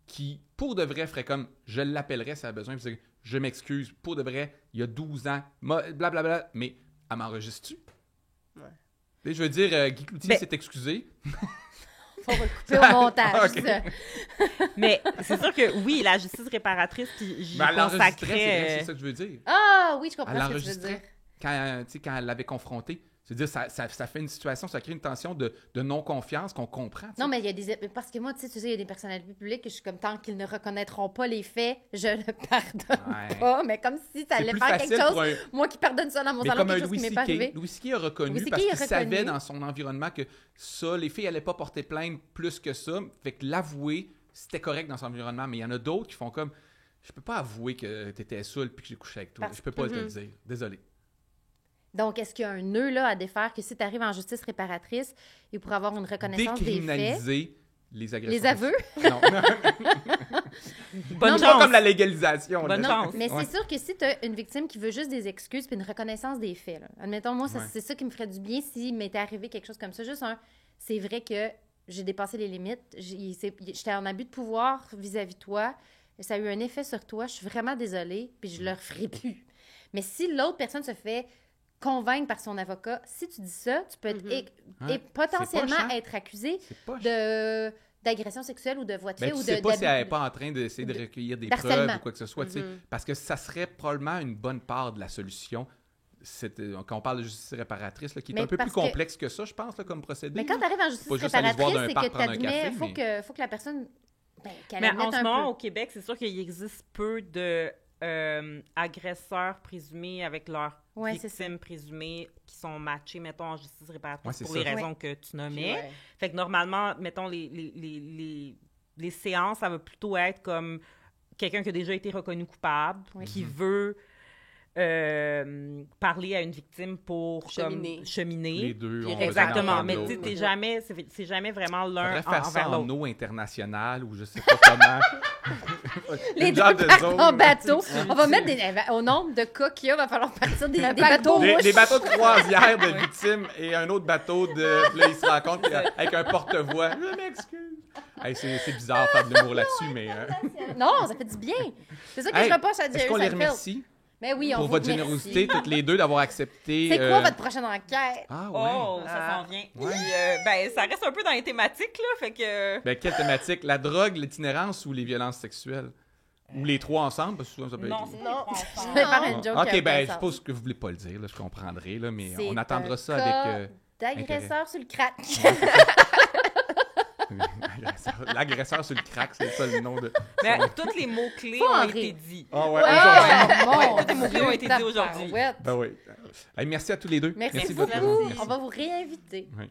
qui, pour de vrai, feraient comme, je l'appellerais si elle a besoin, puis dire, je m'excuse, pour de vrai, il y a 12 ans, blablabla, mais elle m'enregistre-tu? Ouais. Et je veux dire, Guy Cloutier Ben- s'est excusé. On va le couper au montage, Ok. ça. Mais c'est sûr que oui, la justice réparatrice, puis j'y Mais elle l'enregistrait, consacrais... c'est ça que je veux dire. Ah oui, je Elle comprends ce que tu veux l'enregistrait dire. quand elle l'avait confronté. C'est-à-dire, ça fait une situation, ça crée une tension de non-confiance qu'on comprend. Non, mais il y a des... Parce que moi, tu sais, il y a des personnalités publiques que je suis comme, tant qu'ils ne reconnaîtront pas les faits, je ne pardonne pas. Mais comme si ça allait faire quelque chose, moi qui pardonne ça dans mon salon, quelque chose qui m'est pas arrivé. Louis C.K. a reconnu parce qu'il savait dans son environnement que ça, les filles n'allaient pas porter plainte plus que ça. Fait que l'avouer, c'était correct dans son environnement. Mais il y en a d'autres qui font comme, je peux pas avouer que tu étais saoul puis que j'ai couché avec toi. Je peux pas te le dire. Désolé. Donc, est-ce qu'il y a un nœud là à défaire que si tu arrives en justice réparatrice, il pourrait avoir une reconnaissance des faits? Décriminaliser les agressions. Les aveux? Non. Bonne chance. chance. Pas comme la légalisation. Bonne chance. Mais c'est sûr que si tu as une victime qui veut juste des excuses puis une reconnaissance des faits, là, admettons, moi, c'est ça qui me ferait du bien s'il m'était arrivé quelque chose comme ça. Juste c'est vrai que j'ai dépassé les limites, j'étais en abus de pouvoir vis-à-vis de toi, ça a eu un effet sur toi, je suis vraiment désolée, puis je le referai plus. Mais si l'autre personne se fait convaincre par son avocat, si tu dis ça, tu peux être et potentiellement être accusé d'agression sexuelle ou de voie de fait. Tu ne sais pas si elle n'est pas en train d'essayer de recueillir des preuves ou quoi que ce soit, parce que ça serait probablement une bonne part de la solution. Quand on parle de justice réparatrice, qui est un peu plus complexe que ça, je pense, là, comme procédé. Mais quand tu arrives en justice réparatrice, c'est que tu admets, il faut que la personne... Mais en ce moment, au Québec, c'est sûr qu'il existe peu de agresseurs présumés avec leurs victimes présumées qui sont matchés, mettons, en justice réparatrice pour les raisons que tu nommais. Fait que normalement, mettons, les séances, ça va plutôt être comme quelqu'un qui a déjà été reconnu coupable, qui veut parler à une victime pour cheminer. Les deux. Exactement. Mais tu sais, c'est jamais vraiment l'un envers l'autre. Faire ça en eau internationale ou je sais pas comment. Les deux partent en bateau. On va mettre au nombre de cas qu'il y a, va falloir partir des bateaux mouches. Des bateaux de croisière de victimes et un autre bateau de... Là, ils se rencontrent avec un porte-voix. Je m'excuse. Hey, c'est bizarre de faire de l'humour là-dessus, mais... Non, ça fait du bien. C'est ça que je reproche à Jerry Seinfeld. Est-ce qu'on les remercie? Mais oui, pour votre générosité, toutes les deux, d'avoir accepté... C'est quoi votre prochaine enquête? Ah, ouais. Oh, ça s'en vient. Puis, ça reste un peu dans les thématiques, là, fait que... Quelle thématique? La drogue, l'itinérance ou les violences sexuelles? Ou les trois ensemble? Parce que souvent, ça peut non, être... c'est les trois ensemble. Je vais faire une joke. OK, je suppose que vous voulez pas le dire, là, je comprendrai, là, mais on attendra ça avec... d'agresseur sur le crack. L'agresseur sur le crack, c'est ça le nom de... Mais tous les mots-clés ont été dits. Ah ouais, tous les mots-clés ont été dits aujourd'hui. Ben oui. Hey, merci à tous les deux. Merci beaucoup. On va vous réinviter. Oui.